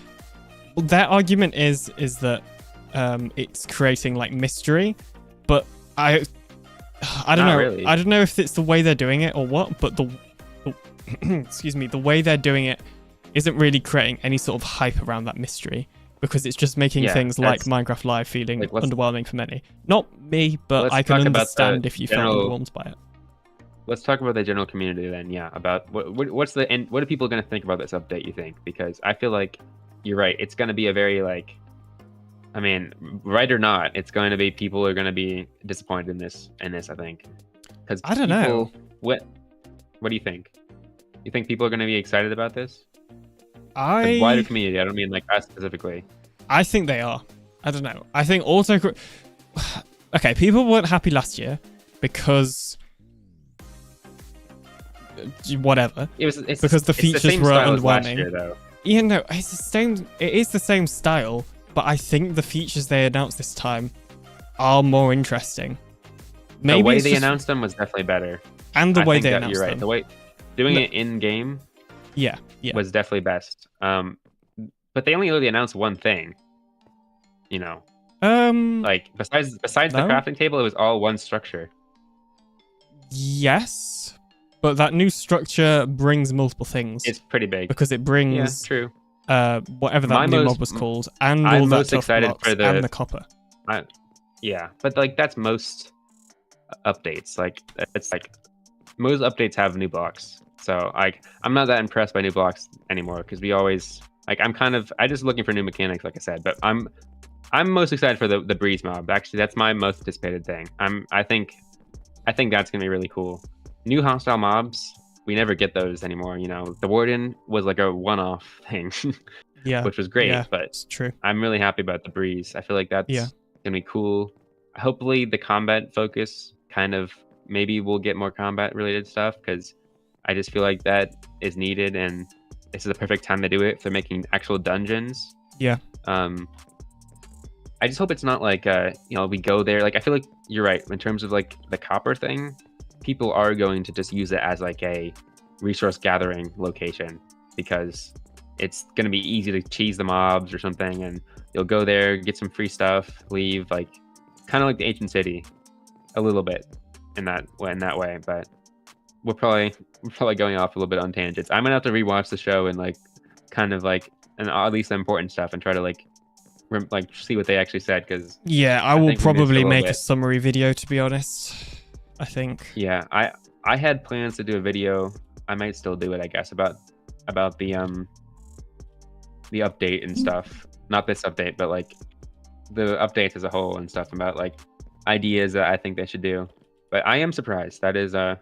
their argument is that it's creating like mystery, but I don't know. Really. I don't know if it's the way they're doing it or what, but excuse me, the way they're doing it isn't really creating any sort of hype around that mystery, because it's just making things like Minecraft Live feeling underwhelming for many. Not me, but I can understand if you felt underwhelmed by it. Let's talk about the general community then. Yeah, about what's the end? What are people going to think about this update, you think? Because I feel like you're right. It's going to be a very like, I mean, right or not, it's going to be, people are going to be disappointed in this. I think, because I don't know. What do you think? You think people are going to be excited about this? The wider community. I don't mean like us specifically. I think they are. I don't know. I think okay, people weren't happy last year because whatever. Because the features were underwhelming. Yeah, no, it's the same. It is the same style, but I think the features they announced this time are more interesting. Maybe the way they announced them was definitely better, and the way they announced them. The way doing it in game, was definitely best. But they only really announced one thing. Like besides the crafting table, it was all one structure. Yes, but that new structure brings multiple things. It's pretty big because it brings whatever that new mob was called, and all that tough blocks and the copper. But like that's most updates. Like it's like most updates have new blocks. So I'm not that impressed by new blocks anymore because we always I'm just looking for new mechanics, like I said. But I'm most excited for the breeze mob. Actually, that's my most anticipated thing. I think that's gonna be really cool. New hostile mobs, we never get those anymore. You know, the warden was like a one-off thing, yeah, which was great. yeah, but it's true. I'm really happy about the breeze. I feel like that's gonna be cool. Hopefully, the combat focus kind of maybe we'll get more combat related stuff because I just feel like that is needed, and this is the perfect time to do it if they're making actual dungeons. Yeah. I just hope it's not like we go there. Like I feel like you're right in terms of like the copper thing. People are going to just use it as like a resource gathering location because it's going to be easy to cheese the mobs or something, and you'll go there, get some free stuff, leave, like kind of like the ancient city, a little bit in that way. But we're probably going off a little bit on tangents. I'm gonna have to rewatch the show and like kind of like and at least the important stuff and try to like see what they actually said because I will probably make a summary video, to be honest. I think. Yeah, I had plans to do a video. I might still do it, I guess, about the update and stuff. Not this update, but like the updates as a whole and stuff about like ideas that I think they should do. But I am surprised. That is it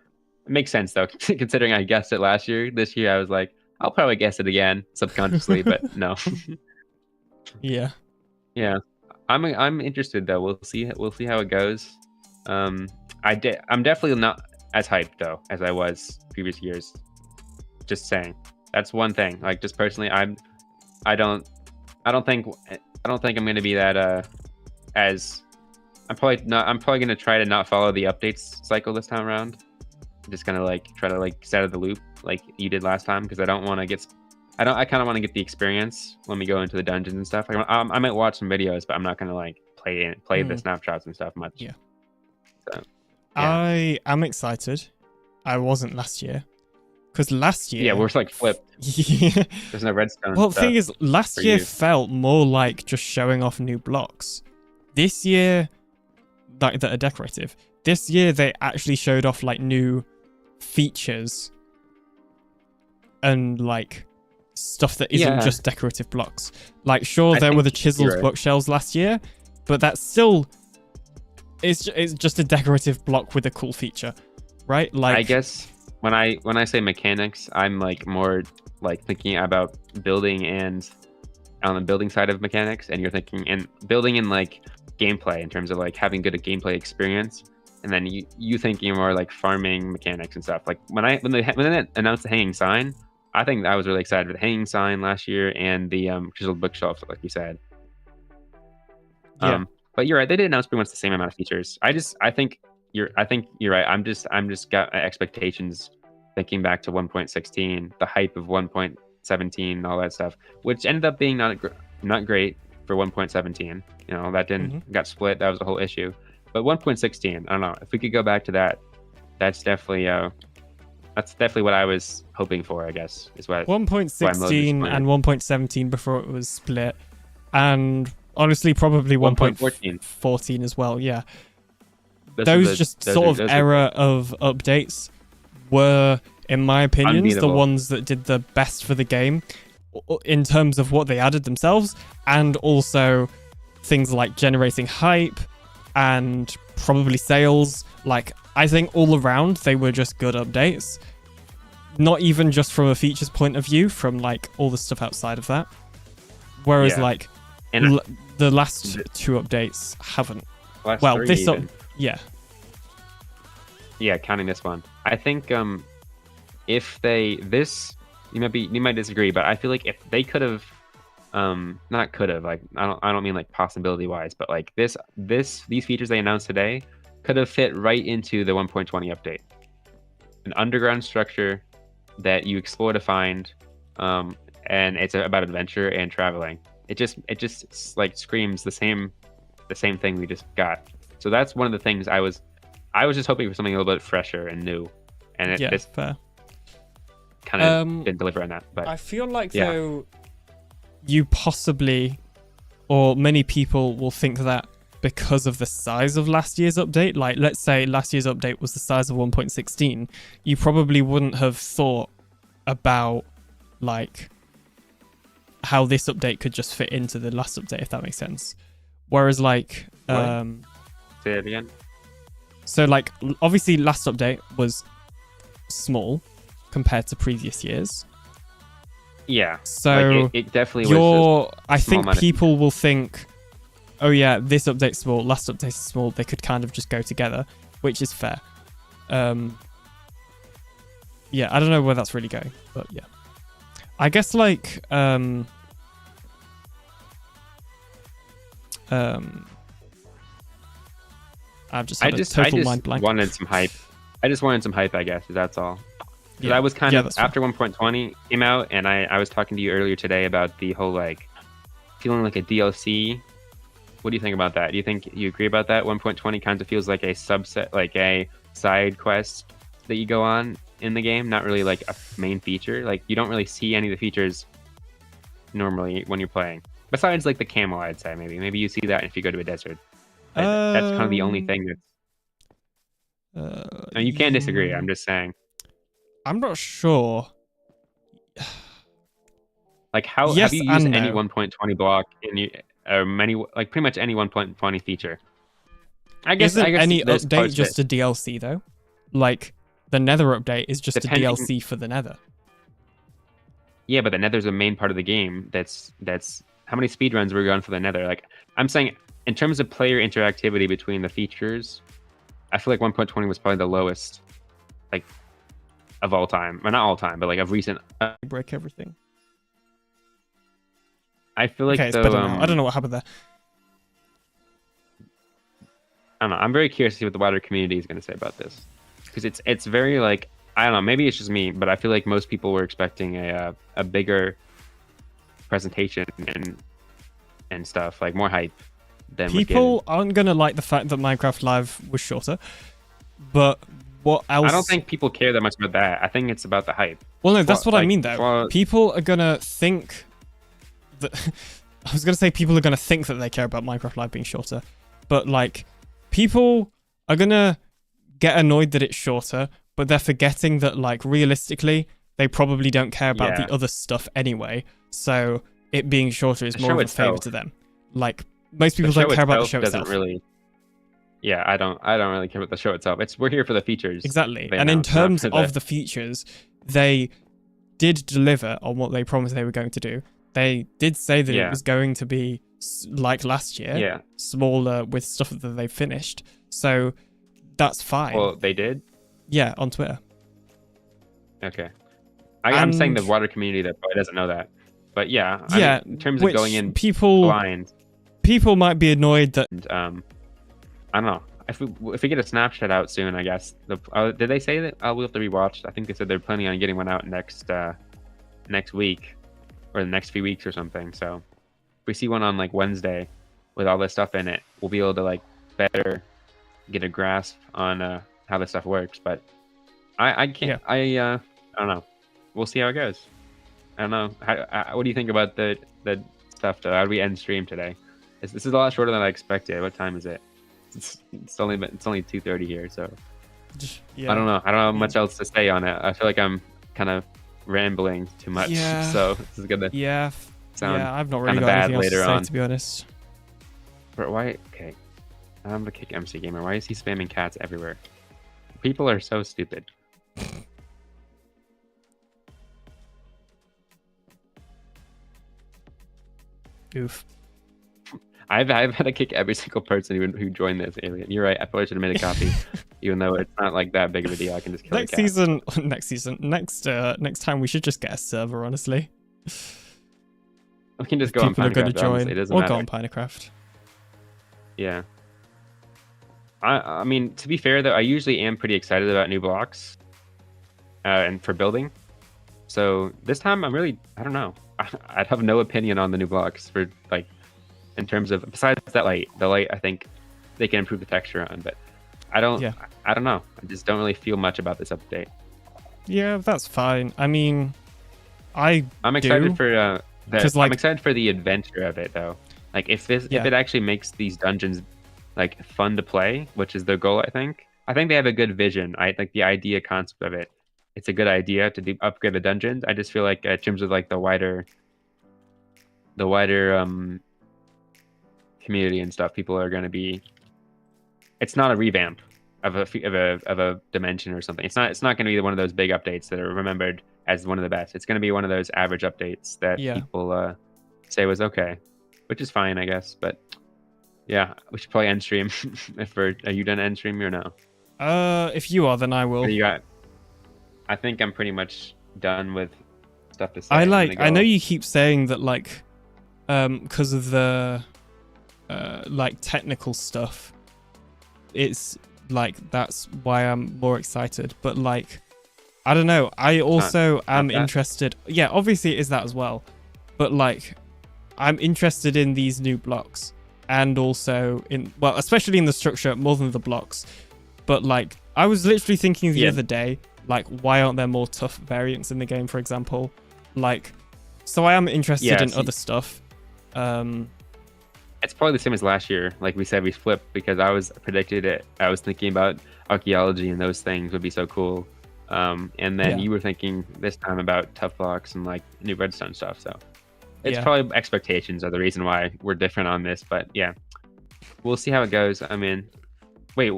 makes sense though, considering I guessed it last year. This year I was like, I'll probably guess it again subconsciously, but no. Yeah. Yeah. I'm interested though. We'll see how it goes. I'm definitely not as hyped though as I was previous years. Just saying. That's one thing. Like just personally, I don't think I'm gonna be that as I'm probably gonna try to not follow the updates cycle this time around. I'm just gonna like try to like stay out of the loop like you did last time because I kind of want to get the experience when we go into the dungeons and stuff. I might watch some videos, but I'm not gonna like play the snapshots and stuff much. Yeah. So, I am excited. I wasn't last year. Because last year... Yeah, we're like flipped. Yeah. There's no redstone. Well, the thing is, last year felt more like just showing off new blocks. This year, that are decorative. This year, they actually showed off like new features and like stuff that isn't just decorative blocks. Like, sure, there were the chiseled bookshelves last year, but that's still... It's just a decorative block with a cool feature, right? Like, I guess when I say mechanics, I'm like more like thinking about building and on the building side of mechanics, and you're thinking and building in like gameplay in terms of like having good gameplay experience, and then you thinking more like farming mechanics and stuff. Like when they announced the hanging sign, I think I was really excited for the hanging sign last year and the chiseled bookshelves, like you said. Yeah. But you're right. They did announce pretty much the same amount of features. I think you're right. I'm just got expectations thinking back to 1.16, the hype of 1.17, all that stuff, which ended up being not great for 1.17. You know, that got split. That was the whole issue. But 1.16, I don't know. If we could go back to that, that's definitely what I was hoping for, I guess, is what 1.16 and 1.17 before it was split, and honestly, probably 1.14 as well. Yeah, those era of updates were, in my opinion, the ones that did the best for the game in terms of what they added themselves, and also things like generating hype and probably sales. Like, I think all around they were just good updates, not even just from a features point of view, from like all the stuff outside of that. Whereas like the last two updates haven't. Well, this yeah, counting this one, I think if you might disagree, but I feel like if they could have not could have, like I don't mean like possibility wise, but like these features they announced today could have fit right into the 1.20 update. An underground structure that you explore to find, and it's about adventure and traveling. It just like screams the same thing we just got. So that's one of the things I was just hoping for something a little bit fresher and new, and it fair. Kind of didn't deliver on that. But I feel like though you possibly, or many people will think that because of the size of last year's update. Like, let's say last year's update was the size of 1.16. You probably wouldn't have thought about, like, how this update could just fit into the last update, if that makes sense. Whereas, like... Say it again. So, like, obviously last update was small compared to previous years. Yeah. So like it definitely was. I think people will think, oh yeah, this update's small, last update's small. They could kind of just go together, which is fair. Yeah, I don't know where that's really going, but yeah. I guess like I've just had a total mind blank. Wanted some hype. I just wanted some hype, I guess. That's all. Yeah. I was kind of fine. after 1.20 came out, and I was talking to you earlier today about the whole like feeling like a DLC. What do you think about that? Do you think you agree about that? 1.20 kind of feels like a subset, like a side quest that you go on in the game, not really like a main feature. Like you don't really see any of the features normally when you're playing. Besides like the camel, I'd say maybe you see that if you go to a desert. That's kind of the only thing that's. You can't disagree. I'm just saying. I'm not sure. Like how yes, have you used and any no. 1.20 block in many, like pretty much any 1.20 feature? I guess any there's update parts just a DLC though? Like the Nether update is just Depending- a DLC for the Nether. Yeah, but the Nether's a main part of the game. That's how many speedruns were going for the Nether? Like I'm saying, in terms of player interactivity between the features, I feel like 1.20 was probably the lowest, like, of all time. Well, not all time, but like of recent. Break everything. I feel like okay, it's better now. I don't know what happened there. I don't know. I'm very curious to see what the wider community is going to say about this, because it's very like, I don't know. Maybe it's just me, but I feel like most people were expecting a bigger presentation and stuff, like more hype than people aren't gonna like the fact that Minecraft Live was shorter, but what else? I don't think people care that much about that. I think it's about the hype. Well, no, that's what I mean though. People are gonna think that. I was gonna say people are gonna think that they care about Minecraft Live being shorter, but like people are gonna get annoyed that it's shorter, but they're forgetting that like realistically they probably don't care about the other stuff anyway. So it being shorter is more of a favor to them. Like most people don't care about the show itself. Really, yeah, I don't really care about the show itself. We're here for the features. Exactly. And in terms of the features, they did deliver on what they promised they were going to do. They did say that it was going to be like last year, smaller with stuff that they finished. So that's fine. Well, they did? Yeah, on Twitter. Okay. I'm saying the wider community that probably doesn't know that. But yeah, yeah, I mean, in terms of going in blind, people might be annoyed that. I don't know. If we get a snapshot out soon, I guess. Did they say that we'll have to rewatch? I think they said they're planning on getting one out next week, or the next few weeks or something. So if we see one on like Wednesday with all this stuff in it, we'll be able to like better get a grasp on how this stuff works. But I can't. I don't know. We'll see how it goes. I don't know. What do you think about the stuff though? How do we end stream today? This is a lot shorter than I expected. What time is it? It's only 2:30 here, so I don't know. I don't have much else to say on it. I feel like I'm kind of rambling too much. Yeah. So this is gonna sound I've not really got bad anything else later to say, on. to be honest. But why? Okay, I'm gonna kick MC Gamer. Why is he spamming cats everywhere? People are so stupid. Oof. I've had to kick every single person who joined this alien. You're right. I probably should have made a copy, even though it's not like that big of a deal. I can just kill Next time we should just get a server. Honestly, we can just go on PinaCraft. People are going to join. It doesn't or matter. go on PinaCraft. Yeah. I mean, to be fair though, I usually am pretty excited about new blocks, and for building. So this time I don't know. I'd have no opinion on the new blocks for like. In terms of, besides that light, I think they can improve the texture on, but I don't know. I just don't really feel much about this update. Yeah, that's fine. I mean, I'm excited for I'm excited for the adventure of it though. Like if it actually makes these dungeons like fun to play, which is their goal. I think they have a good vision. I like the idea concept of it. It's a good idea to upgrade the dungeons. I just feel like in terms of like the wider community and stuff, people are going to be. It's not a revamp of a dimension or something. It's not going to be one of those big updates that are remembered as one of the best. It's going to be one of those average updates that people say was okay, which is fine, I guess. But yeah, we should probably end stream. Are you done end stream or no? If you are, then I will. What do you got? I think I'm pretty much done with stuff to say. I know you keep saying that like, because of the like technical stuff, it's like that's why I'm more excited. But like, I don't know. I also am interested. Yeah, obviously it is that as well. But like, I'm interested in these new blocks, and also especially in the structure more than the blocks. But like, I was literally thinking the other day, like, why aren't there more tough variants in the game, for example? Like, so I am interested in other stuff. It's probably the same as last year. Like we said, we flipped because I was thinking about archaeology and those things would be so cool. And then you were thinking this time about tough blocks and like new redstone stuff. So it's probably expectations are the reason why we're different on this. But yeah, we'll see how it goes. I mean, wait,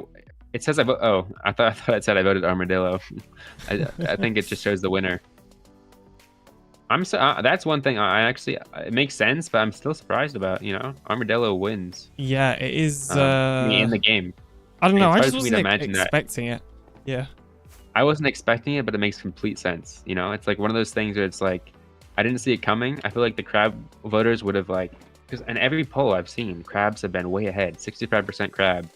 it says I thought it said I voted Armadillo. I think it just shows the winner. That's one thing I actually, it makes sense, but I'm still surprised about, Armadillo wins. Yeah, it is in the game. I don't know, I just wasn't expecting it. Yeah. I wasn't expecting it, but it makes complete sense. It's like one of those things where it's like, I didn't see it coming. I feel like the crab voters would have because in every poll I've seen, crabs have been way ahead. 65% crab,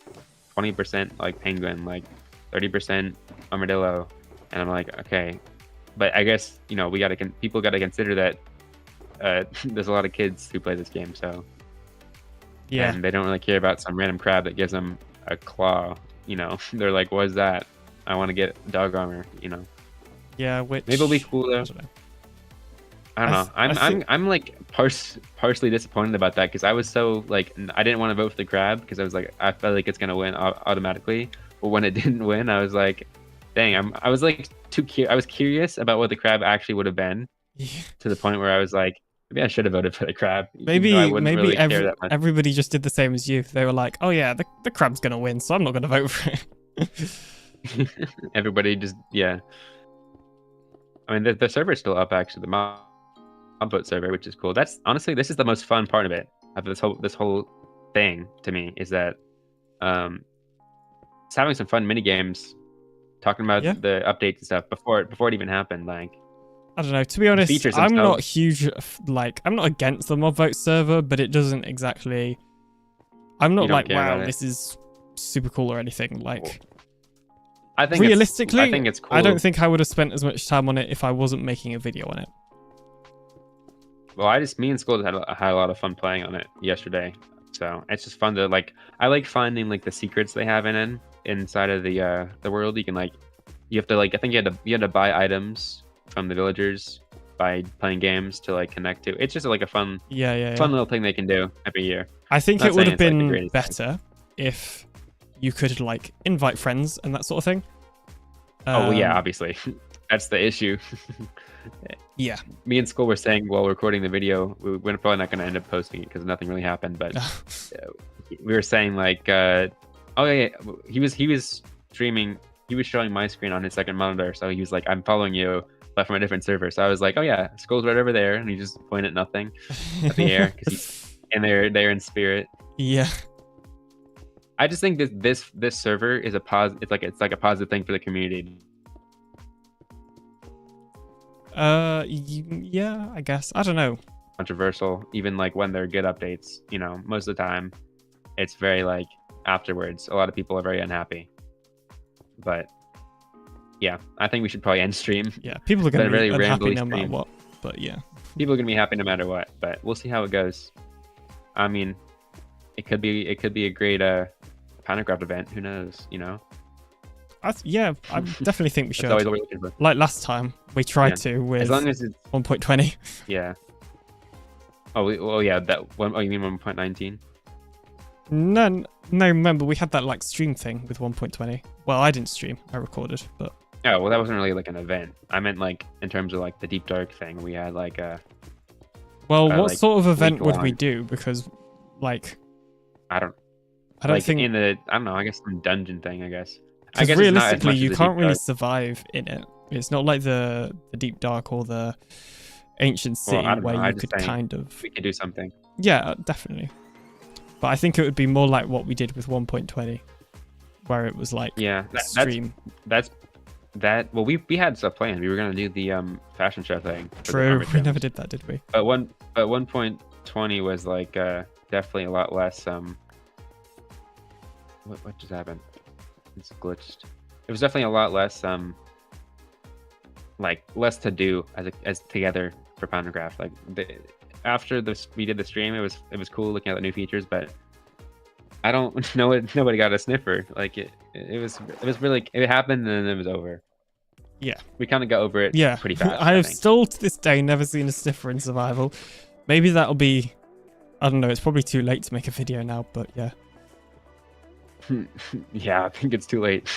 20% like penguin, like 30% armadillo. And I'm like, okay. But I guess, people got to consider that there's a lot of kids who play this game, so. Yeah. And they don't really care about some random crab that gives them a claw, They're like, what is that? I want to get dog armor, Yeah, which... Maybe it'll be cool, though. I don't know. I'm like partially disappointed about that because I was so like, I didn't want to vote for the crab because I was like, I felt like it's going to win automatically. But when it didn't win, I was like, dang, I was like I was curious about what the crab actually would have been to the point where I was like, maybe I should have voted for the crab. Maybe everybody just did the same as you. They were like, oh yeah, the crab's going to win, so I'm not going to vote for it. Everybody just, yeah. I mean, the server's still up, actually, the mob vote server, which is cool. That's honestly, this is the most fun part of it, of this whole thing to me, is that it's having some fun mini games, talking about the updates and stuff before it even happened. Like, I don't know. To be honest, I'm not huge. Like, I'm not against the mob vote server, but it doesn't exactly. I'm not like, wow, this is super cool or anything. Like, I think realistically, I think it's cool. I don't think I would have spent as much time on it if I wasn't making a video on it. Well, me and Scold had a lot of fun playing on it yesterday. So it's just fun to like. I like finding like the secrets they have inside of the world. You can you have to I think you had to buy items from the villagers by playing games to like connect to. It's just like a fun little thing they can do every year. I think it would have been better if you could like invite friends and that sort of thing. Oh yeah, obviously. That's the issue. Yeah. Me and Skull were saying while recording the video, we're probably not going to end up posting it because nothing really happened. But we were saying like, he was streaming. He was showing my screen on his second monitor. So he was like, I'm following you, but from a different server. So I was like, oh yeah, Skull's right over there. And he just pointed at nothing, at the air, and they're in spirit. Yeah. I just think this server is a it's like a positive thing for the community. Yeah, I guess. I don't know. Controversial, even like when they're good updates, most of the time it's very like afterwards. A lot of people are very unhappy. But yeah, I think we should probably end stream. Yeah, people are going to be unhappy no matter what. But yeah. People are going to be happy no matter what, but we'll see how it goes. I mean, it could be a great PinaCraft event, who knows, I definitly think we should. That's always what we're looking for. Like last time, we tried to with as long as it's No, remember, we had that like stream thing with 1.20. Well, I didn't stream, I recorded, but... Oh, well, that wasn't really like an event. I meant like in terms of like the Deep Dark thing. We had like a... Well, what like, sort of event would we week-long- do? Because, like... I don't like, think... in the... I don't know, I guess some dungeon thing, I guess. I Because guess it's not as realistically, much as you the can't Deep really Dark. survive in it. It's not like the Deep Dark or the Ancient City Well, I don't know, where I you just could think kind of... We could do something. Yeah, definitely. But I think it would be more like what we did with 1.20, where it was like Yeah, stream. Well, we had stuff planned. We were gonna do the fashion show thing. for the True, Armor we Challenge. never did that, did we? But 1.20 was like definitely a lot less. What just happened? It's glitched. It was definitely a lot less like less to do as together for PinaCraft. Like after we did the stream, it was cool looking at the new features, but I don't know it. Nobody got a sniffer. Like it was really, it happened and then it was over. Yeah, we kind of got over it. Yeah, pretty fast. I have think. still to this day never seen a sniffer in survival. Maybe that'll be, I don't know. It's probably too late to make a video now, but yeah. Yeah, I think it's too late.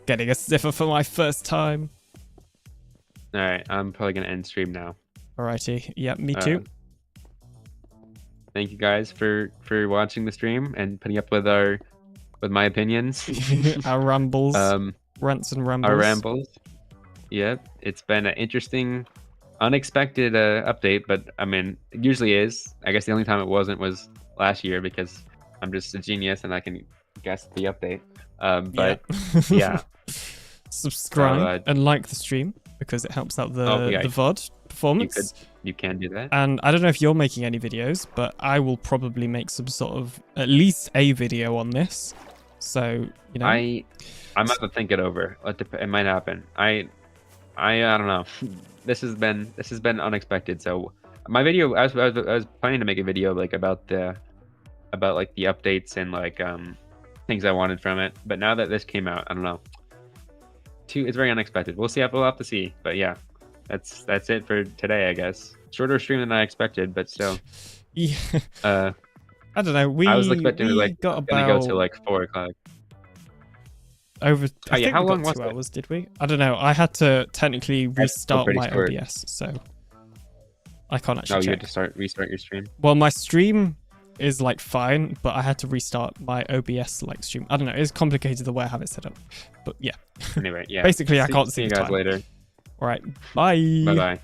Getting a sniffer for my first time. All right, I'm probably gonna end stream now. Alrighty, yeah, me too. Thank you guys for watching the stream and putting up with my opinions. Our rambles, rants and rambles. Our rambles. Yep, it's been an interesting, unexpected update, but I mean, it usually is. I guess the only time it wasn't was last year because I'm just a genius and I can guess the update. But yeah. Subscribe and like the stream because it helps out the VOD performance. You can do that. And I don't know if you're making any videos, but I will probably make some sort of at least a video on this. So, you know, I might have to think it over. It might happen. I don't know. This has been unexpected. So my video, I was planning to make a video like about like the updates and like things I wanted from it. But now that this came out, I don't know. It's very unexpected. We'll see. We'll have to see. But yeah, that's it for today, I guess. Shorter stream than I expected, but still. Yeah. I don't know. I was expecting like got gonna go till like 4 o'clock. Over. Oh, yeah, how long was 2 it? hours? Did we? I don't know. I had to technically restart my short. OBS, so I can't actually. Oh, check. you had to restart your stream. Well, my stream is like fine, but I had to restart my OBS like stream. I don't know. It's complicated the way I have it set up, but yeah. Anyway, yeah. Basically, I can't see you the guys time. later. All right. Bye. Bye bye.